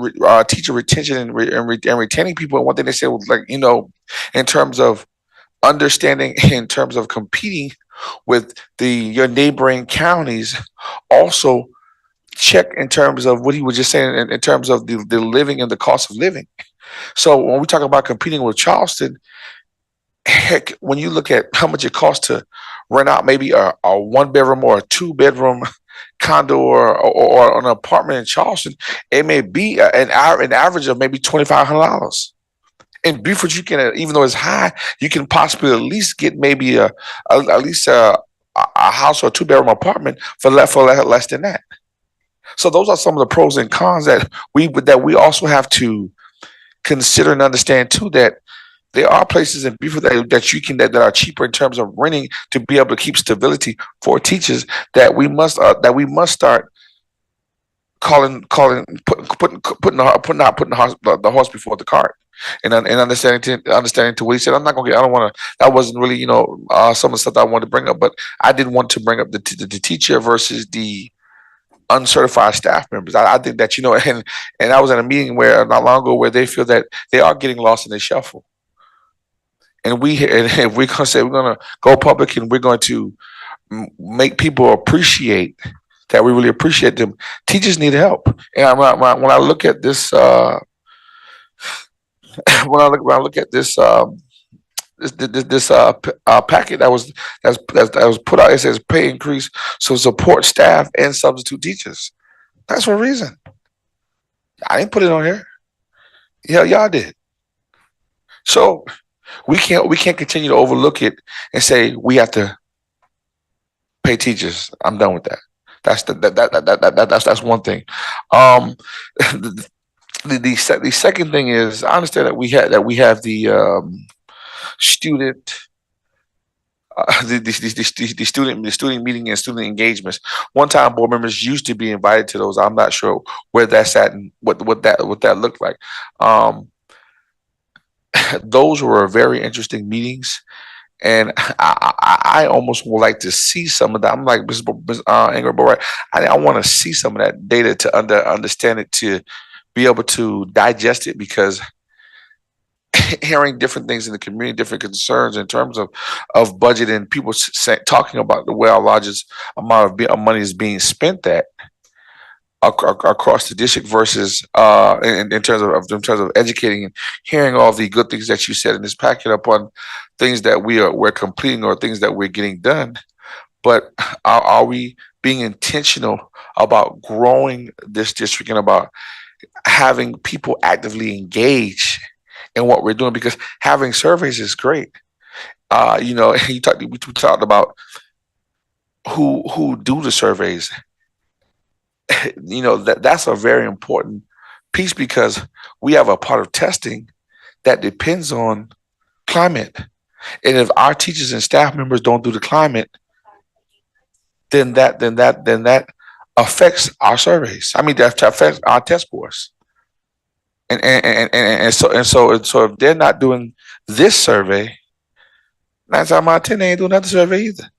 teacher retention and retaining people. And one thing they said was like, in terms of understanding, in terms of competing with your neighboring counties, also check in terms of what he was just saying in terms of the living and the cost of living. So when we talk about competing with Charleston, heck, when you look at how much it costs to rent out maybe a 1 bedroom or a 2 bedroom condo or an apartment in Charleston, it may be an average of maybe $2,500. In Beaufort, you can, even though it's high, you can possibly at least get maybe at least a house or a 2 bedroom apartment for less than that. So those are some of the pros and cons that we also have to consider and understand too, that there are places in Beaufort that are cheaper in terms of renting to be able to keep stability for teachers that we must start putting the horse before the cart, and understanding to what he said. I'm not gonna get. I don't want to. That wasn't really some of the stuff that I wanted to bring up, but I did want to bring up the teacher versus the uncertified staff members. I think that and I was at a meeting where not long ago where they feel that they are getting lost in the shuffle. And if we're gonna say we're gonna go public and we're going to make people appreciate that we really appreciate them, teachers need help. And when I look at this, when I look at this packet that was put out, it says pay increase so support staff and substitute teachers. That's for a reason. I didn't put it on here. Yeah, y'all did. So we can't continue to overlook it and say we have to pay teachers. I'm done with that. That's one thing. The second thing is I understand that we have the student the student meeting and student engagements. One time board members used to be invited to those. I'm not sure where that's at and what that looked like. Those were very interesting meetings. And I almost would like to see some of that. I'm like Ms. Ingrid Borat, I want to see some of that data to understand it, to be able to digest it, because hearing different things in the community, different concerns in terms of budget, and people talking about the way our largest amount of money is being spent at across the district versus in terms of educating and hearing all the good things that you said in this packet upon things that we're completing or things that we're getting done. But are we being intentional about growing this district and about having people actively engage in what we're doing? Because having surveys is great. You know, we talked about who do the surveys. You know, that's a very important piece, because we have a part of testing that depends on climate. And if our teachers and staff members don't do the climate, then that affects our surveys. I mean, that affects our test scores. So if they're not doing this survey, 9 times out of 10 they ain't doing another survey either.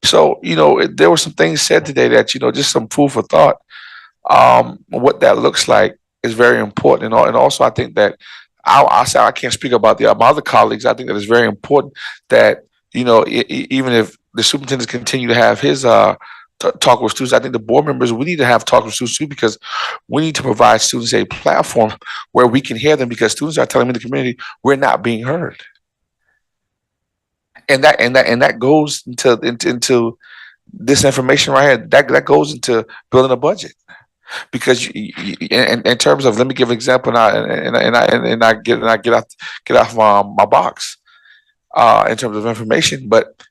So, you know, there were some things said today that, you know, just some food for thought. What that looks like is very important. And also, I think that I say I can't speak about my other colleagues. I think that it's very important that, you know, even if the superintendents continue to have his talk with students, I think the board members, we need to have talk with students too, because we need to provide students a platform where we can hear them, because students are telling me in the community we're not being heard. And that goes into this information right here. That goes into building a budget, because in terms of, let me give an example, and I get off my box in terms of information. But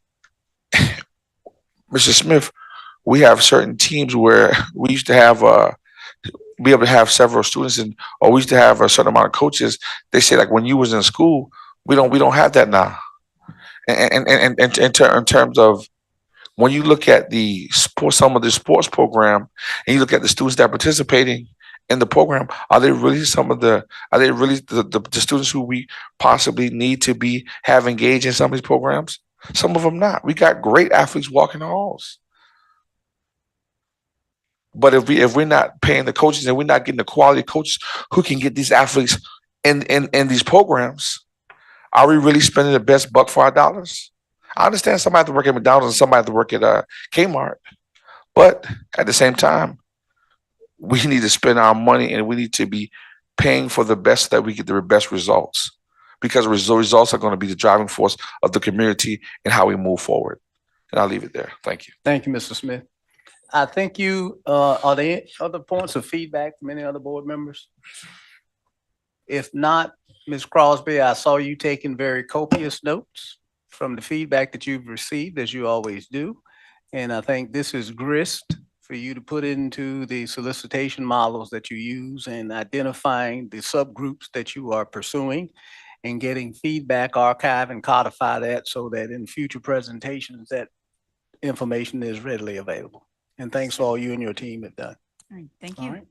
Mr. Smith, we have certain teams where we used to have be able to have several students, or we used to have a certain amount of coaches. They say, like, when you was in school, we don't have that now. And in terms of, when you look at the sports, some of the sports program, and you look at the students that are participating in the program, are they really the students who we possibly need to have engaged in some of these programs? Some of them not. We got great athletes walking the halls. But if we're not paying the coaches, and we're not getting the quality coaches who can get these athletes in these programs, are we really spending the best buck for our dollars? I understand somebody have to work at McDonald's and somebody have to work at Kmart, but at the same time, we need to spend our money, and we need to be paying for the best so that we get the best results, because results are going to be the driving force of the community and how we move forward. And I'll leave it there. Thank you. Thank you, Mr. Smith. I think are there other points of feedback from any other board members? If not, Ms. Crosby, I saw you taking very copious notes from the feedback that you've received, as you always do. And I think this is grist for you to put into the solicitation models that you use, and identifying the subgroups that you are pursuing, and getting feedback, archive and codify that, so that in future presentations that information is readily available. And thanks for all you and your team have done. All right, thank All you. right.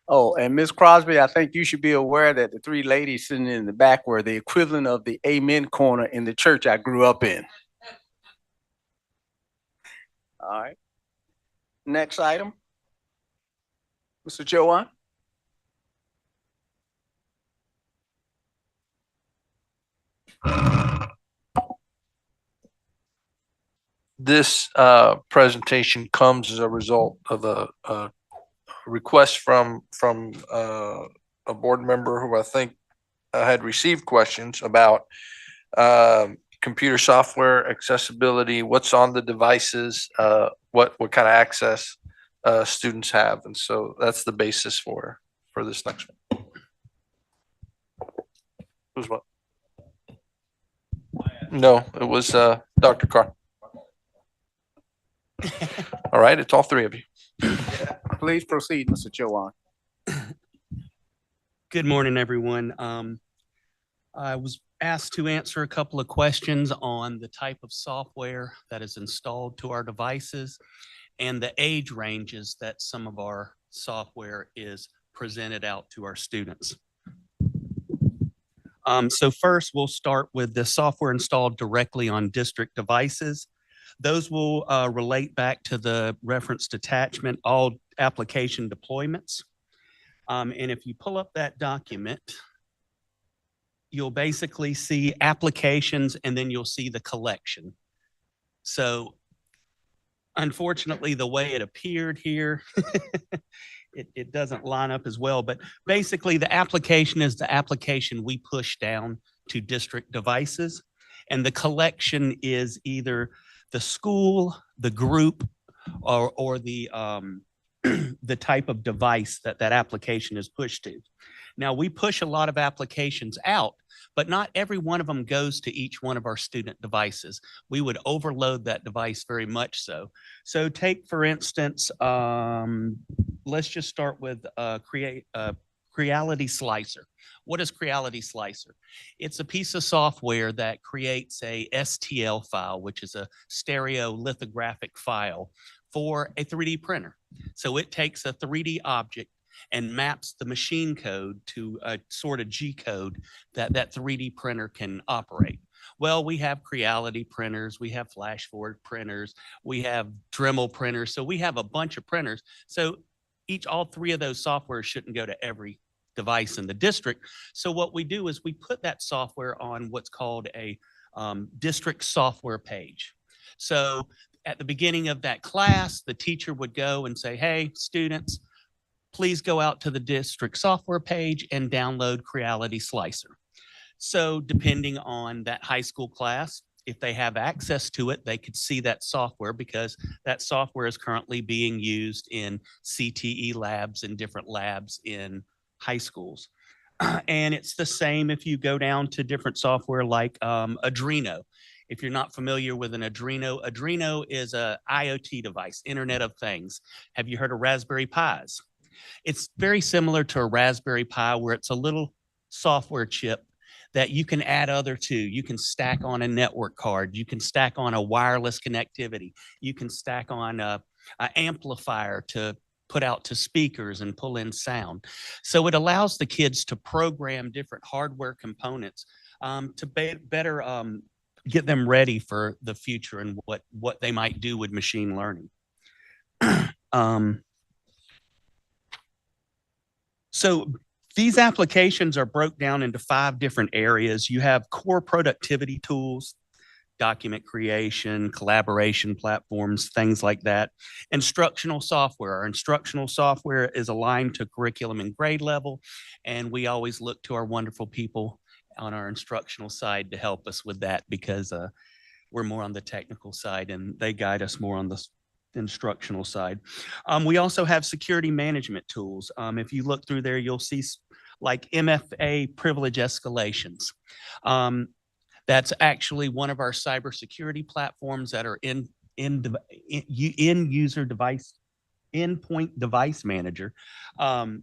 Oh, and Ms. Crosby, I think you should be aware that the three ladies sitting in the back were the equivalent of the amen corner in the church I grew up in. All right. Next item. Mr. Joanne. This presentation comes as a result of a request from a board member who I think had received questions about computer software accessibility, what's on the devices, what kind of access students have. And so that's the basis for this next one. Who's what? No, it was Dr. Carr. All right, it's all three of you. Please proceed, Mr. Joanne. Good morning, everyone. I was asked to answer a couple of questions on the type of software that is installed to our devices and the age ranges that some of our software is presented out to our students. So first, we'll start with the software installed directly on district devices. Those will relate back to the referenced attachment, all application deployments. And if you pull up that document, you'll basically see applications and then you'll see the collection. So unfortunately, the way it appeared here, it doesn't line up as well, but basically the application is the application we push down to district devices. And the collection is either the school, the group, or the, the type of device that that application is pushed to. Now, we push a lot of applications out, but not every one of them goes to each one of our student devices. We would overload that device very much so. So take, for instance, let's just start with Creality Slicer. What is Creality Slicer? It's a piece of software that creates a STL file, which is a stereolithographic file for a 3D printer. So it takes a 3D object and maps the machine code to a sort of G code that that 3D printer can operate. Well, we have Creality printers, we have flash forward printers, we have Dremel printers. So we have a bunch of printers. So all three of those softwares shouldn't go to every device in the district. So what we do is we put that software on what's called a district software page. So at the beginning of that class, the teacher would go and say, hey, students, please go out to the district software page and download Creality Slicer. So depending on that high school class, if they have access to it, they could see that software because that software is currently being used in CTE labs and different labs in high schools. And it's the same if you go down to different software like Adreno. If you're not familiar with an Adreno, Adreno is a IoT device, Internet of Things. Have you heard of Raspberry Pis? It's very similar to a Raspberry Pi where it's a little software chip that you can add other to. You can stack on a network card. You can stack on a wireless connectivity. You can stack on an amplifier to put out to speakers and pull in sound. So it allows the kids to program different hardware components to better get them ready for the future and what they might do with machine learning. So these applications are broke down into 5 different areas. You have core productivity tools, document creation, collaboration platforms, things like that. Instructional software. Our instructional software is aligned to curriculum and grade level, and we always look to our wonderful people on our instructional side to help us with that because we're more on the technical side and they guide us more on the instructional side. We also have security management tools. If you look through there, you'll see like MFA privilege escalations. That's actually one of our cybersecurity platforms that are in user device, endpoint device manager. And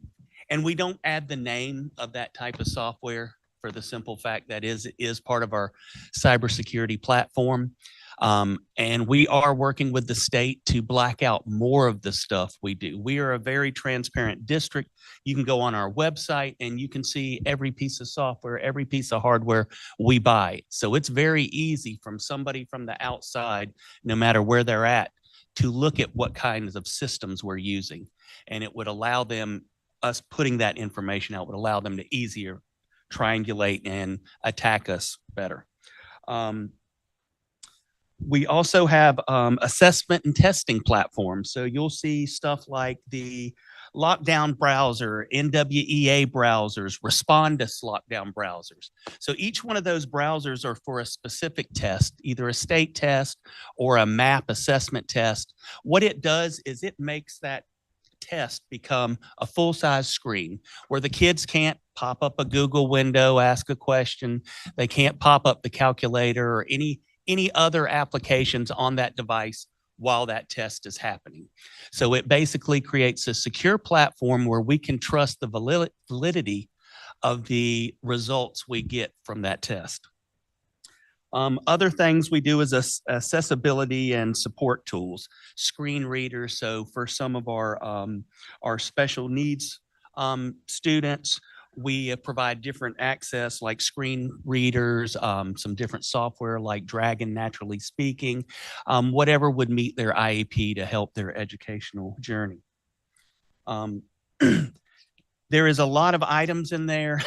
we don't add the name of that type of software for the simple fact that it is part of our cybersecurity platform. And we are working with the state to black out more of the stuff we do. We are a very transparent district. You can go on our website and you can see every piece of software, every piece of hardware we buy. So it's very easy from somebody from the outside, no matter where they're at, to look at what kinds of systems we're using. And it would allow them, us putting that information out would allow them to easier triangulate and attack us better. We also have assessment and testing platforms. So you'll see stuff like the lockdown browser, NWEA browsers, Respondus lockdown browsers. So each one of those browsers are for a specific test, either a state test or a map assessment test. What it does is it makes that test become a full-size screen where the kids can't pop up a Google window, ask a question. They can't pop up the calculator or any other applications on that device while that test is happening. So it basically creates a secure platform where we can trust the validity of the results we get from that test. Other things we do is accessibility and support tools, screen readers. So for some of our special needs students. We provide different access like screen readers, some different software like Dragon Naturally Speaking, whatever would meet their IEP to help their educational journey. There is a lot of items in there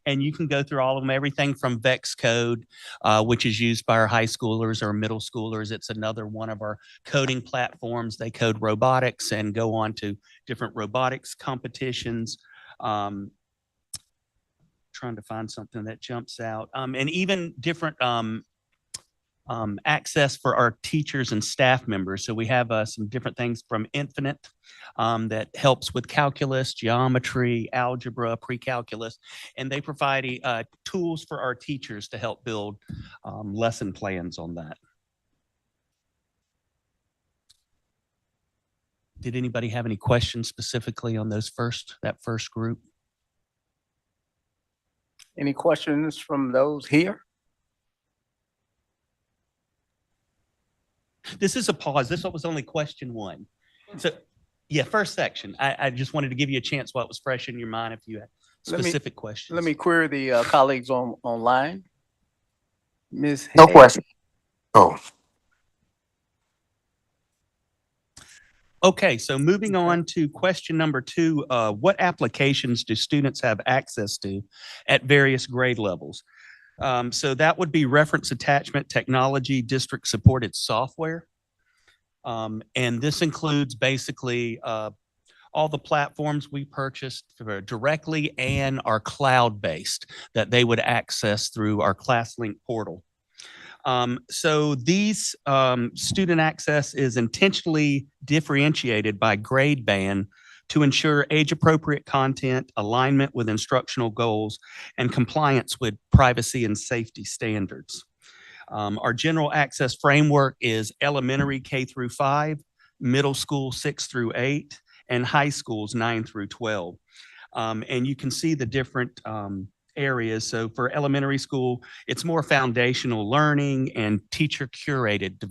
and you can go through all of them, everything from VEX code, which is used by our high schoolers or middle schoolers. It's another one of our coding platforms. They code robotics and go on to different robotics competitions. Trying to find something that jumps out. And even different access for our teachers and staff members. So we have some different things from Infinite that helps with calculus, geometry, algebra, pre-calculus, and they provide tools for our teachers to help build lesson plans on that. Did anybody have any questions specifically on that first group? Any questions from those here? This is a pause. This was only question one. So, yeah, first section. I just wanted to give you a chance while it was fresh in your mind if you had specific questions. Let me query the colleagues online. Ms. No Hay? question. Oh, Okay, so moving on to question number 2, what applications do students have access to at various grade levels? So that would be reference attachment technology, district supported software. And this includes basically all the platforms we purchased directly and are cloud-based that they would access through our ClassLink portal. So these student access is intentionally differentiated by grade band to ensure age-appropriate content, alignment with instructional goals, and compliance with privacy and safety standards. Our general access framework is elementary K through 5, middle school 6 through 8, and high schools 9 through 12. And you can see the different areas. So for elementary school, it's more foundational learning and teacher curated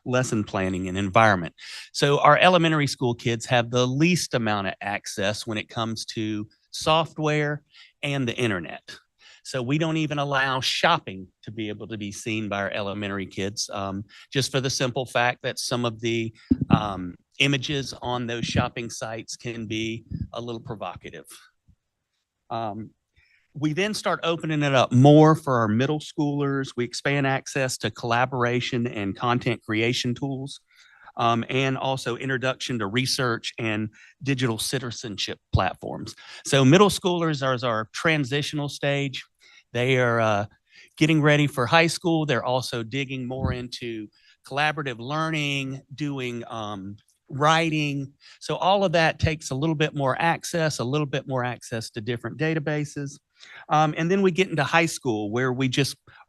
lesson planning and environment. So our elementary school kids have the least amount of access when it comes to software and the internet. So we don't even allow shopping to be able to be seen by our elementary kids, just for the simple fact that some of the images on those shopping sites can be a little provocative. We then start opening it up more for our middle schoolers. We expand access to collaboration and content creation tools, and also introduction to research and digital citizenship platforms. So middle schoolers are our transitional stage. They are getting ready for high school. They're also digging more into collaborative learning, doing writing. So all of that takes a little bit more access to different databases. And then we get into high school where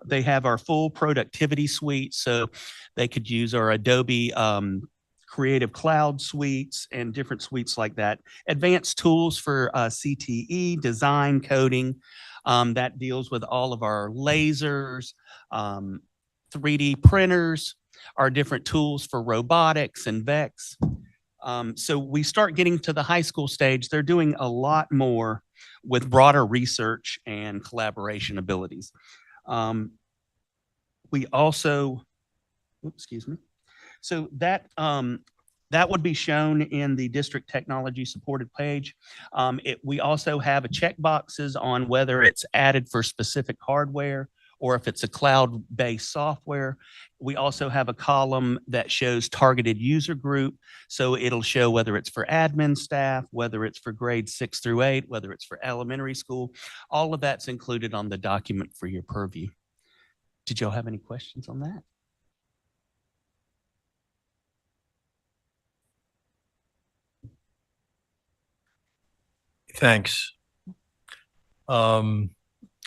they have our full productivity suite. So they could use our Adobe Creative Cloud suites and different suites like that. Advanced tools for CTE, design, coding, that deals with all of our lasers, 3D printers, our different tools for robotics and VEX. So we start getting to the high school stage. They're doing a lot more with broader research and collaboration abilities. We also, excuse me. So that would be shown in the district technology supported page. We also have a checkboxes on whether it's added for specific hardware or if it's a cloud-based software. We also have a column that shows targeted user group. So it'll show whether it's for admin staff, whether it's for grades 6 through 8, whether it's for elementary school. All of that's included on the document for your purview. Did y'all have any questions on that? Thanks.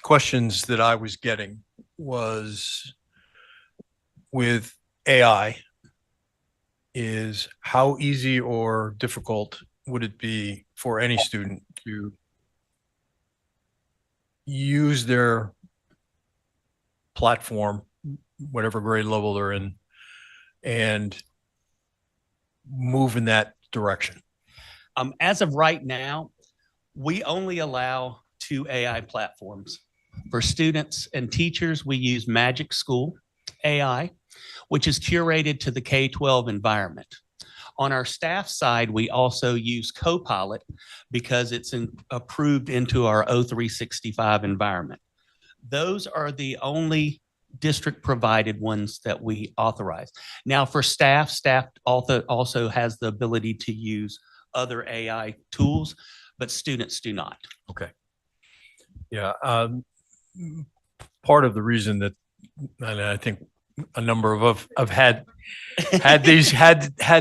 Questions that I was getting was with AI is how easy or difficult would it be for any student to use their platform, whatever grade level they're in, and move in that direction? As of right now, we only allow 2 AI platforms. For students and teachers, we use Magic School AI, which is curated to the K-12 environment. On our staff side, we also use Copilot because it's approved into our O365 environment. Those are the only district provided ones that we authorize. Now for staff also has the ability to use other AI tools, but students do not. Okay. Yeah. Part of the reason that, and I think a number of have had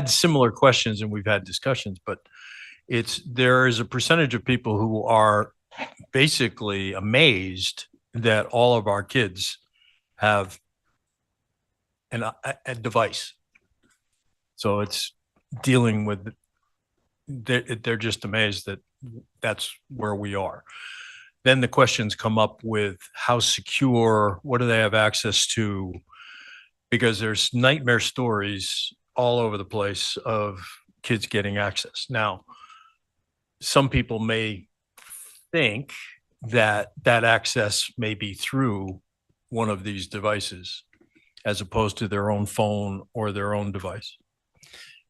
similar questions and we've had discussions, but there is a percentage of people who are basically amazed that all of our kids have a device. So it's dealing with, they're just amazed that that's where we are. Then the questions come up with how secure, what do they have access to? Because there's nightmare stories all over the place of kids getting access. Now, some people may think that access may be through one of these devices as opposed to their own phone or their own device.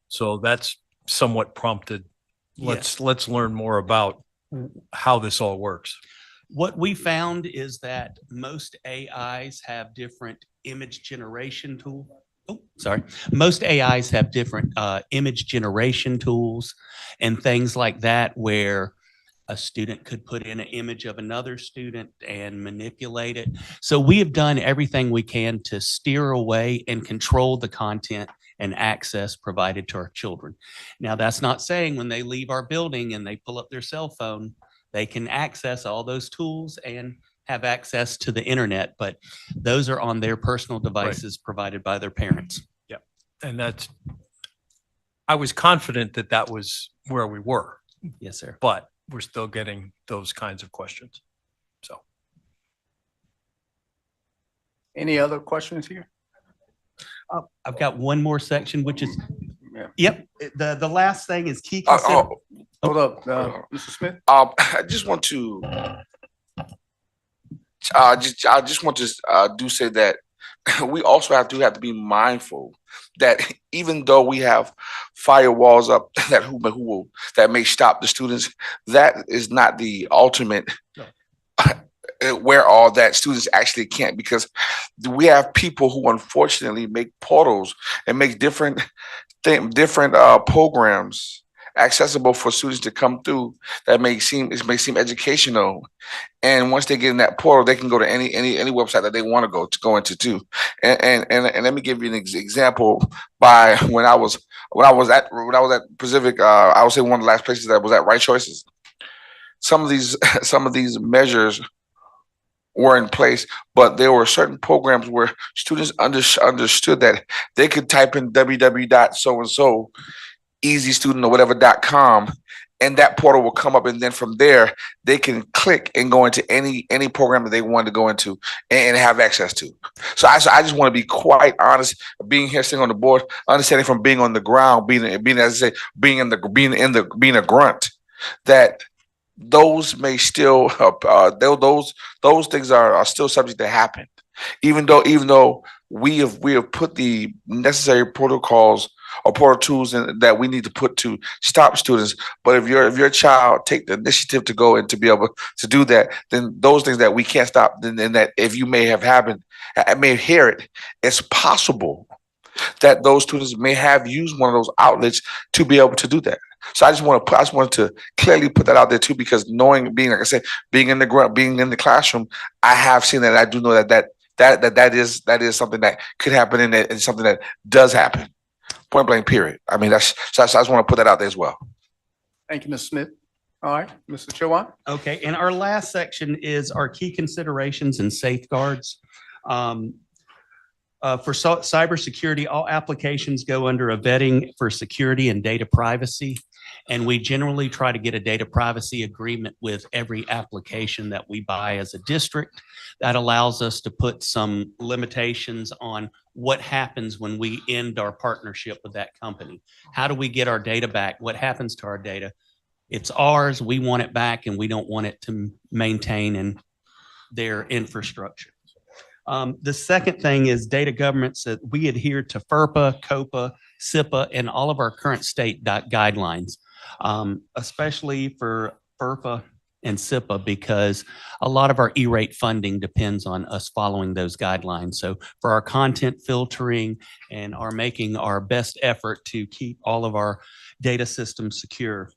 So that's somewhat prompted. Let's learn more about how this all works. What we found is that most AIs have different image generation tools. Most AIs have different image generation tools and things like that, where a student could put in an image of another student and manipulate it. So we have done everything we can to steer away and control the content and access provided to our children. Now, that's not saying when they leave our building and they pull up their cell phone, they can access all those tools and have access to the internet, but those are on their personal devices provided by their parents. Yeah. And I was confident that that was where we were. Yes, sir. But we're still getting those kinds of questions. So. Any other questions here? I've got one more section, which is, Yeah. the last thing is key. Hold up, Mr. Smith. I just want to, I just want to do say that we also have to be mindful that even though we have firewalls up that may stop the students, that is not the ultimate where all that students actually can't, because we have people who unfortunately make portals and make different programs accessible for students to come through that may seem educational, and once they get in that portal, they can go to any website that they want to go into too. And let me give you an example. By when I was at Pacific, I would say one of the last places that I was at, Right Choices. Some of these measures were in place, but there were certain programs where students understood that they could type in www.so-and-so easystudent or whatever.com, and that portal will come up, and then from there they can click and go into any program that they want to go into and have access to. So I just want to be quite honest, being here sitting on the board, understanding from being on the ground, being as I say, being a grunt, that those may still those things are still subject to happen, even though we have put the necessary protocols or portal tools that we need to put to stop students. But if your child take the initiative to go and to be able to do that, then those things that we can't stop, then that if you may have happened, I may hear it, it's possible that those students may have used one of those outlets to be able to do that. So I just wanted to clearly put that out there too, because being like I said, being in the classroom, I have seen that. I do know that is something that could happen, and it's something that does happen. Point blank, period. I mean, I just want to put that out there as well. Thank you, Mr. Smith. All right, Mr. Chauhan. Okay, and our last section is our key considerations and safeguards. For cybersecurity, all applications go under a vetting for security and data privacy. And we generally try to get a data privacy agreement with every application that we buy as a district. That allows us to put some limitations on what happens when we end our partnership with that company. How do we get our data back? What happens to our data? It's ours. We want it back, and we don't want it to maintain in their infrastructure. The second thing is data governance, that we adhere to FERPA, COPA, SIPA, and all of our current state guidelines, especially for FERPA and SIPA, because a lot of our E-rate funding depends on us following those guidelines. So for our content filtering and our making our best effort to keep all of our data systems secure.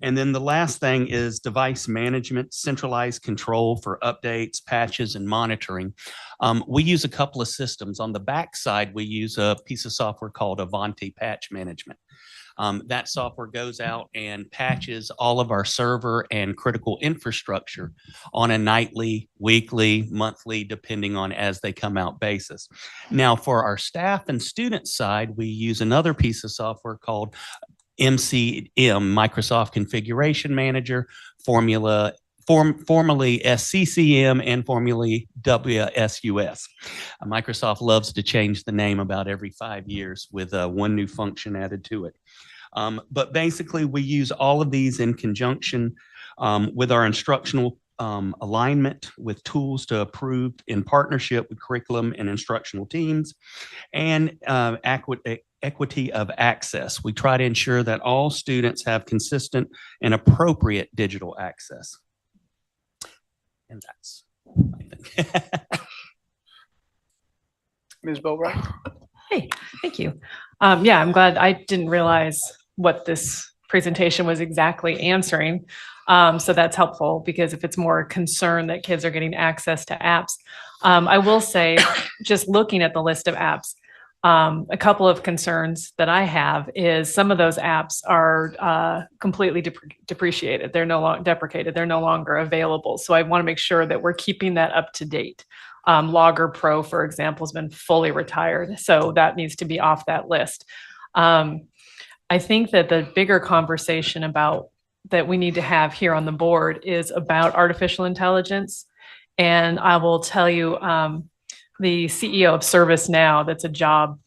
And then the last thing is device management, centralized control for updates, patches, and monitoring. We use a couple of systems. On the back side, we use a piece of software called Avanti Patch Management. That software goes out and patches all of our server and critical infrastructure on a nightly, weekly, monthly, depending on as they come out basis. Now, for our staff and student side, we use another piece of software called MCM, Microsoft Configuration Manager, formerly SCCM, and formerly WSUS. Microsoft loves to change the name about every 5 years with one new function added to it. But basically, we use all of these in conjunction with our instructional alignment with tools to approve in partnership with curriculum and instructional teams, and equity of access. We try to ensure that all students have consistent and appropriate digital access. And that's, I think. Ms. Boatright? Hey, thank you. Yeah, I'm glad. I didn't realize what this presentation was exactly answering. So that's helpful, because if it's more a concern that kids are getting access to apps, I will say, just looking at the list of apps, a couple of concerns that I have is some of those apps are completely depreciated. They're no longer deprecated. They're no longer available. So I want to make sure that we're keeping that up to date. Logger Pro, for example, has been fully retired. So that needs to be off that list. I think that the bigger conversation about that we need to have here on the board is about artificial intelligence. And I will tell you, the CEO of ServiceNow, that's a job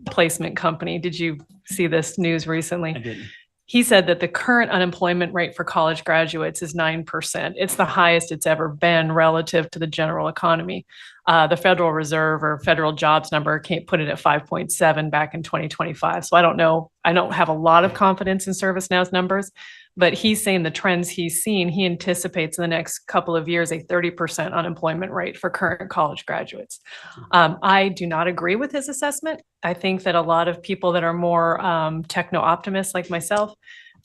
placement company. Did you see this news recently? I didn't. He said that the current unemployment rate for college graduates is 9%. It's the highest it's ever been relative to the general economy. The Federal Reserve or federal jobs number can't put it at 5.7 back in 2025. So I don't know. I don't have a lot of confidence in ServiceNow's numbers, but he's saying the trends he's seen, he anticipates in the next couple of years a 30% unemployment rate for current college graduates. I do not agree with his assessment. I think that a lot of people that are more techno-optimists like myself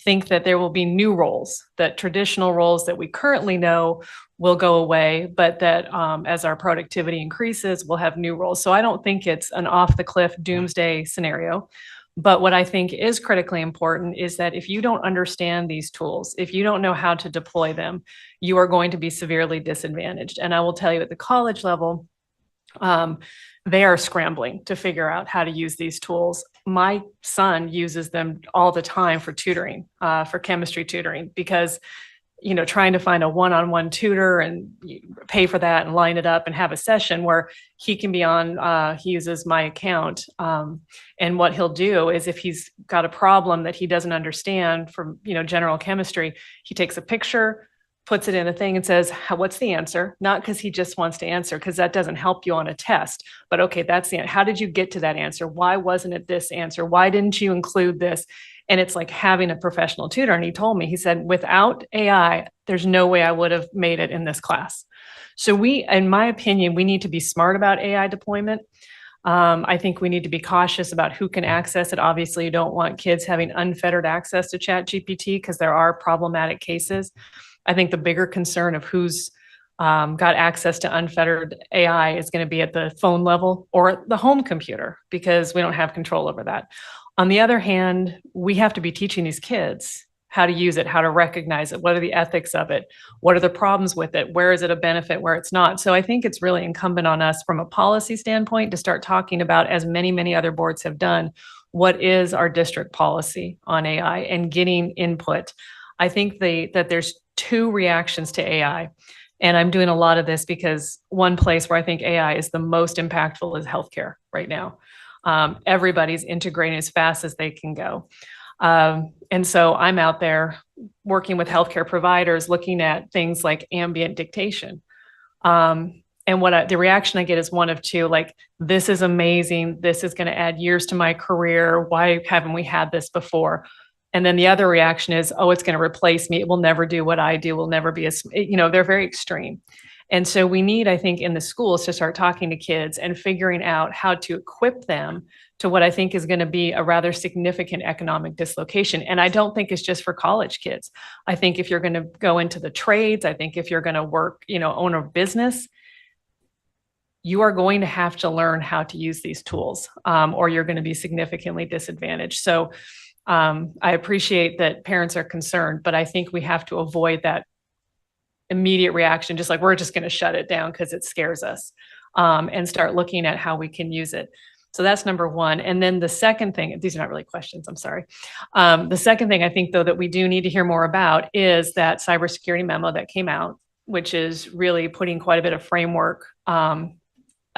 think that there will be new roles, that traditional roles that we currently know will go away, but that as our productivity increases, we'll have new roles. So I don't think it's an off-the-cliff doomsday scenario. But what I think is critically important is that if you don't understand these tools, if you don't know how to deploy them, you are going to be severely disadvantaged. And I will tell you at the college level, they are scrambling to figure out how to use these tools. My son uses them all the time for tutoring, for chemistry tutoring, because trying to find a one-on-one tutor and pay for that and line it up and have a session where he can be on, he uses my account. And what he'll do is if he's got a problem that he doesn't understand from, general chemistry, he takes a picture, puts it in a thing and says, what's the answer? Not because he just wants to answer, because that doesn't help you on a test, but okay, that's the, how did you get to that answer? Why wasn't it this answer? Why didn't you include this? And it's like having a professional tutor. And he told me, he said, without AI, there's no way I would have made it in this class. So we, in my opinion, we need to be smart about AI deployment. I think we need to be cautious about who can access it. Obviously, you don't want kids having unfettered access to ChatGPT because there are problematic cases. I think the bigger concern of who's got access to unfettered AI is going to be at the phone level or the home computer, because we don't have control over that. On the other hand, we have to be teaching these kids how to use it, how to recognize it, what are the ethics of it, what are the problems with it, where is it a benefit, where it's not. So I think it's really incumbent on us from a policy standpoint to start talking about, as many other boards have done, what is our district policy on AI and getting input. I think that there's two reactions to AI. And I'm doing a lot of this because one place where I think AI is the most impactful is healthcare right now. Everybody's integrating as fast as they can go. And so I'm out there working with healthcare providers, looking at things like ambient dictation. And the reaction I get is one of two, like, this is amazing. This is going to add years to my career. Why haven't we had this before? And then the other reaction is, oh, it's going to replace me. It will never do what I do. Will never be as, they're very extreme. And so we need, I think, in the schools to start talking to kids and figuring out how to equip them to what I think is going to be a rather significant economic dislocation. And I don't think it's just for college kids. I think if you're going to go into the trades, I think if you're going to work, own a business, you are going to have to learn how to use these tools, or you're going to be significantly disadvantaged. So I appreciate that parents are concerned, but I think we have to avoid that immediate reaction, just like we're just going to shut it down because it scares us, and start looking at how we can use it. So that's number one. And then the second thing, these are not really questions, I'm sorry. The second thing I think, though, that we do need to hear more about is that cybersecurity memo that came out, which is really putting quite a bit of framework,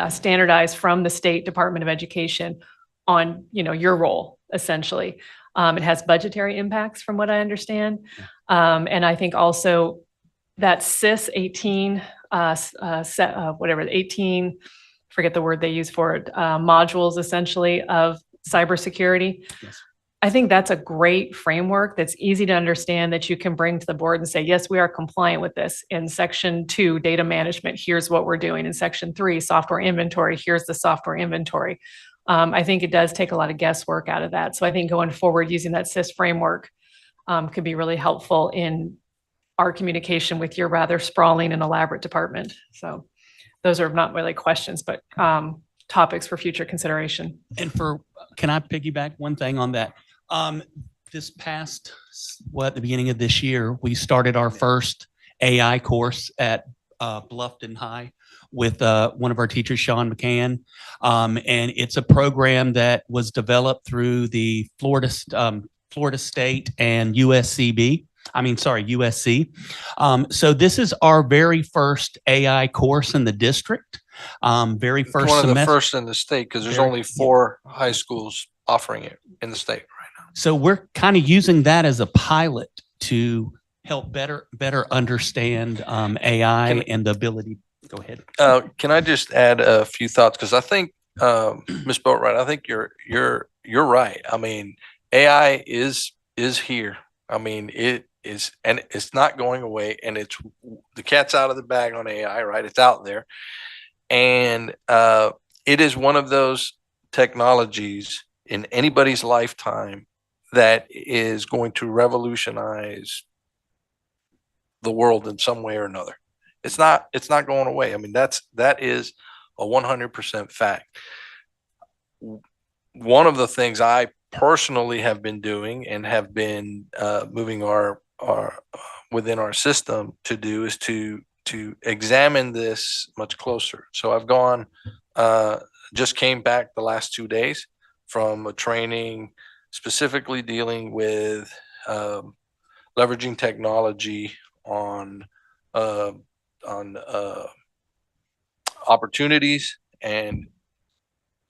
standardized from the State Department of Education on, your role, essentially. It has budgetary impacts from what I understand. And I think also that CIS 18, whatever, 18, forget the word they use for it, modules essentially of cybersecurity. Yes. I think that's a great framework that's easy to understand, that you can bring to the board and say, yes, we are compliant with this. In section 2, data management, here's what we're doing. In section 3, software inventory, here's the software inventory. I think it does take a lot of guesswork out of that. So I think going forward, using that CIS framework could be really helpful in our communication with your rather sprawling and elaborate department. So those are not really questions, but topics for future consideration. And can I piggyback one thing on that? This past, at the beginning of this year, we started our first AI course at Bluffton High with one of our teachers, Sean McCann. And it's a program that was developed through the Florida State and USC. So this is our very first AI course in the district. Very first One of the semester. first in the state, because there's only 4 high schools offering it in the state right now. So we're kind of using that as a pilot to help better understand AI and the ability. Go ahead. Can I just add a few thoughts? Because I think Ms. Boatwright, I think you're right. I mean, AI is here. I mean, it is, and it's not going away. And it's the cat's out of the bag on AI, right? It's out there, and it is one of those technologies in anybody's lifetime that is going to revolutionize the world in some way or another. It's not going away. I mean, that is a 100% fact. One of the things I personally have been doing and have been moving our within our system to do is to examine this much closer. So I've gone, just came back the last 2 days from a training specifically dealing with leveraging technology on opportunities and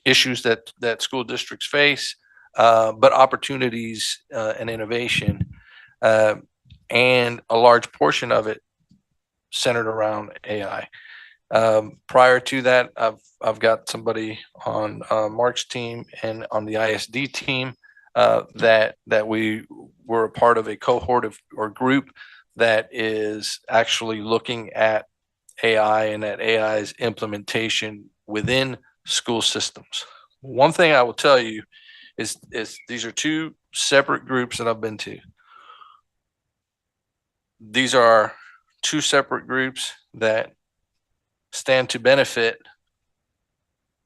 issues that school districts face, but opportunities and innovation, and a large portion of it centered around AI. Prior to that, I've got somebody on Mark's team and on the ISD team that we were a part of a cohort or group that is actually looking at AI and at AI's implementation within school systems. One thing I will tell you is these are 2 separate groups that I've been to. These are 2 separate groups that stand to benefit,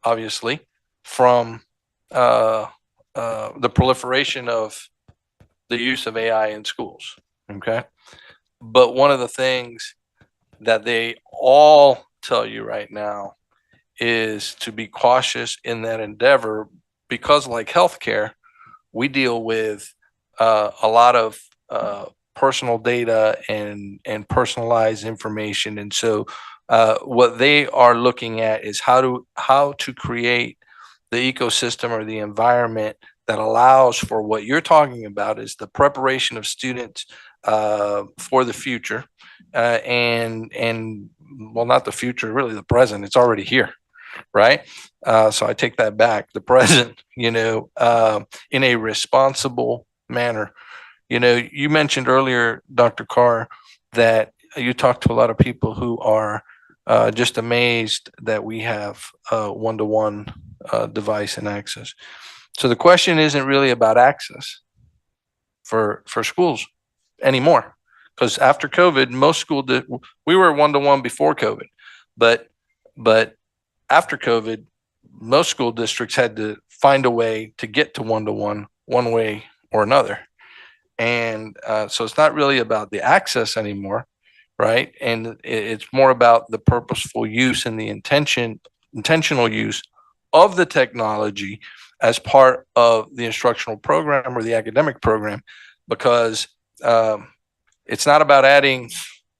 obviously, from the proliferation of the use of AI in schools. Okay. But one of the things that they all tell you right now is to be cautious in that endeavor, because like healthcare, we deal with a lot of personal data and personalized information. And so what they are looking at is how to create the ecosystem or the environment that allows for what you're talking about is the preparation of students for the future and well, not the future, really the present. It's already here, right? So I take that back. The present, in a responsible manner. You mentioned earlier, Dr. Carr, that you talked to a lot of people who are just amazed that we have one-to-one device and access. So the question isn't really about access for schools anymore, because after COVID, we were one-to-one before COVID, but after COVID, most school districts had to find a way to get to one-to-one, one way or another. And so it's not really about the access anymore, right? And it's more about the purposeful use and the intentional use of the technology as part of the instructional program or the academic program, because it's not about adding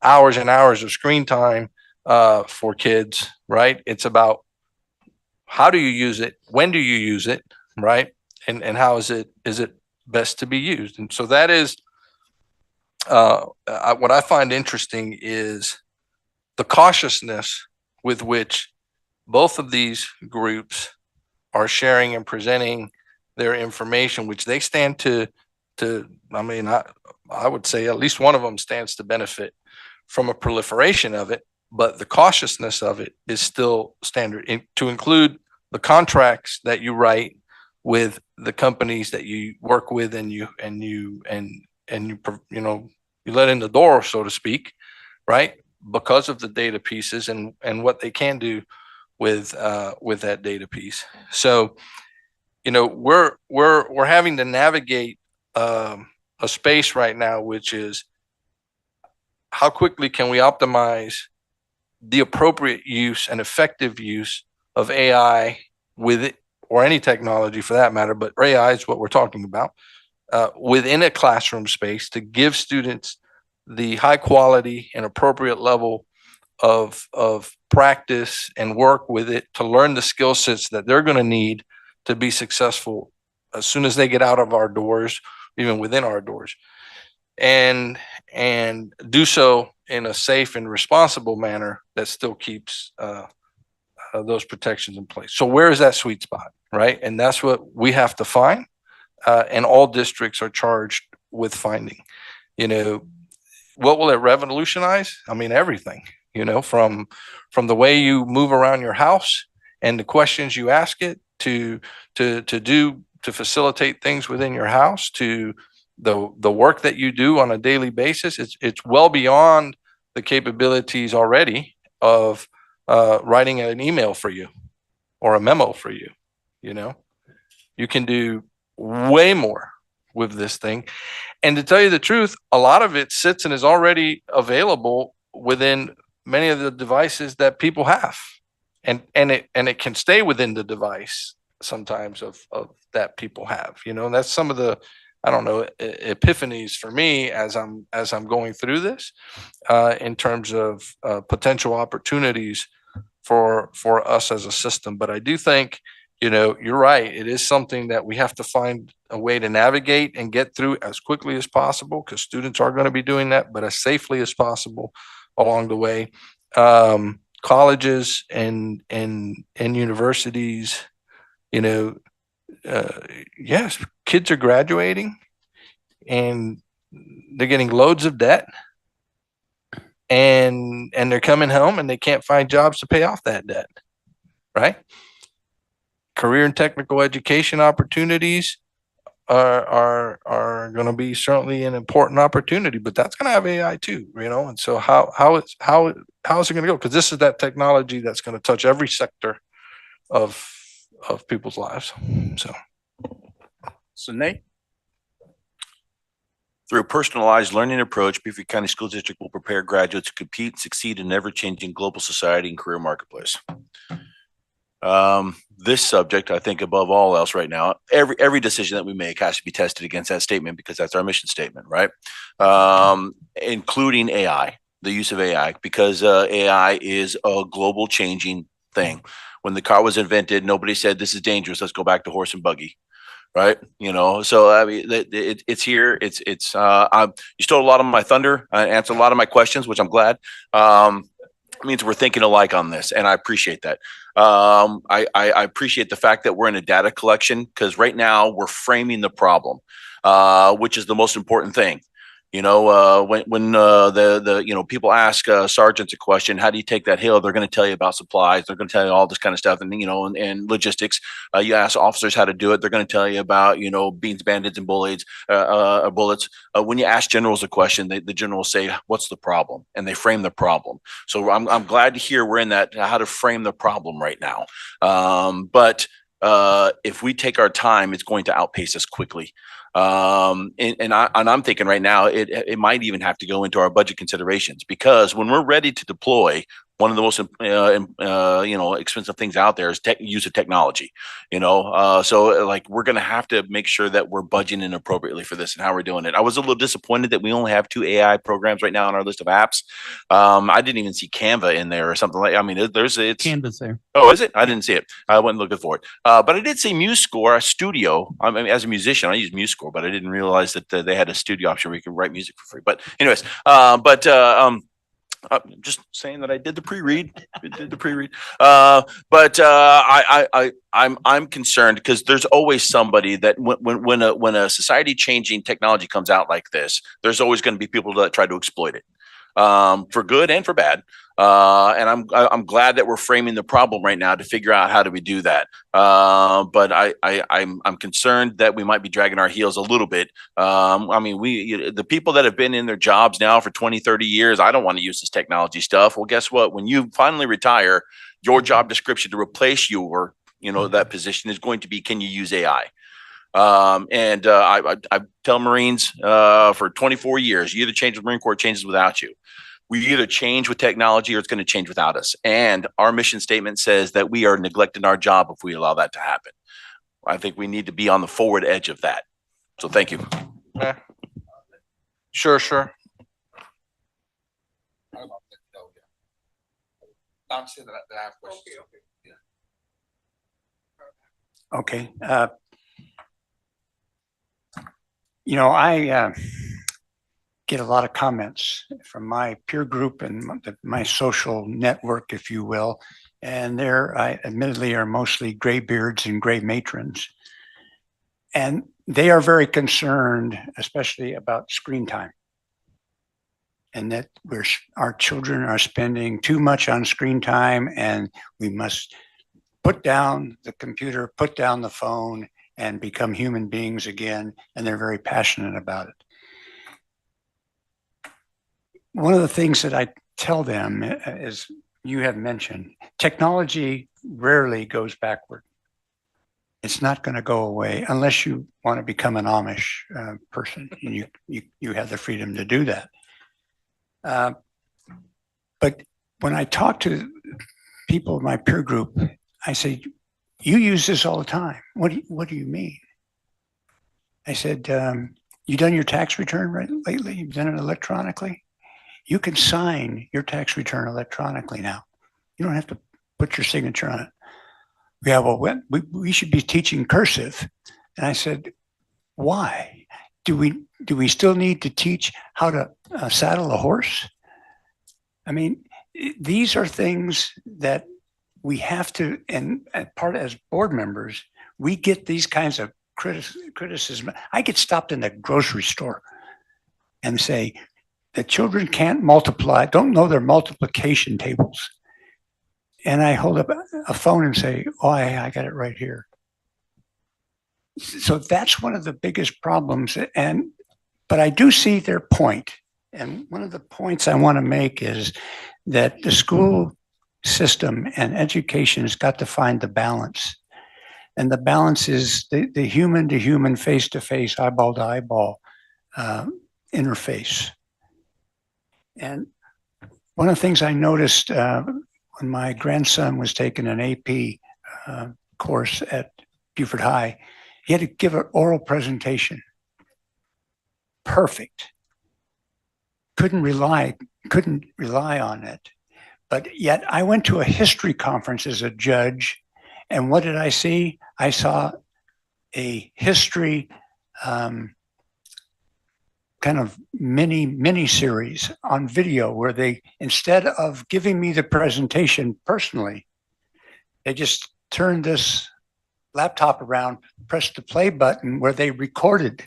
hours and hours of screen time for kids, right? It's about how do you use it, when do you use it, right? And how is it best to be used? And so that is what I find interesting is the cautiousness with which both of these groups are sharing and presenting their information, which they stand to I would say at least one of them stands to benefit from a proliferation of it, but the cautiousness of it is still standard, to include the contracts that you write with the companies that you work with and you let in the door, so to speak, right? Because of the data pieces and what they can do with that data piece. So, we're having to navigate a space right now, which is how quickly can we optimize the appropriate use and effective use of AI with it, or any technology for that matter, but AI is what we're talking about, within a classroom space to give students the high quality and appropriate level of practice and work with it to learn the skill sets that they're going to need to be successful as soon as they get out of our doors, even within our doors, and do so in a safe and responsible manner that still keeps those protections in place. So where is that sweet spot, right? And that's what we have to find, and all districts are charged with finding. What will it revolutionize? I mean, everything. From the way you move around your house and the questions you ask it to facilitate things within your house, to the work that you do on a daily basis. It's well beyond the capabilities already of writing an email for you or a memo for you. You can do way more with this thing. And to tell you the truth, a lot of it sits and is already available within many of the devices that people have. And it can stay within the device sometimes of that people have, and that's some of the, I don't know, epiphanies for me as I'm going through this, in terms of potential opportunities for us as a system. But I do think, you're right. It is something that we have to find a way to navigate and get through as quickly as possible, because students are going to be doing that, but as safely as possible along the way. Colleges and universities, yes, kids are graduating and they're getting loads of debt, and they're coming home and they can't find jobs to pay off that debt, right? Career and technical education opportunities are going to be certainly an important opportunity, but that's going to have AI too, and so how is it going to go? Because this is that technology that's going to touch every sector of people's lives. So Nate? Through a personalized learning approach, Beaufort County School District will prepare graduates to compete and succeed in ever-changing global society and career marketplace. This subject, I think above all else right now, every decision that we make has to be tested against that statement, because that's our mission statement, right? Including AI, the use of AI, because AI is a global changing thing. When the car was invented, nobody said this is dangerous, let's go back to horse and buggy, right? You know, so I mean, it's here. You stole a lot of my thunder, answered a lot of my questions, which I'm glad. It means we're thinking alike on this, and I appreciate that. I appreciate the fact that we're in a data collection, because right now we're framing the problem, which is the most important thing. You know, when people ask sergeants a question, how do you take that hill? They're going to tell you about supplies. They're going to tell you all this kind of stuff, and logistics. You ask officers how to do it, they're going to tell you about beans, bandits, and bullets. When you ask generals a question, the generals say, "What's the problem?" and they frame the problem. So I'm glad to hear we're in that how to frame the problem right now. But if we take our time, it's going to outpace us quickly. I'm thinking right now it might even have to go into our budget considerations, because when we're ready to deploy, one of the most expensive things out there is use of technology. So like we're going to have to make sure that we're budgeting appropriately for this and how we're doing it. I was a little disappointed that we only have 2 AI programs right now on our list of apps. I didn't even see Canva in there or something like. I mean, it's Canva's there. Oh, is it? I didn't see it. I wasn't looking for it. But I did see MuseScore, a studio. I mean, as a musician, I use MuseScore, but I didn't realize that they had a studio option where you could write music for free. But anyways, just saying that I did the pre-read. I'm concerned because there's always somebody that when a society changing technology comes out like this, there's always going to be people that try to exploit it, for good and for bad. And I'm glad that we're framing the problem right now to figure out how do we do that. But I'm concerned that we might be dragging our heels a little bit. I mean, the people that have been in their jobs now for 20, 30 years, I don't want to use this technology stuff. Well, guess what? When you finally retire, your job description to replace that position is going to be, can you use AI? I tell Marines for 24 years, you either change with the Marine Corps, changes without you. We either change with technology or it's going to change without us. And our mission statement says that we are neglecting our job if we allow that to happen. I think we need to be on the forward edge of that. So thank you. Sure. Okay. I get a lot of comments from my peer group and my social network, if you will. And I admittedly are mostly graybeards and gray matrons. And they are very concerned, especially about screen time. And that our children are spending too much on screen time, and we must put down the computer, put down the phone, and become human beings again. And they're very passionate about it. One of the things that I tell them is, you have mentioned, technology rarely goes backward. It's not going to go away unless you want to become an Amish person. And you have the freedom to do that. But when I talk to people in my peer group, I say, you use this all the time. What do you mean? I said, you done your tax return lately? You've done it electronically? You can sign your tax return electronically now. You don't have to put your signature on it. Yeah, well, we should be teaching cursive. And I said, why? Do we still need to teach how to saddle a horse? I mean, these are things that we have to, and as board members, we get these kinds of criticism. I get stopped in the grocery store and say, the children can't multiply, don't know their multiplication tables. And I hold up a phone and say, oh, I got it right here. So that's one of the biggest problems. But I do see their point. And one of the points I want to make is that the school system and education has got to find the balance. And the balance is the human to human, face to face, eyeball to eyeball interface. And one of the things I noticed when my grandson was taking an AP course at Beaufort High, he had to give an oral presentation. Perfect. Couldn't rely on it. But yet I went to a history conference as a judge, and what did I see? I saw a history kind of mini series on video where they, instead of giving me the presentation personally, they just turned this laptop around, pressed the play button where they recorded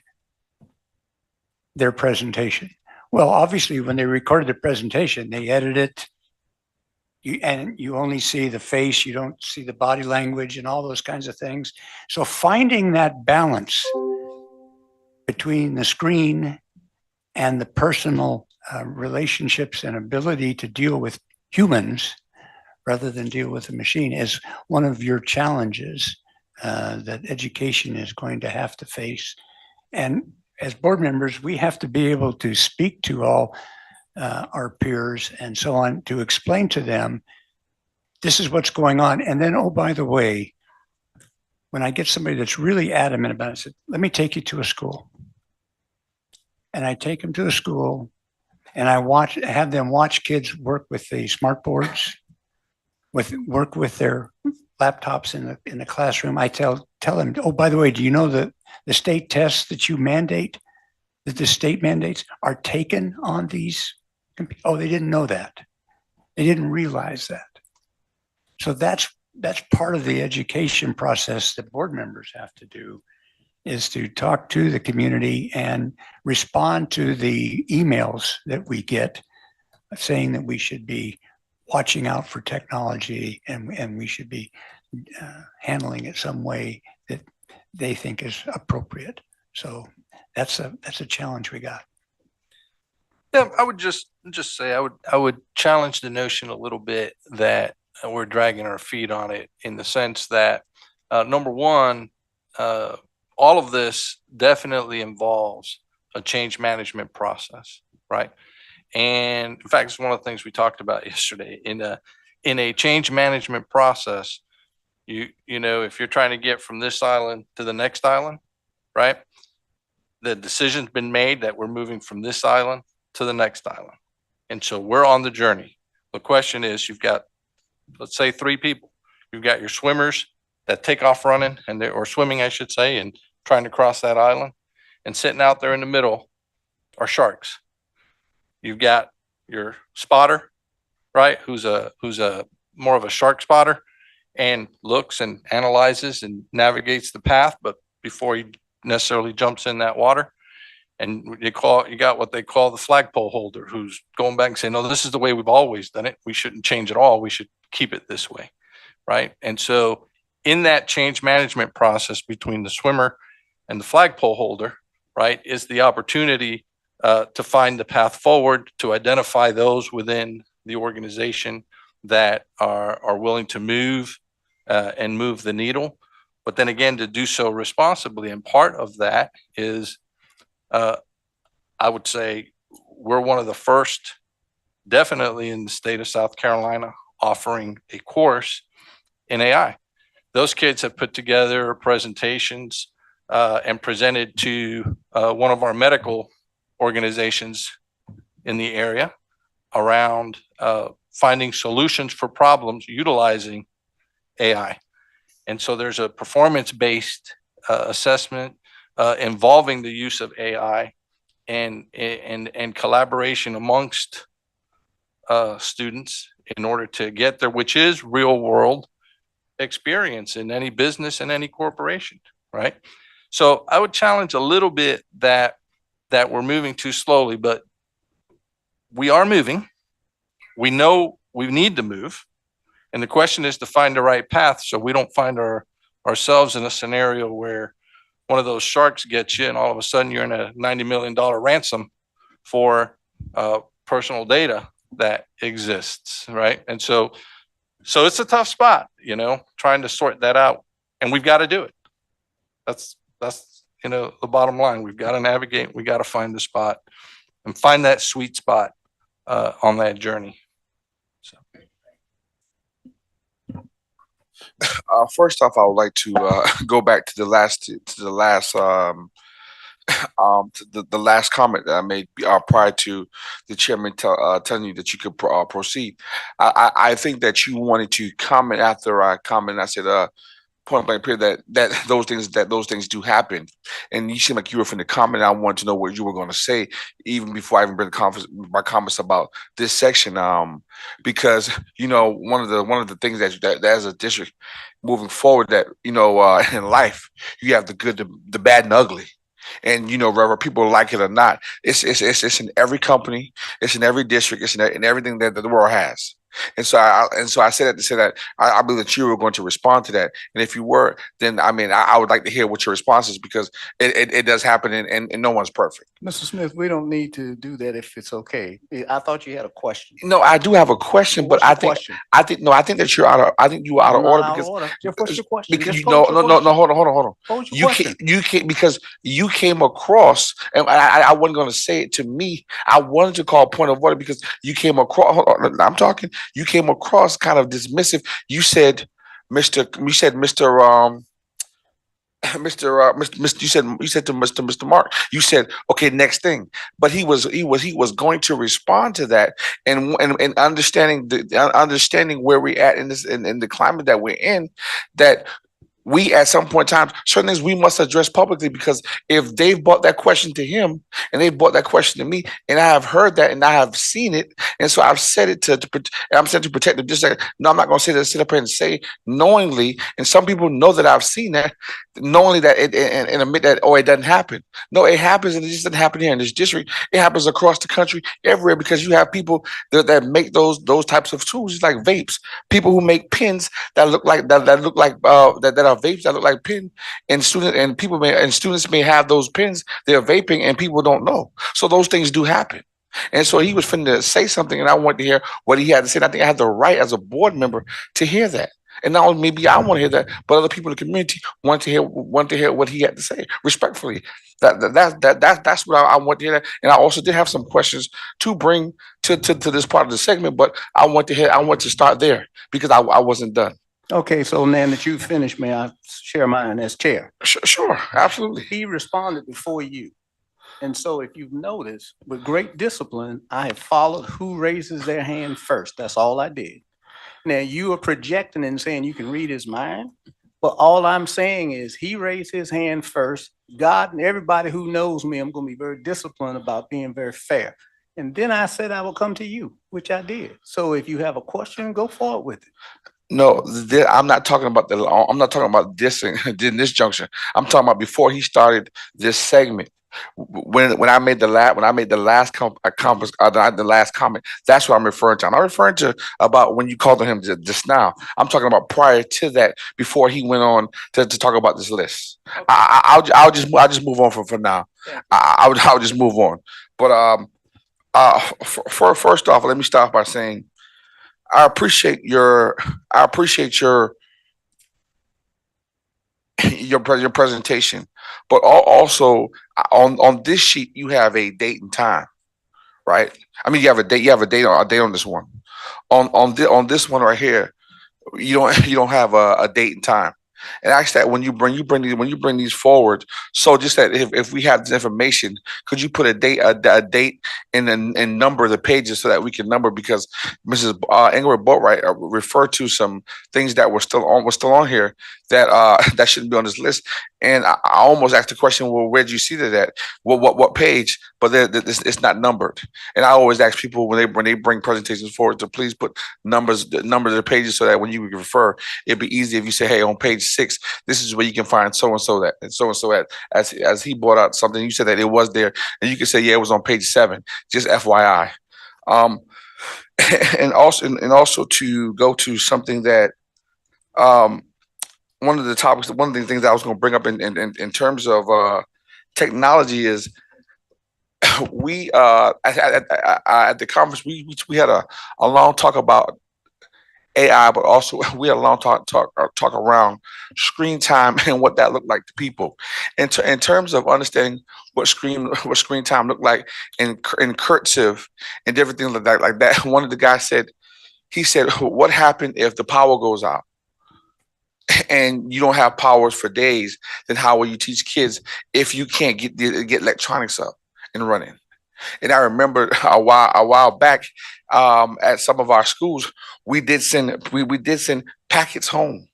their presentation. Well, obviously, when they recorded the presentation, they edited it. And you only see the face, you don't see the body language and all those kinds of things. So finding that balance between the screen and the personal relationships and ability to deal with humans rather than deal with a machine is one of your challenges that education is going to have to face. And as board members, we have to be able to speak to all our peers and so on to explain to them, this is what's going on. And then, oh, by the way, when I get somebody that's really adamant about it, I said, let me take you to a school. And I take them to a school and I have them watch kids work with the smart boards, work with their laptops in the classroom. I tell them, oh, by the way, do you know that the state tests that you mandate, that the state mandates are taken on these? Oh, they didn't know that. They didn't realize that. So that's part of the education process that board members have to do, is to talk to the community and respond to the emails that we get saying that we should be watching out for technology and we should be handling it some way that they think is appropriate. So that's a challenge we got. Yeah, I would just say I would challenge the notion a little bit that we're dragging our feet on it, in the sense that number one, all of this definitely involves a change management process, right? And in fact, it's one of the things we talked about yesterday. In a change management process, you know, if you're trying to get from this island to the next island, right? The decision's been made that we're moving from this island to the next island. And so we're on the journey. The question is, you've got, let's say, 3 people. You've got your swimmers that take off running or swimming, I should say, and trying to cross that island, and sitting out there in the middle are sharks. You've got your spotter, right? Who's a more of a shark spotter, and looks and analyzes and navigates the path, but before he necessarily jumps in that water. And you got what they call the flagpole holder, who's going back and saying, no, this is the way we've always done it. We shouldn't change at all. We should keep it this way, right? And so in that change management process between the swimmer and the flagpole holder, right, is the opportunity to find the path forward, to identify those within the organization that are willing to move and move the needle. But then again, to do so responsibly. And part of that is, I would say, we're one of the first, definitely in the state of South Carolina, offering a course in AI. Those kids have put together presentations and presented to one of our medical organizations in the area around finding solutions for problems utilizing AI. And so there's a performance-based assessment involving the use of AI and collaboration amongst students in order to get there, which is real world experience in any business and any corporation, right? So I would challenge a little bit that we're moving too slowly, but we are moving. We know we need to move. And the question is to find the right path so we don't find ourselves in a scenario where one of those sharks gets you and all of a sudden you're in a $90 million ransom for personal data that exists, right? And so it's a tough spot, you know, trying to sort that out, and we've got to do it. That's you know, the bottom line. We've got to navigate. We got to find the spot and find that sweet spot on that journey. So. First off, I would like to go back to the last comment that I made prior to the chairman telling you that you could proceed. I think that you wanted to comment after I commented. I said, point blank period that those things do happen. And you seem like you were from the comment. I wanted to know what you were going to say even before I even bring my comments about this section. Because one of the things that as a district moving forward that in life you have the good, the bad, and ugly. And whether people like it or not, it's in every company, it's in every district, it's in everything that the world has. And so I said that to say that I believe that you were going to respond to that. And if you were, then I would like to hear what your response is, because it does happen, and no one's perfect. Mr. Smith, we don't need to do that if it's okay. I thought you had a question. No, I do have a question, Well, but what's your question? I think that you're out of I think you are out I'm of not order out of because order. Just what's your question? because Just no pose your no no no question. hold on. Pose your question. You can't because you came across, and I wasn't going to say it to me. I wanted to call a point of order because you came across. Hold on, I'm talking. You came across kind of dismissive. You said, Mr. Mr. You said to Mr. Mark, you said, okay, next thing. But he was going to respond to that, and understanding where we're at in this in the climate that we're in, that we at some point in time, certain things we must address publicly, because if they've brought that question to him and they've brought that question to me, and I have heard that and I have seen it, and so I've said it I'm saying to protect them. Just like, no, I'm not going to say that, sit up here and say knowingly, and some people know that I've seen that, knowingly that and admit that, oh, it doesn't happen. No, it happens, and it just doesn't happen here in this district. It happens across the country, everywhere, because you have people that make those types of tools, just like vapes. People who make pens that look like that are vapes that look like pen, and students may have those pens. They're vaping, and people don't know. So those things do happen. And so he was finna say something, and I wanted to hear what he had to say. And I think I had the right as a board member to hear that. And not only maybe I want to hear that, but other people in the community want to hear what he had to say respectfully. That's what I want to hear. And I also did have some questions to bring to this part of the segment, but I want to start there because I wasn't done. Okay, so now that you've finished, may I share mine as chair? Sure, absolutely. He responded before you. And so if you've noticed, with great discipline, I have followed who raises their hand first. That's all I did. Now, you are projecting and saying you can read his mind, but all I'm saying is he raised his hand first. God and everybody who knows me, I'm going to be very disciplined about being very fair. And then I said I will come to you, which I did. So if you have a question, go forward with it. No, I'm not talking about I'm not talking about this in this junction. I'm talking about before he started this segment. When I made the last the last comment, that's what I'm referring to. I'm not referring to about when you called on him just now. I'm talking about prior to that, before he went on to talk about this list. Okay. I'll just move on for now. I'll just move on. But first off, let me start by saying I appreciate your your presentation, but also on this sheet you have a date and time, right? I mean, you have a date on this one. On this one right here, you don't have a date and time. And actually, that when you bring these forward, so just that if we have this information, could you put a date and number the pages so that we can number, because Mrs. Ingrid Boatwright referred to some things that were still on here that that shouldn't be on this list. And I almost asked the question, well, where did you see that at? What page? But it's not numbered. And I always ask people when they bring presentations forward to please put numbers of the pages, so that when you refer, it'd be easy if you say, hey, on page 6, this is where you can find so and so at. As he brought out something, you said that it was there, and you can say, yeah, it was on page 7. Just FYI. And also to go to something that one of the things that I was going to bring up in terms of technology is we at the conference we had a long talk about AI, but also we had a long talk around screen time and what that looked like to people. In terms of understanding what screen time looked like in cursive and different things like that, one of the guys said, what happened if the power goes out and you don't have powers for days? Then how will you teach kids if you can't get electronics up and running? And I remember a while back at some of our schools, we did send packets home.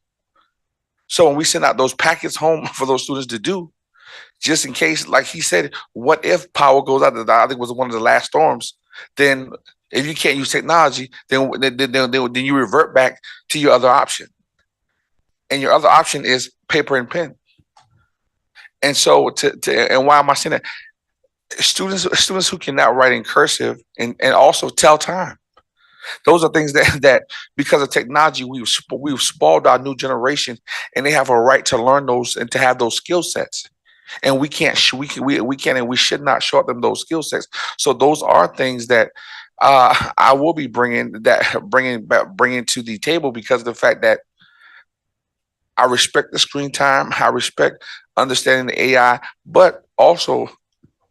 So when we send out those packets home for those students to do, just in case, like he said, what if power goes out? I think it was one of the last storms. Then if you can't use technology, then you revert back to your other option. And your other option is paper and pen. And so and why am I saying that? Students who cannot write in cursive and also tell time. Those are things that because of technology, we've spoiled our new generation, and they have a right to learn those and to have those skill sets. And we can't and we should not short them those skill sets. So those are things that I will be bringing to the table because of the fact that I respect the screen time, I respect understanding the AI, but also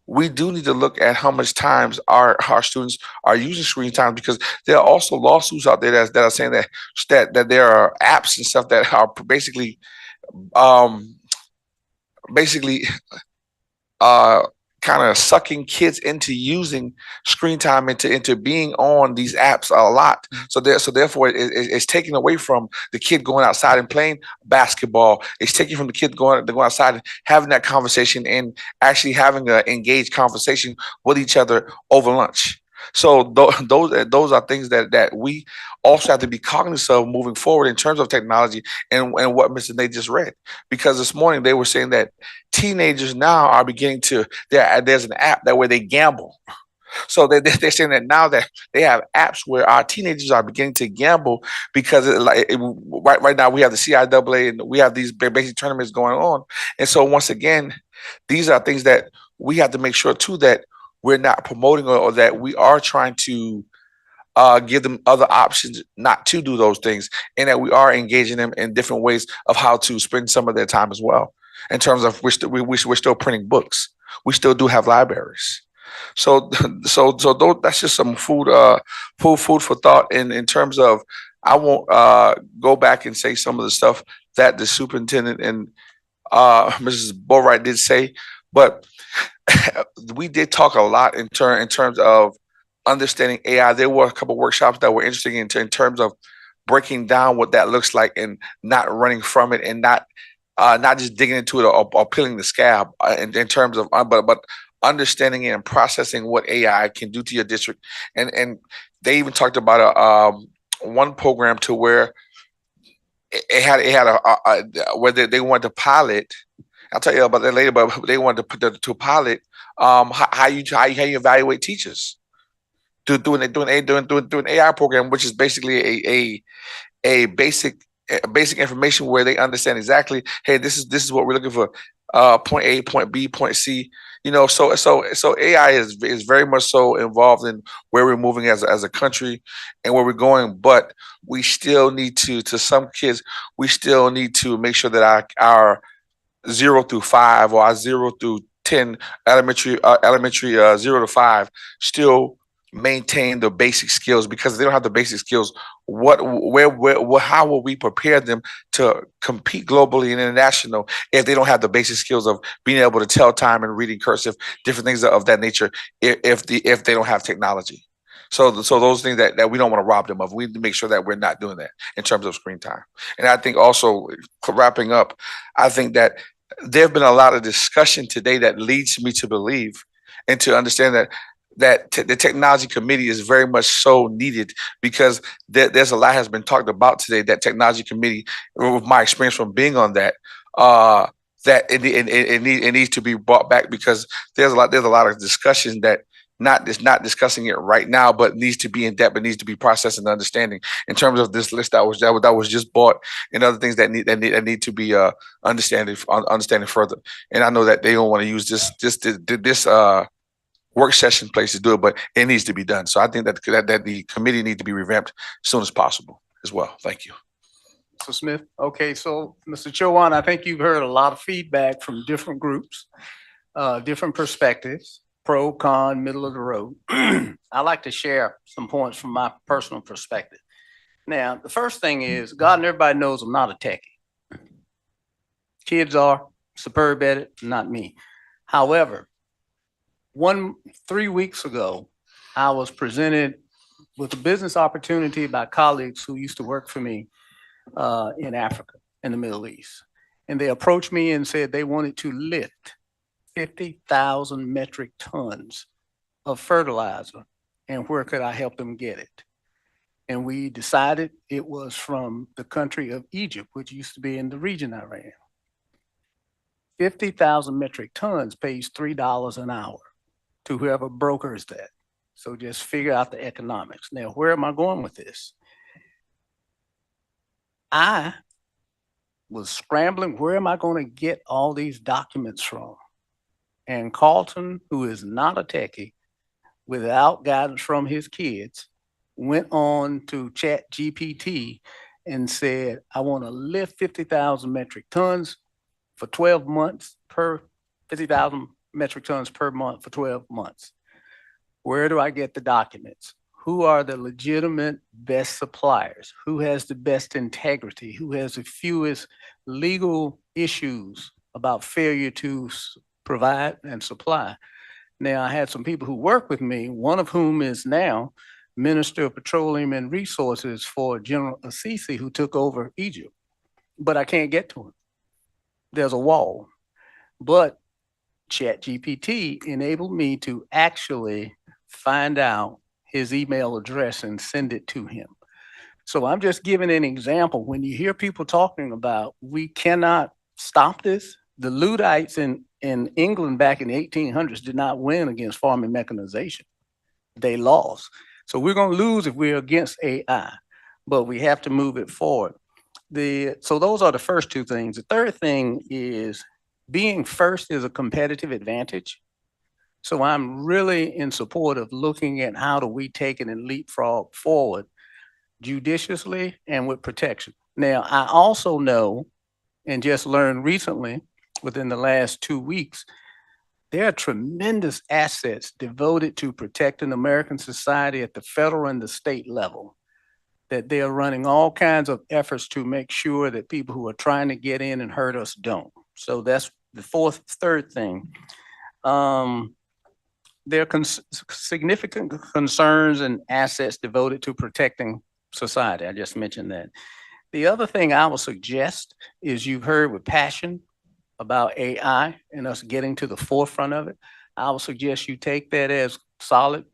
we do need to look at how much times our students are using screen time, because there are also lawsuits out there that are saying that there are apps and stuff that are basically kind of sucking kids into using screen time, into being on these apps a lot. So therefore it's taken away from the kid going outside and playing basketball. It's taken from the kid going outside and having that conversation and actually having an engaged conversation with each other over lunch. So those are things that we also have to be cognizant of moving forward in terms of technology and what Mr. Nate just read. Because this morning they were saying that teenagers now are beginning to there's an app that where they gamble. So they're saying that now that they have apps where our teenagers are beginning to gamble because right now we have the CIAA and we have these basic tournaments going on. And so once again, these are things that we have to make sure too that we're not promoting or that we are trying to give them other options not to do those things, and that we are engaging them in different ways of how to spend some of their time as well. In terms of we're still printing books, we still do have libraries. So that's just some food for thought. In terms of, I won't go back and say some of the stuff that the superintendent and Mrs. Boatwright did say, but we did talk a lot in terms of understanding AI. There were a couple of workshops that were interesting in terms of breaking down what that looks like and not running from it and not just digging into it or peeling the scab in terms of but understanding it and processing what AI can do to your district. And they even talked about one program to where it had where they wanted to pilot. I'll tell you about that later, but they wanted to pilot how you evaluate teachers doing an AI program, which is basically a basic information where they understand exactly, hey, this is what we're looking for, point A, point B, point C. So AI is very much so involved in where we're moving as a country and where we're going. But we still need to some kids, we still need to make sure that our 0 through 5 or our 0 through 10 elementary 0 to 5 still maintain the basic skills, because if they don't have the basic skills, how will we prepare them to compete globally and international if they don't have the basic skills of being able to tell time and reading cursive, different things of that nature, if they don't have technology. So those things that we don't want to rob them of, we need to make sure that we're not doing that in terms of screen time. And I think also, wrapping up, I think that there have been a lot of discussion today that leads me to believe and to understand that the technology committee is very much so needed, because there's a lot has been talked about today. That technology committee, with my experience from being on that, that it needs to be brought back, because there's a lot of discussion that not discussing it right now, but needs to be in depth and needs to be processed and understanding in terms of this list that was just bought, and other things that need to be understanding further. And I know that they don't want to use this work session place to do it, but it needs to be done. So I think that the committee needs to be revamped as soon as possible as well. Thank you. So Smith, okay, so Mr. Chowan, I think you've heard a lot of feedback from different groups, different perspectives, pro, con, middle of the road. I like to share some points from my personal perspective. Now, the first thing is, God and everybody knows I'm not a techie. Kids are superb at it, not me. However, 3 weeks ago, I was presented with a business opportunity by colleagues who used to work for me in Africa, in the Middle East. And they approached me and said they wanted to lift 50,000 metric tons of fertilizer, and where could I help them get it? And we decided it was from the country of Egypt, which used to be in the region I ran. 50,000 metric tons pays $3 an hour to whoever brokers that. So just figure out the economics. Now, where am I going with this? I was scrambling, where am I going to get all these documents from? And Carlton, who is not a techie, without guidance from his kids, went on to Chat GPT and said, I want to lift 50,000 metric tons for 12 months per 50,000 metric tons per month for 12 months. Where do I get the documents? Who are the legitimate best suppliers? Who has the best integrity? Who has the fewest legal issues about failure to provide and supply? Now, I had some people who work with me, one of whom is now Minister of Petroleum and Resources for General Assisi, who took over Egypt. But I can't get to him. There's a wall. But ChatGPT enabled me to actually find out his email address and send it to him. So I'm just giving an example. When you hear people talking about we cannot stop this, the Luddites in England back in the 1800s did not win against farming mechanization. They lost. So we're going to lose if we're against AI, but we have to move it forward. So those are the first two things. The third thing is being first is a competitive advantage. So I'm really in support of looking at how do we take it and leapfrog forward judiciously and with protection. Now, I also know and just learned recently within the last 2 weeks, there are tremendous assets devoted to protecting American society at the federal and the state level, that they are running all kinds of efforts to make sure that people who are trying to get in and hurt us don't. So that's the third thing. There are significant concerns and assets devoted to protecting society. I just mentioned that. The other thing I will suggest is you've heard with passion about AI and us getting to the forefront of it. I will suggest you take that as solid,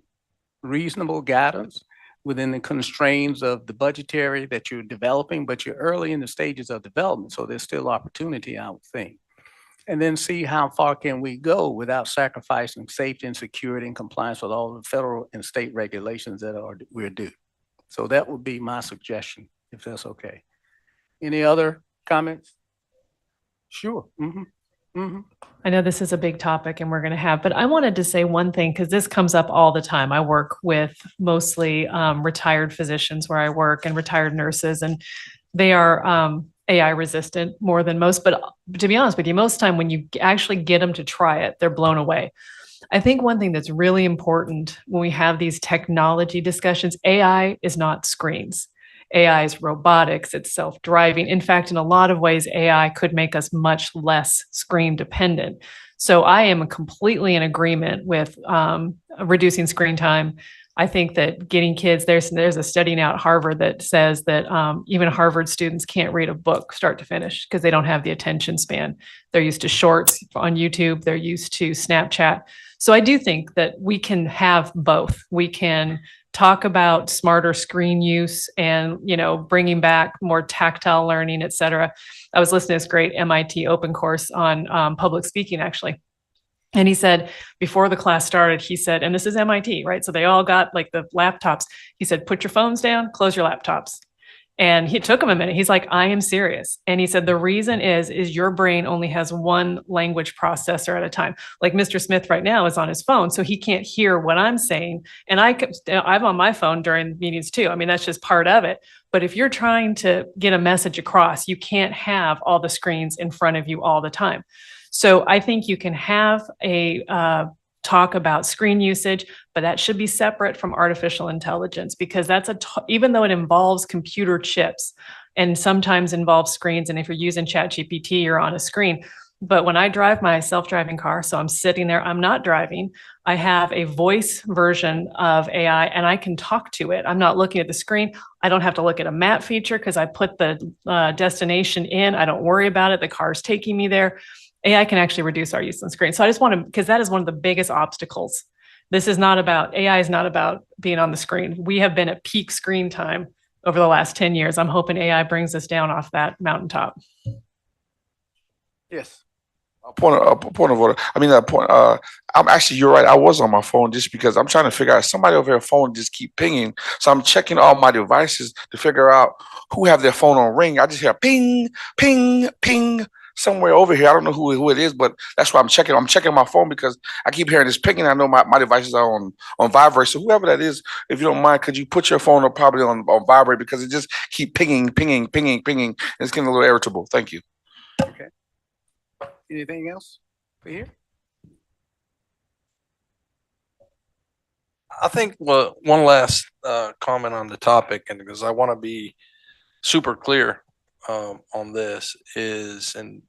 reasonable guidance within the constraints of the budgetary that you're developing, but you're early in the stages of development, so there's still opportunity, I would think. And then see how far can we go without sacrificing safety and security and compliance with all the federal and state regulations that we're due. So that would be my suggestion, if that's okay. Any other comments? Sure. I know this is a big topic and we're going to have, but I wanted to say one thing because this comes up all the time. I work with mostly retired physicians where I work and retired nurses, and they are AI resistant more than most. But to be honest with you, most time when you actually get them to try it, they're blown away. I think one thing that's really important when we have these technology discussions, AI is not screens. AI is robotics, it's self-driving. In fact, in a lot of ways, AI could make us much less screen dependent. So I am completely in agreement with reducing screen time. I think that getting kids, there's a study now at Harvard that says that even Harvard students can't read a book start to finish because they don't have the attention span. They're used to shorts on YouTube, they're used to Snapchat. So I do think that we can have both. We can talk about smarter screen use and, bringing back more tactile learning, et cetera. I was listening to this great MIT open course on public speaking, actually. And he said, before the class started, he said, and this is MIT, right? So they all got like the laptops. He said, put your phones down, close your laptops. And it took him a minute. He's like, I am serious. And he said, the reason is your brain only has one language processor at a time. Like Mr. Smith right now is on his phone, so he can't hear what I'm saying. And I'm on my phone during meetings too. I mean, that's just part of it. But if you're trying to get a message across, you can't have all the screens in front of you all the time. So I think you can have a talk about screen usage, but that should be separate from artificial intelligence, because that's even though it involves computer chips and sometimes involves screens, and if you're using ChatGPT, you're on a screen, But when I drive my self-driving car, so I'm sitting there, I'm not driving, I have a voice version of AI and I can talk to it. I'm not looking at the screen. I don't have to look at a map feature because I put the destination in. I don't worry about it. The car's taking me there. AI can actually reduce our use on screen. So I just want to, because that is one of the biggest obstacles. This is not about, AI is not about being on the screen. We have been at peak screen time over the last 10 years. I'm hoping AI brings us down off that mountaintop. Yes. A point of order. I mean, I'm actually, you're right. I was on my phone just because I'm trying to figure out somebody over here phone just keep pinging. So I'm checking all my devices to figure out who have their phone on ring. I just hear ping, ping, ping somewhere over here. I don't know who it is, but that's why I'm checking. I'm checking my phone because I keep hearing this pinging. I know my devices are on vibrate. So whoever that is, if you don't mind, could you put your phone up probably on vibrate because it just keep pinging, pinging, pinging, pinging. It's getting a little irritable. Thank you. Okay. Anything else for here? I think one last comment on the topic, and because I want to be super clear on this is, and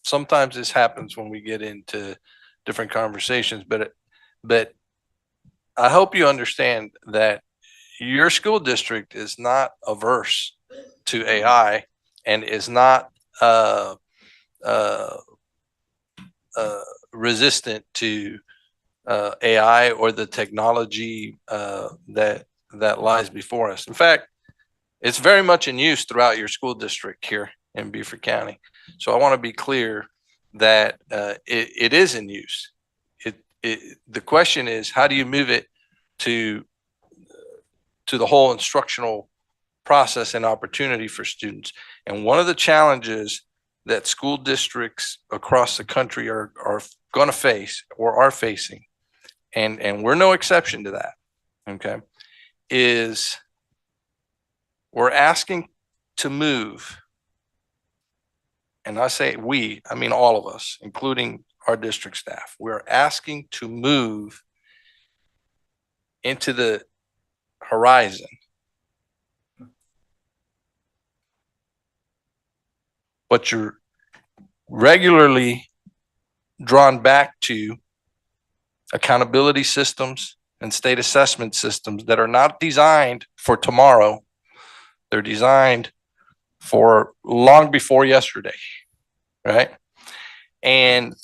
sometimes this happens when we get into different conversations, but I hope you understand that your school district is not averse to AI and is not resistant to AI or the technology that lies before us. In fact, it's very much in use throughout your school district here in Beaufort County. So I want to be clear that it is in use. The question is, how do you move it to the whole instructional process and opportunity for students? And one of the challenges that school districts across the country are going to face or are facing, and we're no exception to that, okay, is we're asking to move, and I say we, I mean all of us, including our district staff, we're asking to move into the horizon but you're regularly drawn back to accountability systems and state assessment systems that are not designed for tomorrow. They're designed for long before yesterday, right? And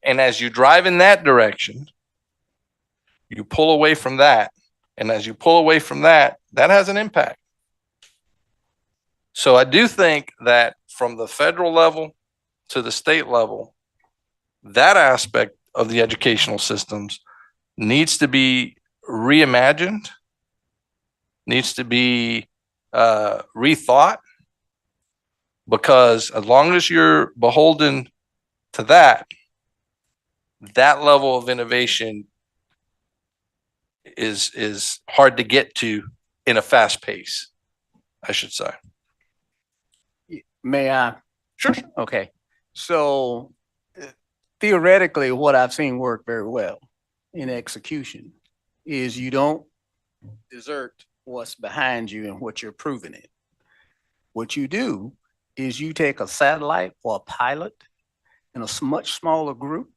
as you drive in that direction, you pull away from that. And as you pull away from that, that has an impact. So I do think that from the federal level to the state level, that aspect of the educational systems needs to be reimagined, needs to be rethought, because as long as you're beholden to that level of innovation is hard to get to in a fast pace, I should say. May I? Sure. Okay. So theoretically, what I've seen work very well in execution is you don't desert what's behind you and what you're proving it. What you do is you take a satellite or a pilot in a much smaller group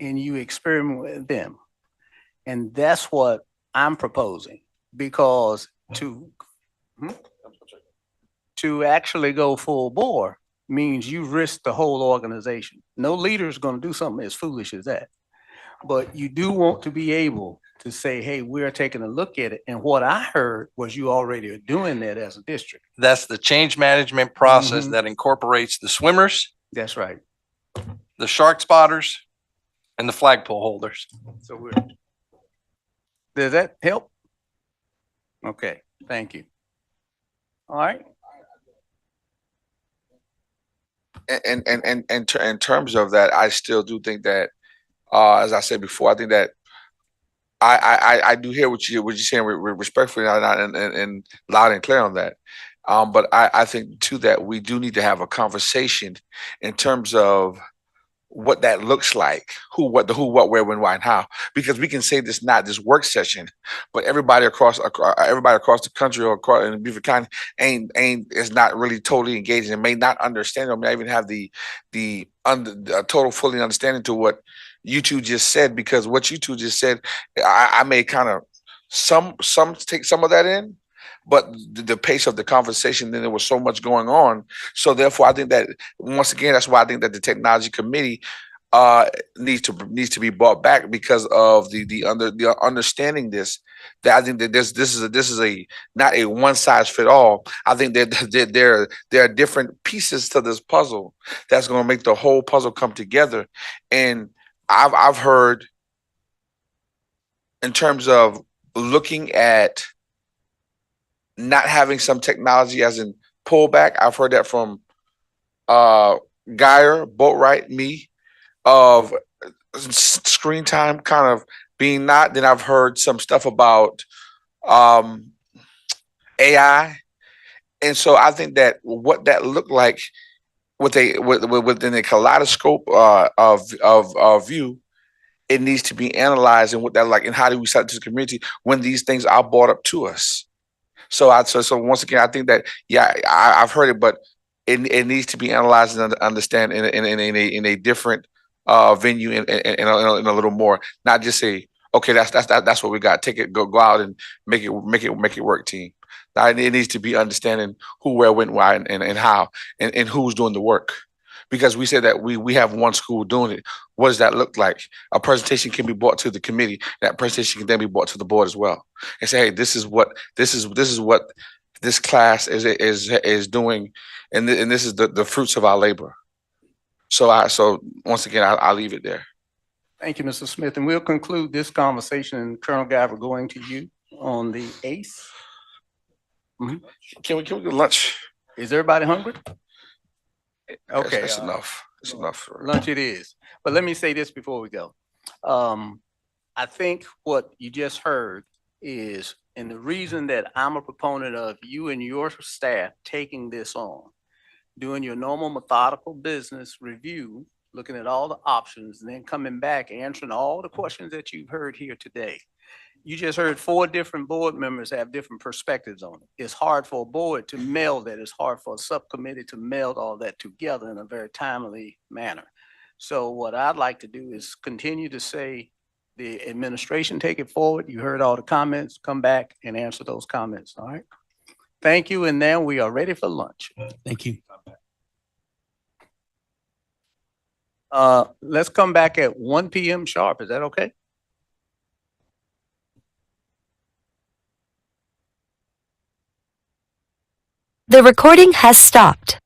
and you experiment with them. And that's what I'm proposing, because to actually go full bore means you risk the whole organization. No leader is going to do something as foolish as that. But you do want to be able to say, hey, we're taking a look at it. And what I heard was you already are doing that as a district. That's the change management process that incorporates the swimmers. That's right. The shark spotters and the flagpole holders. So does that help? Okay, thank you. All right. And in terms of that, I still do think that, as I said before, I think that I do hear what you're saying respectfully and loud and clear on that. But I think too that we do need to have a conversation in terms of what that looks like, who, what, where, when, why, and how. Because we can say this not this work session, but everybody across the country or across in Beaufort County ain't is not really totally engaged and may not understand or may not even have the total fully understanding to what you two just said. Because what you two just said, I may kind of some take some of that in, but the pace of the conversation, then there was so much going on. So therefore, I think that once again, that's why I think that the technology committee needs to be brought back because of the understanding this. That I think that this is a not a one size fit all. I think that there are different pieces to this puzzle that's going to make the whole puzzle come together. And I've heard in terms of looking at not having some technology as in pullback. I've heard that from Geyer, Boatwright, me, of screen time kind of being not. Then I've heard some stuff about um, AI, and so I think that what that looked like within a kaleidoscope of view, it needs to be analyzed and what that like and how do we set to the community when these things are brought up to us. So once again, I think that yeah, I've heard it, but it needs to be analyzed and understand in a different venue and a little more, not just say okay, that's what we got. Take it, go out and make it work, team. Now, it needs to be understanding who, where, when, why, and how, and who's doing the work. Because we said that we have one school doing it. What does that look like? A presentation can be brought to the committee. That presentation can then be brought to the board as well, and say, hey, this is what this class is doing, and this is the fruits of our labor. So once again, I'll leave it there. Thank you, Mr. Smith, and we'll conclude this conversation. And Colonel Guyver, going to you on the 8th. Can we go lunch? Is everybody hungry? Okay, that's enough. It's enough. Lunch it is. But let me say this before we go. I think what you just heard is, and the reason that I'm a proponent of you and your staff taking this on, doing your normal methodical business review, looking at all the options, and then coming back, answering all the questions that you've heard here today. You just heard 4 different board members have different perspectives on it. It's hard for a board to meld that. It's hard for a subcommittee to meld all that together in a very timely manner. So what I'd like to do is continue to say the administration take it forward. You heard all the comments, come back and answer those comments, all right? Thank you, and now we are ready for lunch. Thank you. Let's come back at 1 p.m. sharp. Is that okay? The recording has stopped.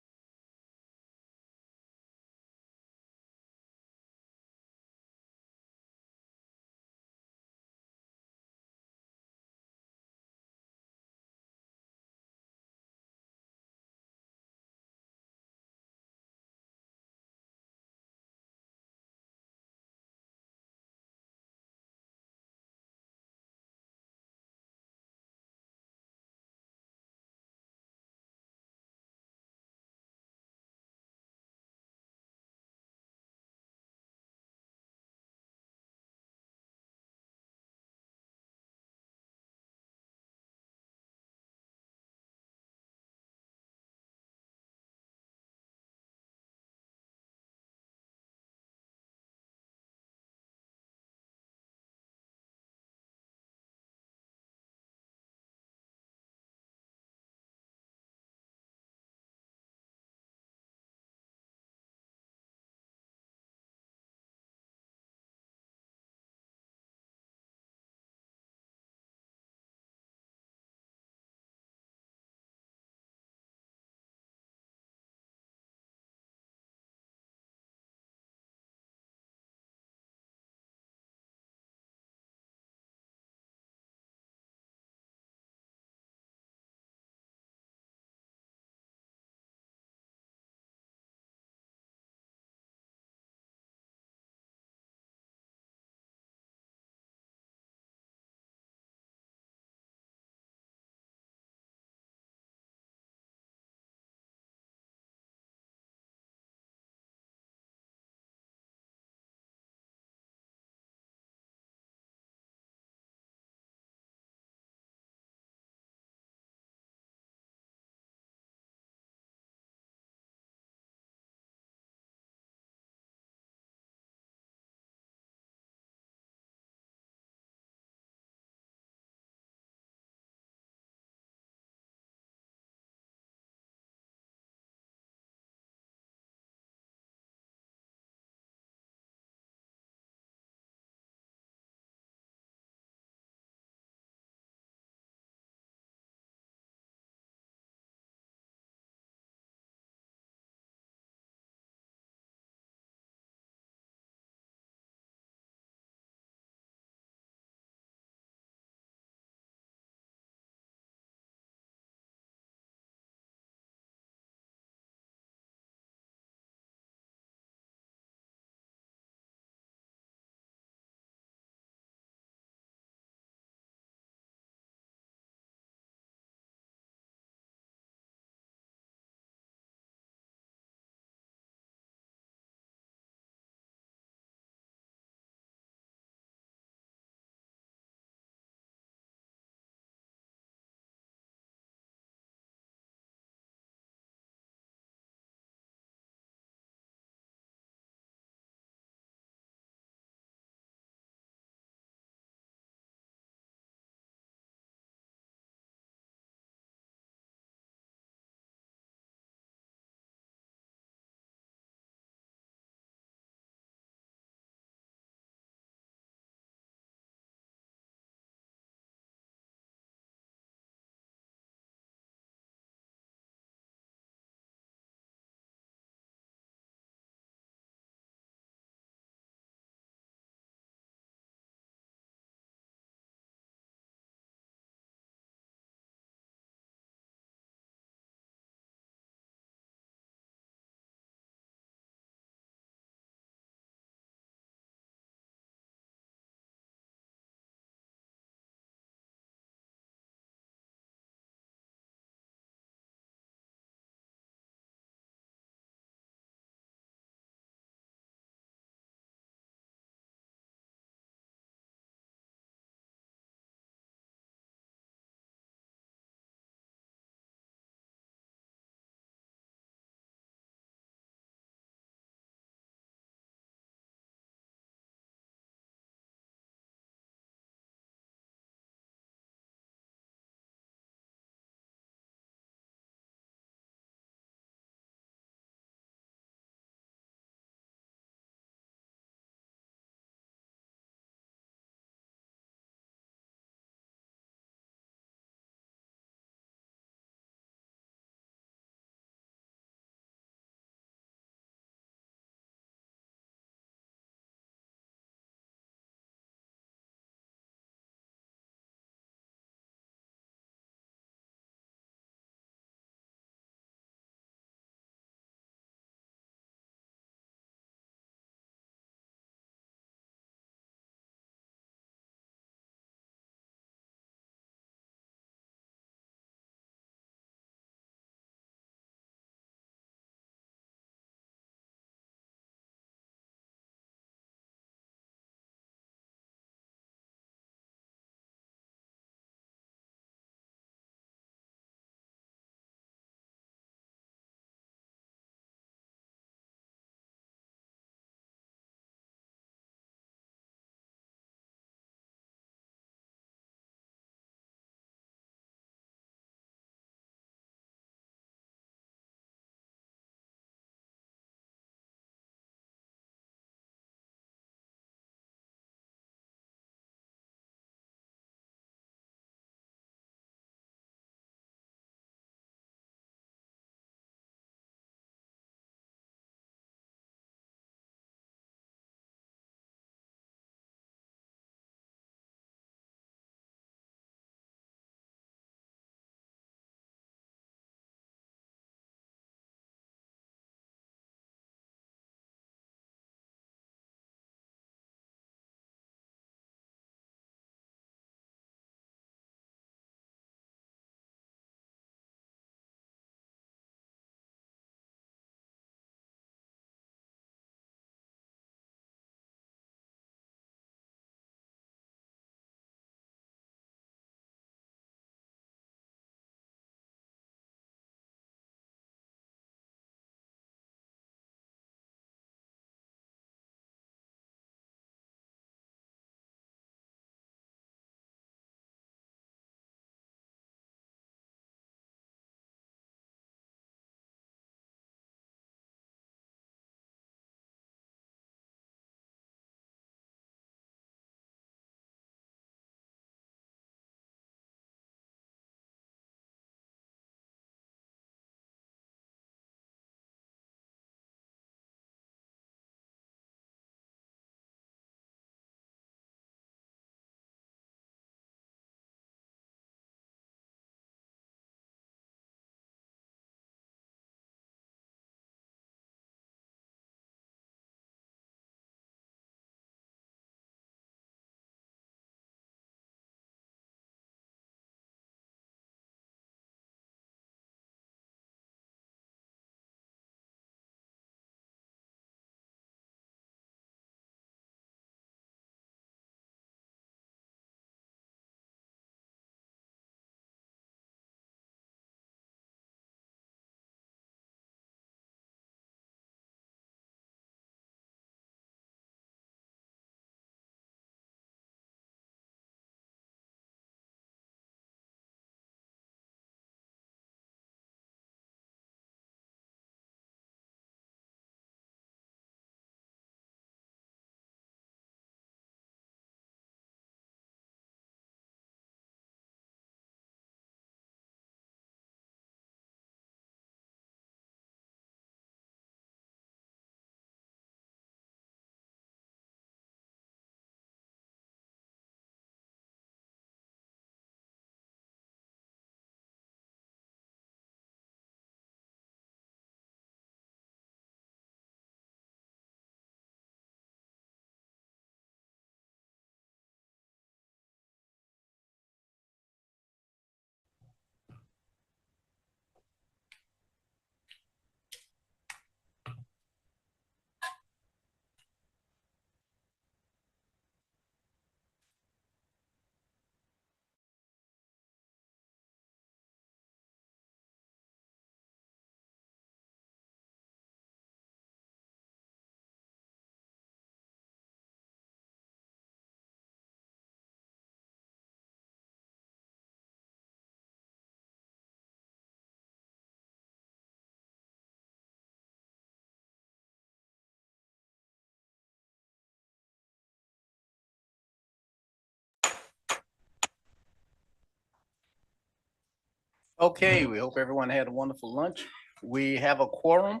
Okay, we hope everyone had a wonderful lunch. We have a quorum,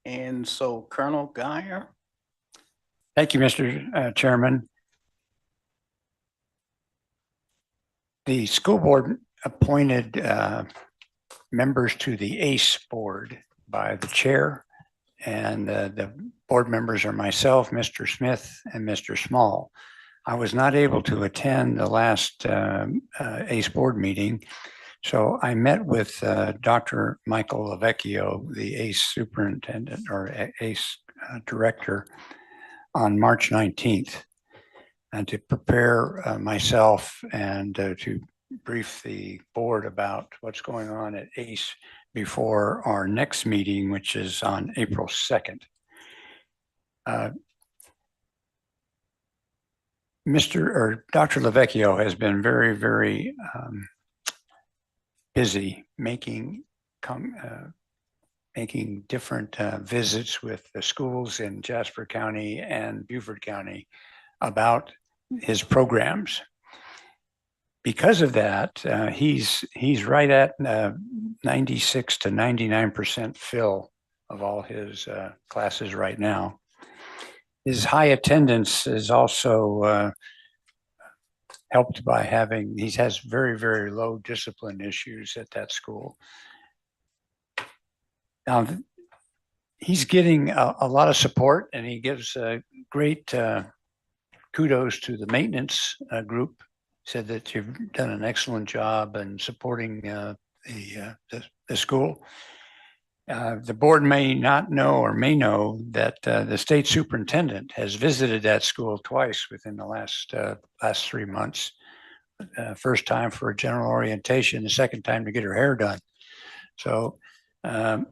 and so Colonel Guyer. Thank you, Mr. Chairman. The school board appointed members to the ACE board by the chair, and the board members are myself, Mr. Smith, and Mr. Small. I was not able to attend the last ACE board meeting, so I met with Dr. Michael Lavecchio, the ACE superintendent or ACE director, on March 19th, and to prepare myself and to brief the board about what's going on at ACE before our next meeting, which is on April 2nd. Dr. Lavecchio has been very, very busy making different visits with the schools in Jasper County and Beaufort County about his programs. Because of that, he's right at 96 to 99% fill of all his classes right now. His high attendance is also helped by he has very, very low discipline issues at that school. Now, he's getting a lot of support, and he gives great kudos to the maintenance group. Said that you've done an excellent job in supporting the school. The board may not know or may know that the state superintendent has visited that school twice within the last 3 months. First time for a general orientation, the second time to get her hair done. So that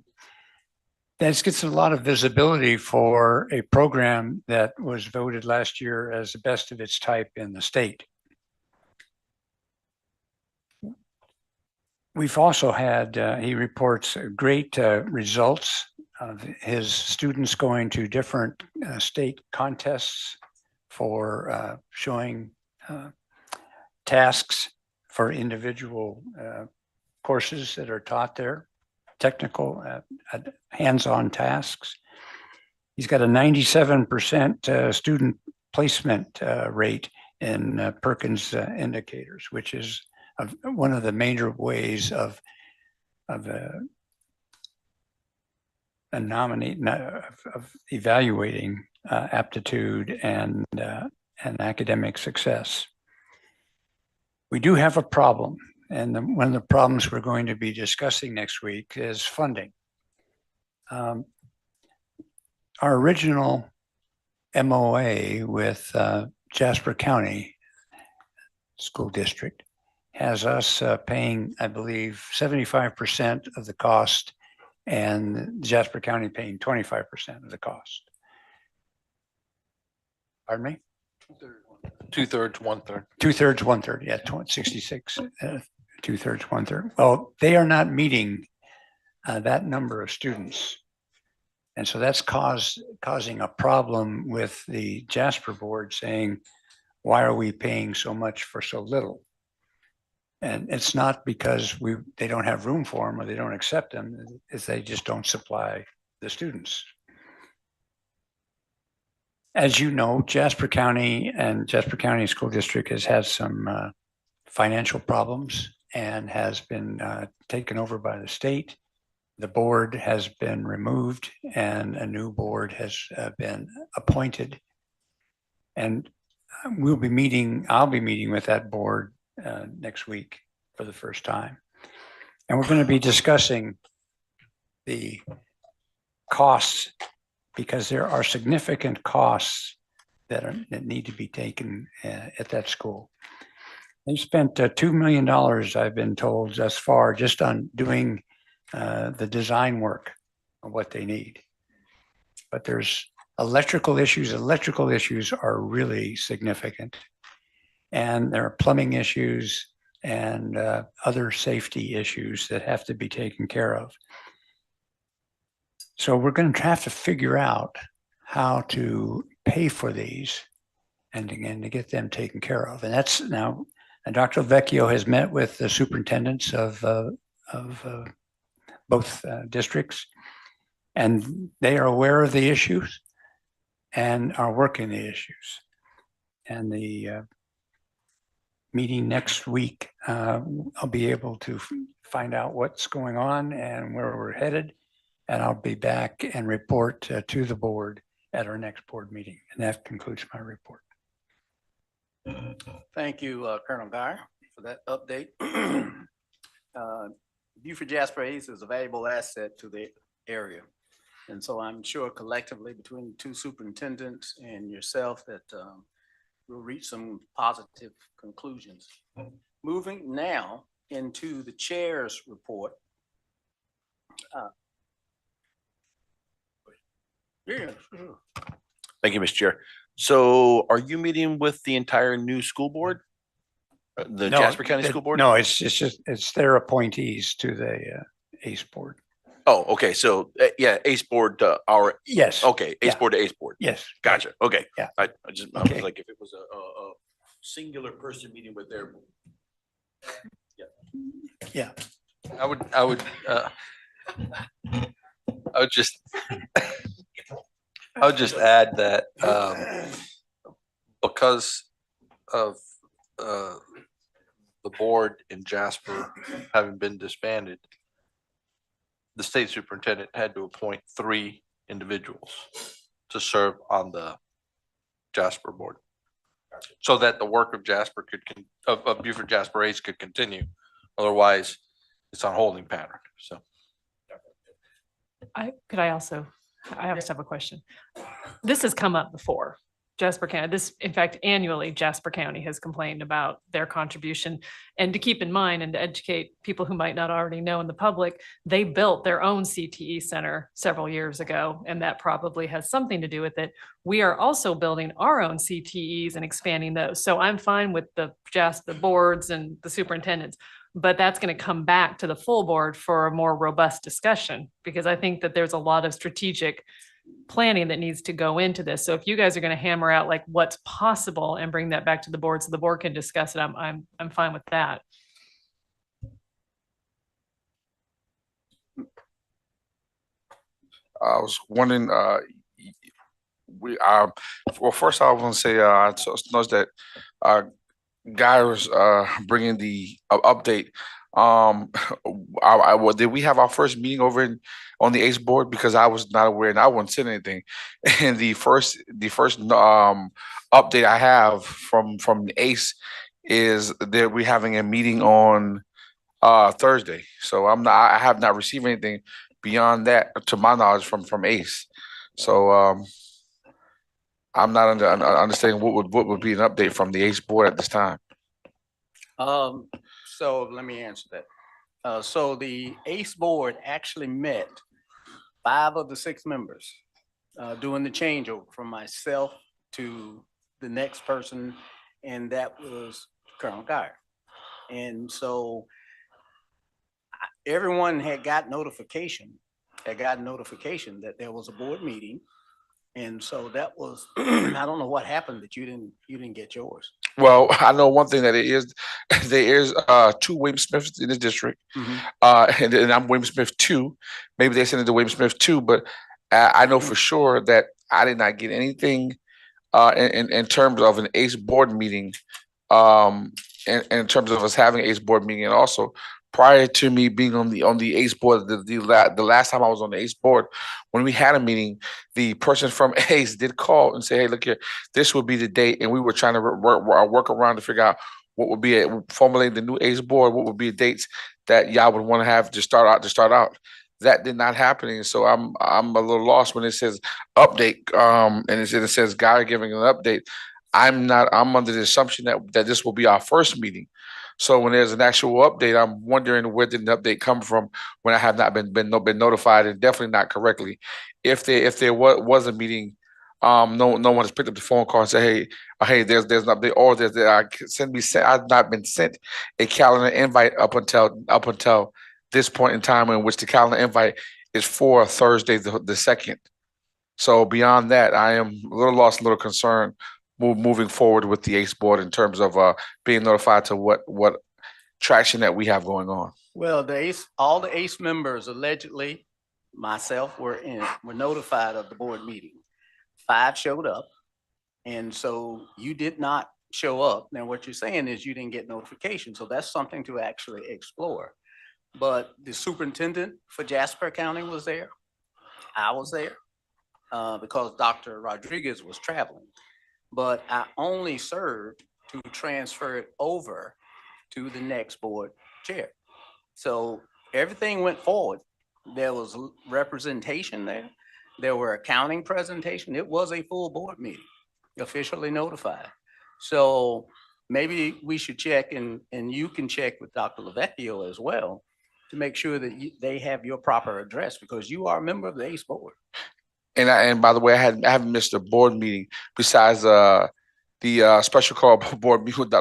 gets a lot of visibility for a program that was voted last year as the best of its type in the state. We've also had, he reports great results of his students going to different state contests for showing tasks for individual courses that are taught there, technical hands-on tasks. He's got a 97% student placement rate in Perkins indicators, which is one of the major ways of evaluating aptitude and academic success. We do have a problem, and one of the problems we're going to be discussing next week is funding. Our original MOA with Jasper County School District has us paying, I believe, 75% of the cost, and Jasper County paying 25% of the cost. Pardon me? 2/3, 1/3. 2/3, 1/3, yeah, 66, 2/3, 1/3. Well, they are not meeting that number of students. And so that's causing a problem with the Jasper board saying, why are we paying so much for so little? And it's not because they don't have room for them or they don't accept them, it's they just don't supply the students. As you know, Jasper County and Jasper County School District has had some financial problems and has been taken over by the state. The board has been removed and a new board has been appointed. And I'll be meeting with that board next week for the first time. And we're going to be discussing the costs, because there are significant costs that need to be taken at that school. They spent $2 million, I've been told, thus far, just on doing the design work of what they need. But there's electrical issues. Electrical issues are really significant. And there are plumbing issues and other safety issues that have to be taken care of. So we're going to have to figure out how to pay for these and again to get them taken care of. And that's now, and Dr. Vecchio has met with the superintendents of both districts. And they are aware of the issues and are working the issues. And the meeting next week, I'll be able to find out what's going on and where we're headed. And I'll be back and report to the board at our next board meeting. And that concludes my report. Thank you, Colonel Guyer, for that update. Beaufort Jasper Ace is a valuable asset to the area. And so I'm sure collectively between the two superintendents and yourself that we'll reach some positive conclusions. Moving now into the chair's report. Yeah, sure. Thank you, Mr. Chair. So are you meeting with the entire new school board? The No, Jasper County School Board? No, it's their appointees to the ACE board. Oh, okay. So, yeah, ACE board, Yes. okay, ACE Yeah. board to ACE board. Yes. Gotcha. Okay. Yeah. I was Okay. like, if it was a singular person meeting with their. Yeah. I would just, I would just add that, because of, the board in Jasper having been disbanded, the state superintendent had to appoint 3 individuals to serve on the Jasper board, so that the work of Jasper of Beaufort Jasper Ace could continue. Otherwise, it's on holding pattern. So I also have a question. This has come up before. Jasper County, in fact, annually, Jasper County has complained about their contribution. And to keep in mind and to educate people who might not already know in the public, they built their own CTE center several years ago, and that probably has something to do with it. We are also building our own CTEs and expanding those. So I'm fine with the boards and the superintendents, but that's going to come back to the full board for a more robust discussion, because I think that there's a lot of strategic planning that needs to go into this. So if you guys are going to hammer out like what's possible and bring that back to the board so the board can discuss it, I'm fine with that. I was wondering, well, first I want to say, I noticed that, Guy was, bringing the update. Did we have our first meeting over on the ACE board? Because I was not aware and I wasn't saying anything. And the first update I have from the ACE is that we're having a meeting on Thursday. So I have not received anything beyond that, to my knowledge, from ACE. So I'm not understanding what would be an update from the ACE board at this time. So let me answer that. So the ACE board actually met 5 of the 6 members doing the changeover from myself to the next person, and that was Colonel Guyer. And so everyone had got notification that there was a board meeting. And so that was, I don't know what happened that you didn't get yours. Well, I know one thing, that there is 2 William Smiths in the district. And I'm William Smith 2. Maybe they sent it to William Smith 2, but I know for sure that I did not get anything in terms of an ACE board meeting, in terms of us having an ACE board meeting. And also, prior to me being on the ACE board, the last time I was on the ACE board, when we had a meeting, the person from ACE did call and say, "Hey, look here, this would be the date," and we were trying to work around to figure out what would be formulate the new ACE board, what would be the dates that y'all would want to have to start out. That did not happen, and so I'm a little lost when it says update, and it says Guy giving an update. I'm under the assumption that this will be our first meeting. So when there's an actual update, I'm wondering where did the update come from when I have not been notified, and definitely not correctly. If there was a meeting, no one has picked up the phone call and said, hey, there's an update, or I've not been sent a calendar invite up until this point in time, in which the calendar invite is for Thursday the 2nd. So beyond that, I am a little lost, a little concerned moving forward with the ACE board in terms of being notified to what traction that we have going on? Well, all the ACE members allegedly, myself, were notified of the board meeting. 5 showed up. And so you did not show up. Now, what you're saying is you didn't get notification. So that's something to actually explore. But the superintendent for Jasper County was there. I was there because Dr. Rodriguez was traveling. But I only served to transfer it over to the next board chair. So everything went forward. There was representation there. There were accounting presentation. It was a full board meeting, officially notified. So maybe we should check, and you can check with Dr. LaVecchio as well to make sure that they have your proper address, because you are a member of the ACE board. And by the way, I haven't missed a board meeting besides the special call board meeting with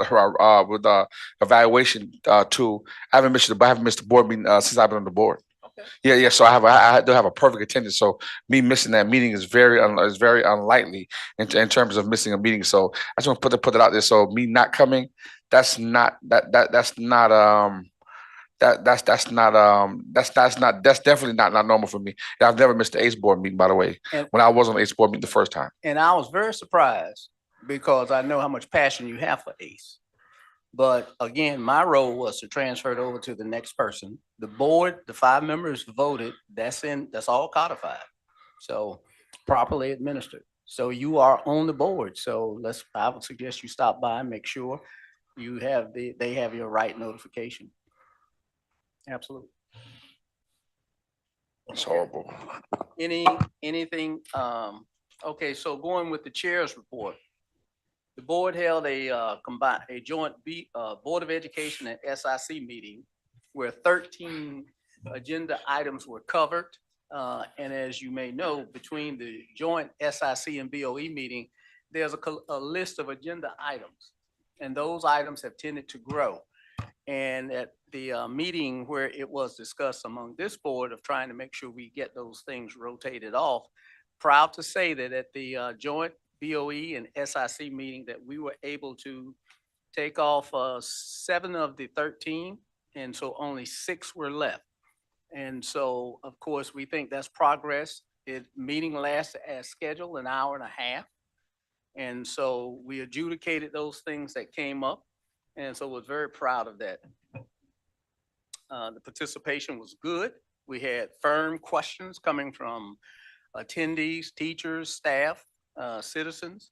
evaluation tool. I haven't missed the board meeting since I've been on the board. Okay. Yeah. So I do have a perfect attendance. So me missing that meeting is very unlikely in terms of missing a meeting. So I just want to put it out there. So me not coming, that's definitely not normal for me. And I've never missed the ACE board meeting, by the way, when I was on the ACE board meeting the first time. And I was very surprised because I know how much passion you have for ACE. But again, my role was to transfer it over to the next person. The board, the 5 members voted, that's all codified. So properly administered. So you are on the board. So I would suggest you stop by and make sure they have your right notification. Absolutely. It's horrible. Anything, okay, so going with the chair's report. The board held a joint Board of Education and SIC meeting where 13 agenda items were covered. And as you may know, between the joint SIC and BOE meeting, there's a list of agenda items, and those items have tended to grow. And at the meeting where it was discussed among this board of trying to make sure we get those things rotated off, proud to say that at the joint BOE and SIC meeting that we were able to take off 7 of the 13, and so only 6 were left. And so, of course, we think that's progress. Meeting lasted as scheduled, an hour and a half. And so we adjudicated those things that came up. And so we're very proud of that. The participation was good. We had firm questions coming from attendees, teachers, staff, citizens,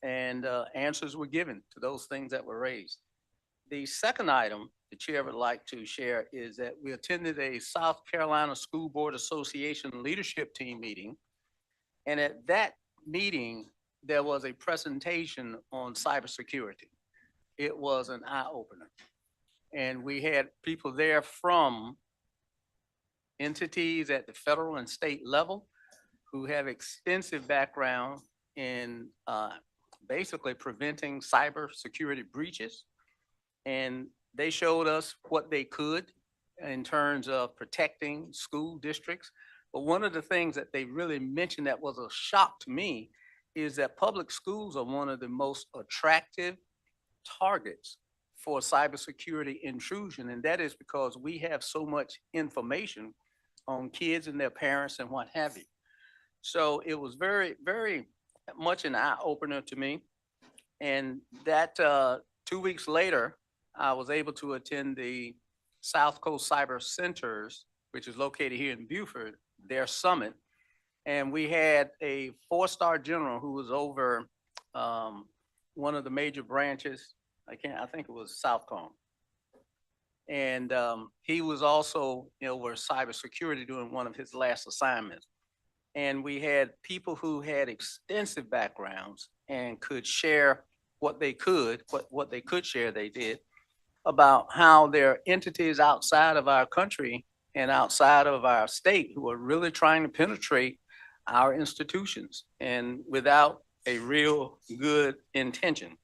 and answers were given to those things that were raised. The second item the chair would like to share is that we attended a South Carolina School Board Association leadership team meeting. And at that meeting, there was a presentation on cybersecurity. It was an eye-opener. And we had people there from entities at the federal and state level who have extensive background in basically preventing cybersecurity breaches. And they showed us what they could in terms of protecting school districts. But one of the things that they really mentioned that was a shock to me is that public schools are one of the most attractive targets for cybersecurity intrusion. And that is because we have so much information on kids and their parents and what have you. So it was very, very much an eye-opener to me. And that 2 weeks later, I was able to attend the South Coast Cyber Centers, which is located here in Beaufort, their summit. And we had a 4-star general who was over one of the major branches. I think it was Southcom. And he was also, over cybersecurity doing one of his last assignments. And we had people who had extensive backgrounds and could share what they could share, they did, about how there are entities outside of our country and outside of our state who are really trying to penetrate our institutions and without a real good intention.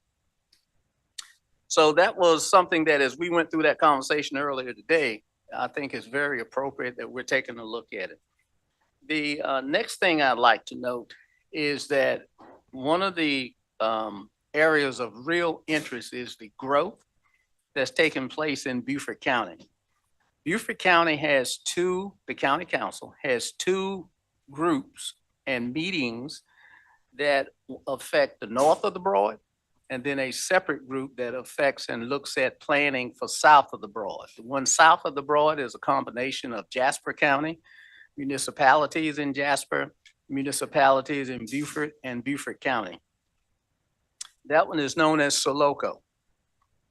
So that was something that, as we went through that conversation earlier today, I think is very appropriate that we're taking a look at it. The next thing I'd like to note is that one of the areas of real interest is the growth that's taking place in Beaufort County. Beaufort County has the county council has two groups and meetings that affect the north of the Broad, and then a separate group that affects and looks at planning for south of the Broad. The one south of the Broad is a combination of Jasper County, municipalities in Jasper, municipalities in Beaufort and Beaufort County. That one is known as Soloco,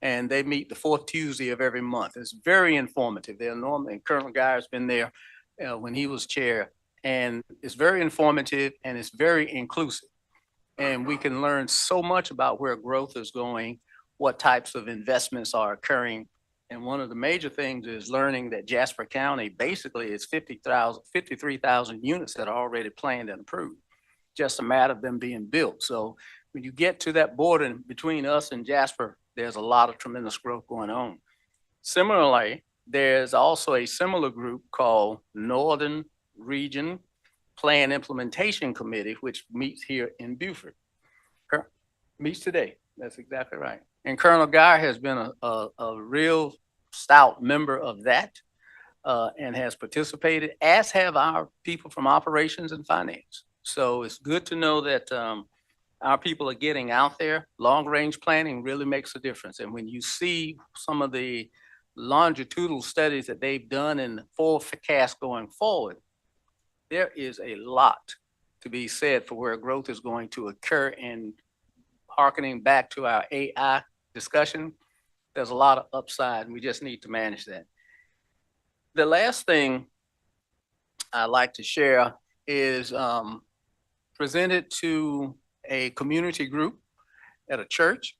and they meet the fourth Tuesday of every month. It's very informative. They're normally, and Colonel Guy has been there when he was chair, and it's very informative and it's very inclusive. And we can learn so much about where growth is going, what types of investments are occurring. And one of the major things is learning that Jasper County basically is 53,000 units that are already planned and approved. Just a matter of them being built. So when you get to that border between us and Jasper, there's a lot of tremendous growth going on. Similarly, there's also a similar group called Northern Region Plan Implementation Committee, which meets here in Beaufort. Meets today. That's exactly right. And Colonel Guy has been a real stout member of that and has participated, as have our people from operations and finance. So it's good to know that our people are getting out there. Long-range planning really makes a difference. And when you see some of the longitudinal studies that they've done in the forecast going forward, there is a lot to be said for where growth is going to occur. And hearkening back to our AI discussion, there's a lot of upside and we just need to manage that. The last thing I'd like to share is presented to a community group at a church.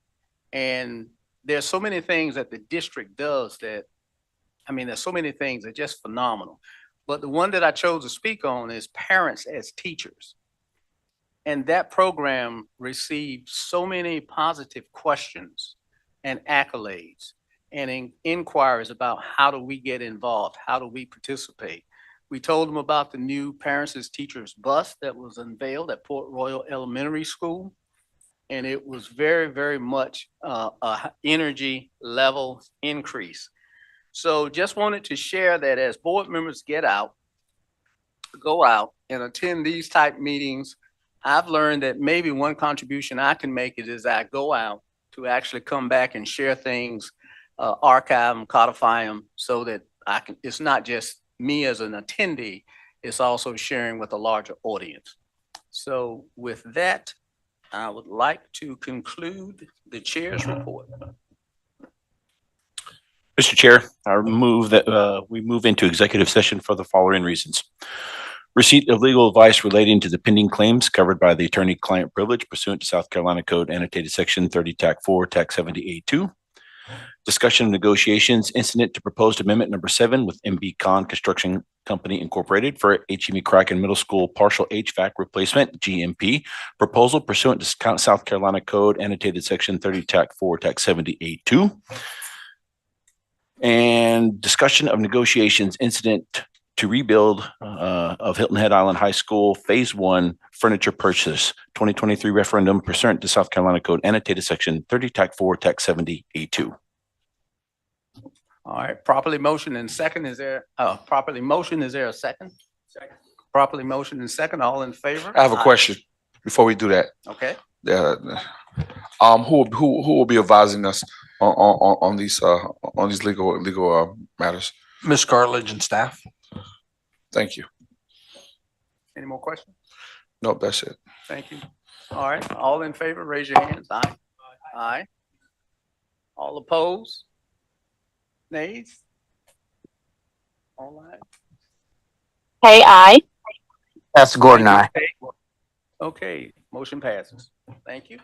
And there's so many things that the district does that, there's so many things that are just phenomenal. But the one that I chose to speak on is parents as teachers. And that program received so many positive questions and accolades and inquiries about how do we get involved? How do we participate? We told them about the new Parents as Teachers bus that was unveiled at Port Royal Elementary School. And it was very, very much a energy level increase. So just wanted to share that as board members go out and attend these type meetings, I've learned that maybe one contribution I can make is I go out to actually come back and share things, archive them, codify them so that it's not just me as an attendee, it's also sharing with a larger audience. So with that, I would like to conclude the chair's report. Mr. Chair, I move that we move into executive session for the following reasons. Receipt of legal advice relating to the pending claims covered by the attorney-client privilege pursuant to South Carolina Code annotated section 30 TAC 4 TAC 70A2. Discussion of negotiations incident to proposed amendment number 7 with MB Con Construction Company Incorporated for H.E. McCracken Middle School partial HVAC replacement GMP proposal pursuant to South Carolina Code annotated section 30 TAC 4 TAC 70A2. And discussion of negotiations incident to rebuild of Hilton Head Island High School Phase 1 furniture purchase 2023 referendum pursuant to South Carolina Code annotated section 30 TAC 4 TAC 70A2. All right, properly motion and second. Is there properly motion? Is there a second? Second. Properly motion and second. All in favor? I have a question before we do that. Okay. Who will be advising us on these legal matters? Ms. Cartledge and staff. Thank you. Any more questions? No, that's it. Thank you. All right, all in favor, raise your hands. Aye. Aye. All opposed? Nays? All right. Hey, I. That's Gordon, aye. Okay, motion passes. Thank you.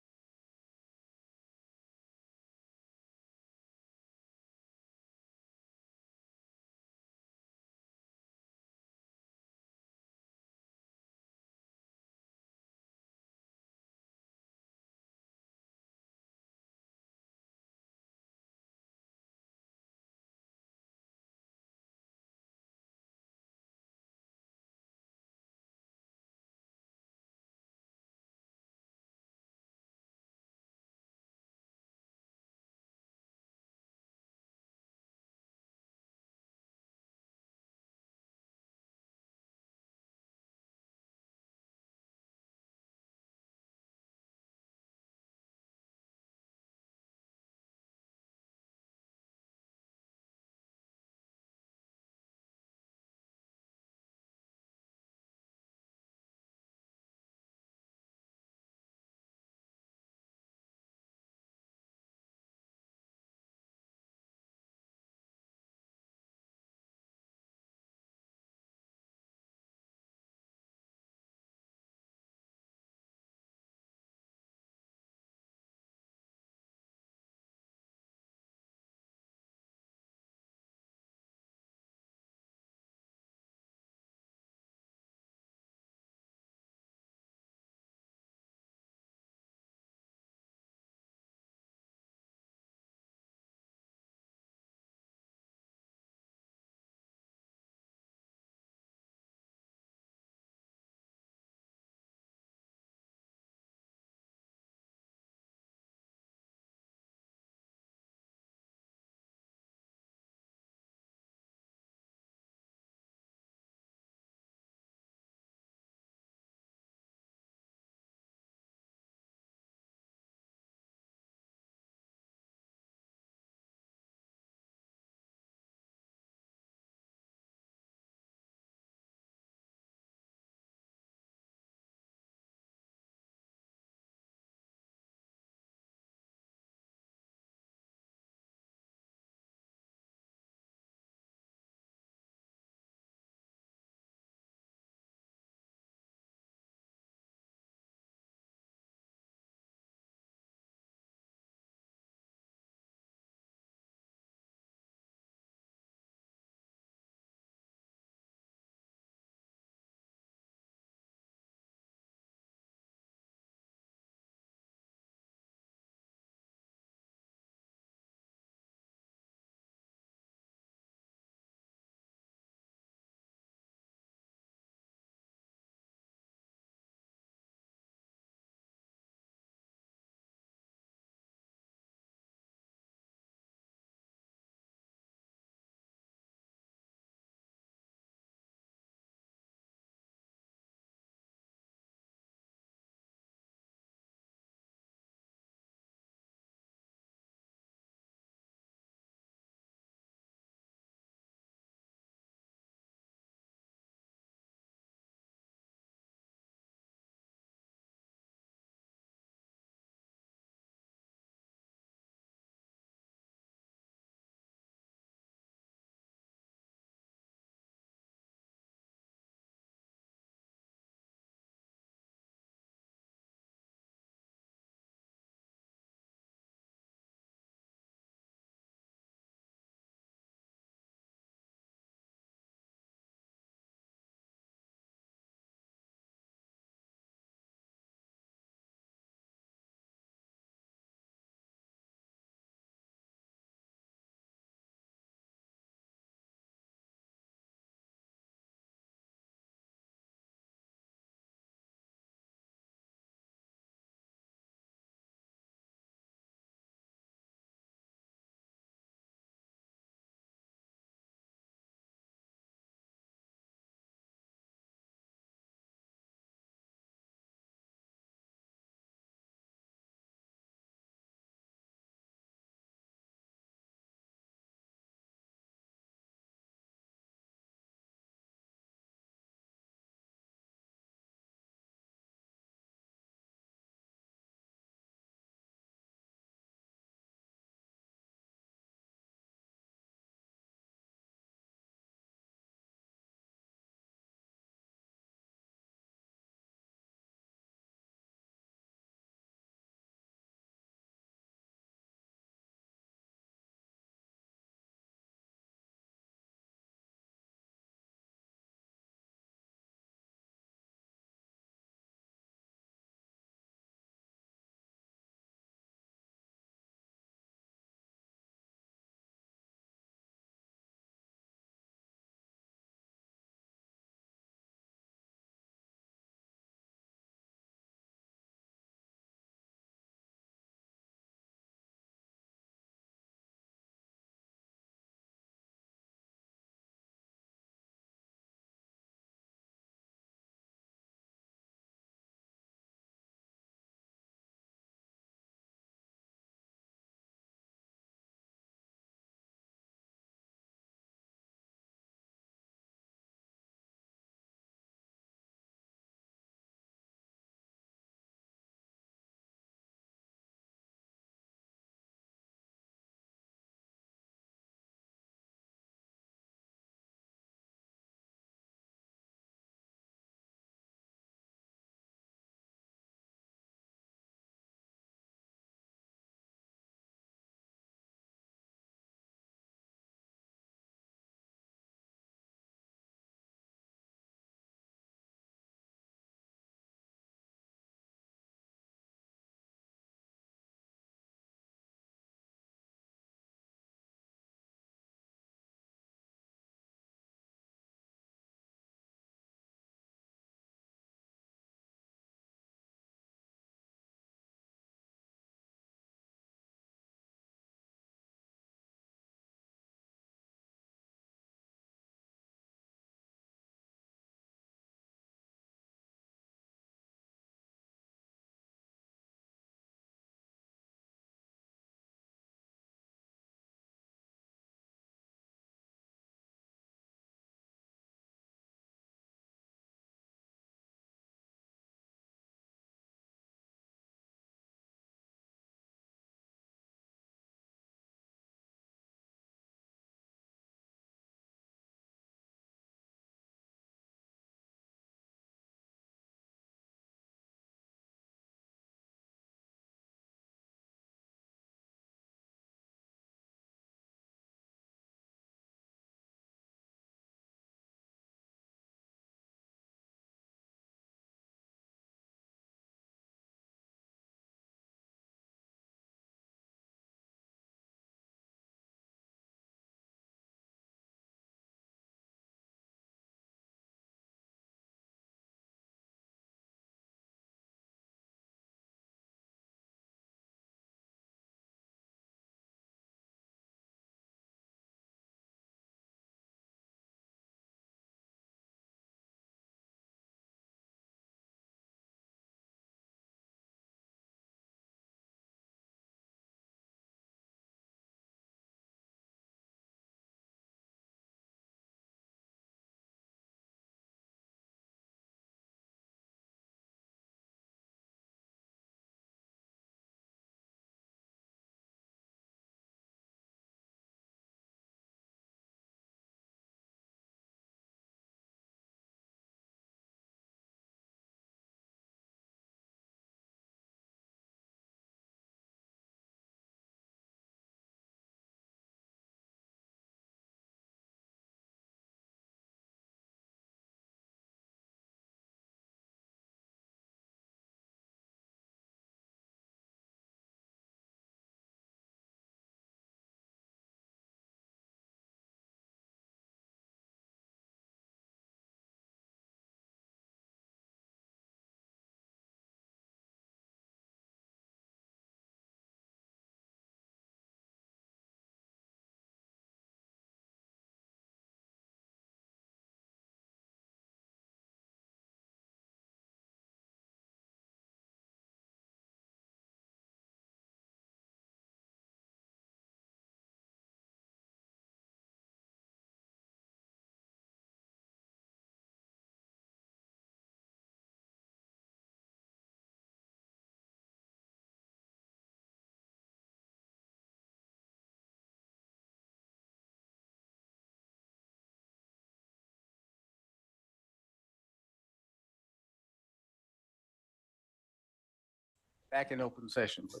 Back in open session. Please.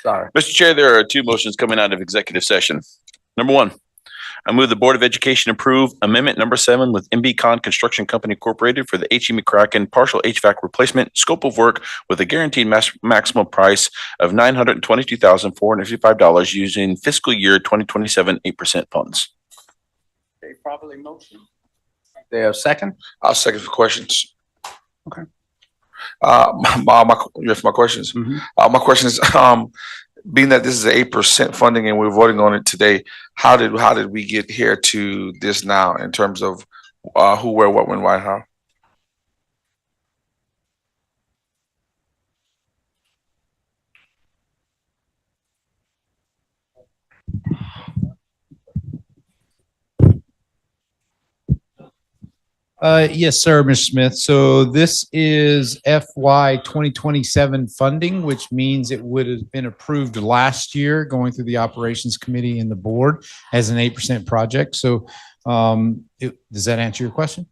Sorry. Mr. Chair, there are two motions coming out of executive session. Number one, I move the Board of Education approve amendment number 7 with MB Construction Company Incorporated for the H.E. McCracken partial HVAC replacement scope of work with a guaranteed maximum price of $922,455 using fiscal year 2027 8% funds. Okay, properly motion. There a second? I'll second for questions. Okay. My questions. My question is, being that this is 8% funding and we're voting on it today, how did we get here to this now in terms of who, where, what, when, why, how? Yes, sir, Mr. Smith. So this is FY 2027 funding, which means it would have been approved last year going through the operations committee and the board as an 8% project. So does that answer your question?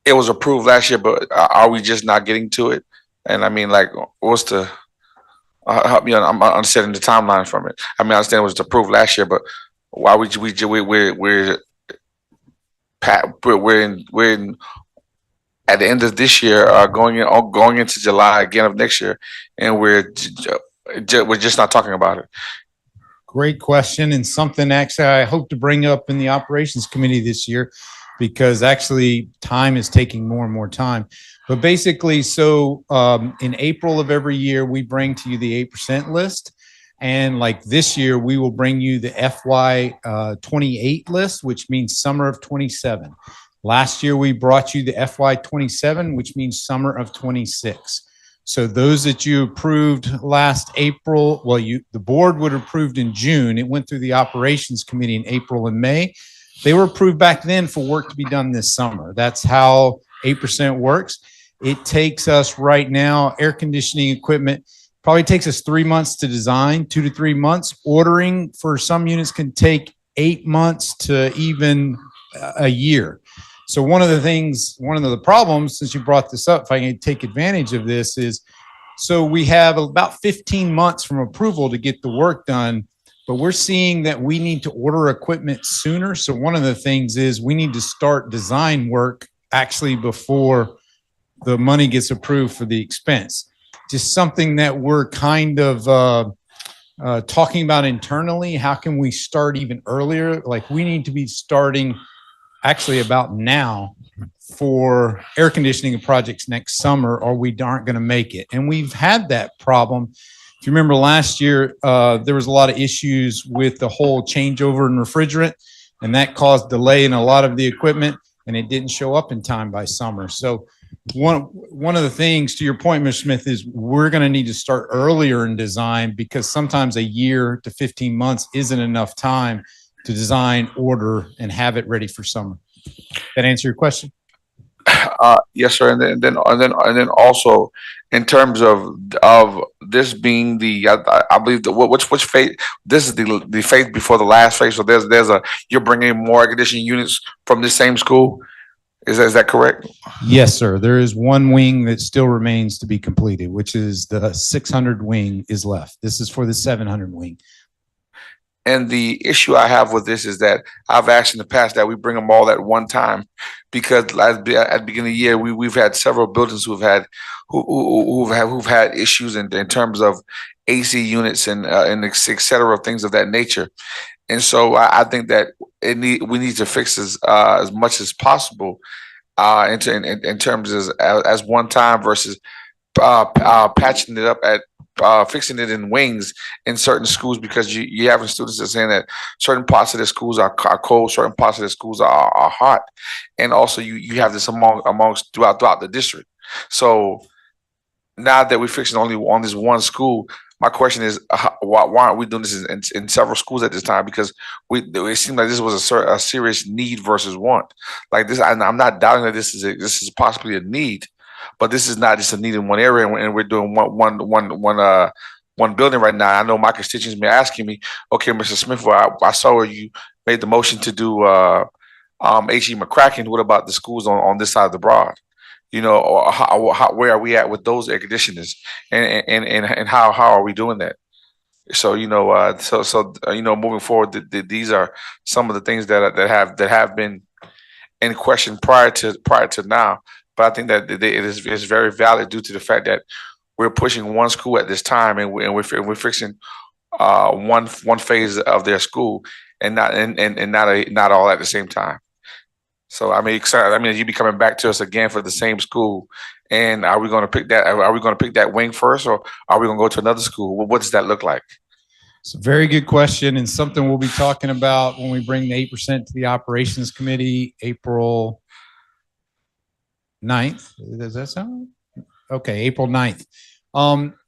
It was approved last year, but are we just not getting to it? And I mean, like, what's the, help me, I'm understanding the timeline from it. I mean, I understand it was approved last year, but why we're in at the end of this year, going into July again of next year, and we're just not talking about it. Great question, and something actually I hope to bring up in the operations committee this year, because actually time is taking more and more time. But basically, so in April of every year, we bring to you the 8% list. And like this year, we will bring you the FY 28 list, which means summer of 27. Last year, we brought you the FY 27, which means summer of 26. So those that you approved last April, well, the board would have approved in June. It went through the operations committee in April and May. They were approved back then for work to be done this summer. That's how 8% works. It takes us right now, air conditioning equipment, probably takes us 3 months to design, 2 to 3 months. Ordering for some units can take 8 months to even a year. So one of the problems, since you brought this up, if I can take advantage of this, is so we have about 15 months from approval to get the work done, but we're seeing that we need to order equipment sooner. So one of the things is we need to start design work actually before the money gets approved for the expense. Just something that we're kind of talking about internally. How can we start even earlier? Like we need to be starting actually about now for air conditioning projects next summer, or we aren't going to make it. And we've had that problem. If you remember last year, there was a lot of issues with the whole changeover in refrigerant, and that caused delay in a lot of the equipment, and it didn't show up in time by summer. So one of the things, to your point, Mr. Smith, is we're going to need to start earlier in design, because sometimes a year to 15 months isn't enough time to design, order, and have it ready for summer. That answer your question? Yes, sir. And then also in terms of this being the, I believe which phase, this is the phase before the last phase. So you're bringing more air conditioning units from this same school. Is that correct? Yes, sir. There is one wing that still remains to be completed, which is the 600 wing is left. This is for the 700 wing. And the issue I have with this is that I've asked in the past that we bring them all at one time, because at the beginning of the year, we've had several buildings who've had issues in terms of AC units and et cetera, things of that nature. And so I think that we need to fix this as much as possible in terms as one time versus patching it up at fixing it in wings in certain schools, because you having students that are saying that certain parts of the schools are cold, certain parts of the schools are hot, and also you have this amongst throughout the district. So now that we're fixing only on this one school, my question is, why aren't we doing this in several schools at this time? Because it seemed like this was a serious need versus want. Like this, I'm not doubting that this is possibly a need, but this is not just a need in one area, and we're doing one building right now. I know my constituents may be asking me, okay, Mr. Smith, well, I saw where you made the motion to do H.E. McCracken. What about the schools on this side of the Broad? You know, or where are we at with those air conditioners, and how are we doing that? So you know, you know, moving forward, these are some of the things that have been in question prior to now. But I think that it is very valid due to the fact that we're pushing one school at this time, and we're fixing one phase of their school, and not all at the same time. So I mean, excited. I mean, you be coming back to us again for the same school, and are we going to pick that? Are we going to pick that wing first, or are we going to go to another school? What does that look like? It's a very good question, and something we'll be talking about when we bring the 8% to the operations committee April 9th. Does that sound right? Okay, April 9th.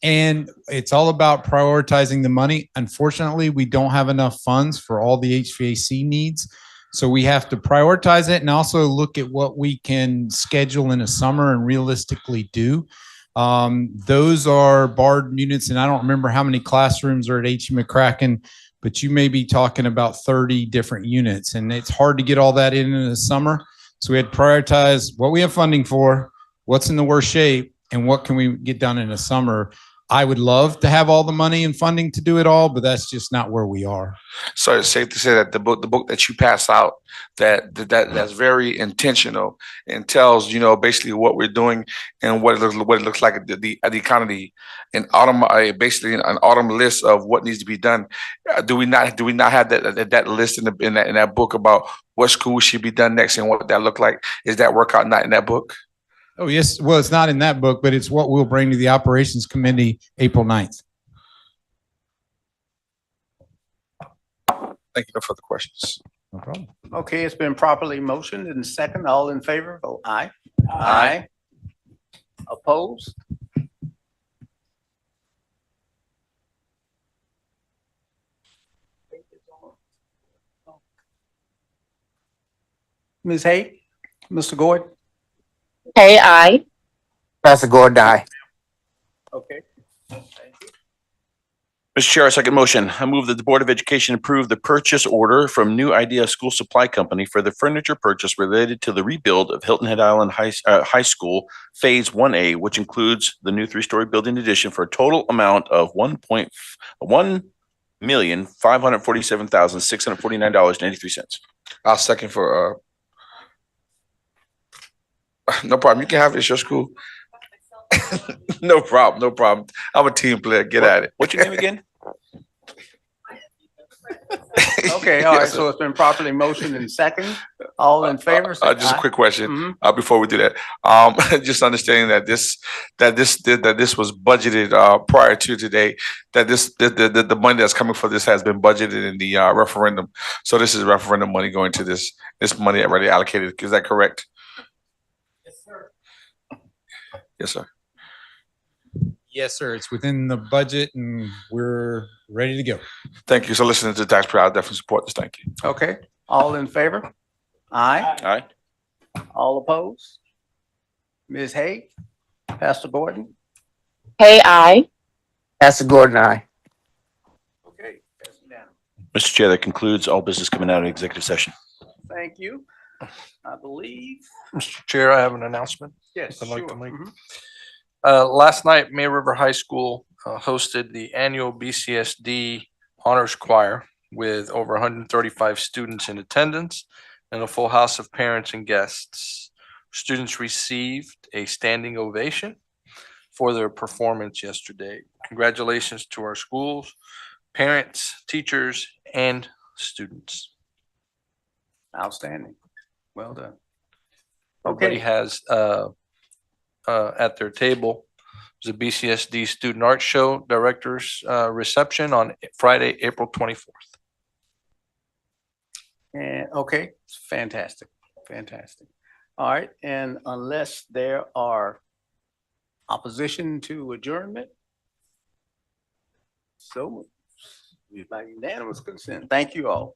And it's all about prioritizing the money. Unfortunately, we don't have enough funds for all the HVAC needs. So we have to prioritize it and also look at what we can schedule in the summer and realistically do. Those are barred units, and I don't remember how many classrooms are at H.E. McCracken, but you may be talking about 30 different units, and it's hard to get all that in the summer. So we had to prioritize what we have funding for, what's in the worst shape, and what can we get done in the summer. I would love to have all the money and funding to do it all, but that's just not where we are. So it's safe to say that the book that you pass out, that's very intentional and tells, you know, basically what we're doing and what it looks like the economy, an basically an autumn list of what needs to be done. Do we not have that list in that book about what school should be done next and what that look like? Is that workout not in that book? Oh, yes. Well, it's not in that book, but it's what we'll bring to the operations committee April 9th. Thank you. No further questions. No problem. Okay, it's been properly motioned and second. All in favor, vote aye. Aye. Opposed? Ms. Hay, Mr. Gordon? Hey, aye. Pastor Gordon, aye. Okay. Mr. Chair, second motion. I move that the Board of Education approve the purchase order from New Idea School Supply Company for the furniture purchase related to the rebuild of Hilton Head Island High School Phase 1A, which includes the new 3-story building addition for a total amount of $1,547,649.83. I'll second for no problem. You can have it. It's your school. No problem. No problem. I'm a team player. Get at it. What's your name again? Okay, all right, Yes, so it's been properly motioned and second. All in favor? say just a aye. quick question Mhm. before we do that. Just understanding that this was budgeted prior to today. That the money that's coming for this has been budgeted in the referendum. So this is referendum money going to this money already allocated. Is that correct? Yes, sir. Yes, sir. Yes, sir. It's within the budget, and we're ready to go. Thank you. So listening to the taxpayer, I'll definitely support this. Thank you. Okay, all in favor? Aye. Aye. All opposed? Ms. Hay, Pastor Gordon? Hey, aye. Pastor Gordon, aye. Okay, that's unanimous. Mr. Chair, that concludes all business coming out of executive session. Thank you. I believe, Mr. Chair, I have an announcement. yes, I'd like to sure. make. Mhm. Last night, May River High School hosted the annual BCSD Honors Choir with over 135 students in attendance and a full house of parents and guests. Students received a standing ovation for their performance yesterday. Congratulations to our schools, parents, teachers, and students. Outstanding. Well done. Everybody Okay, has at their table was a BCSD Student Art Show Director's reception on Friday, April 24th. and, okay, fantastic, fantastic. All right, and unless there are opposition to adjournment, so by unanimous consent, thank you all.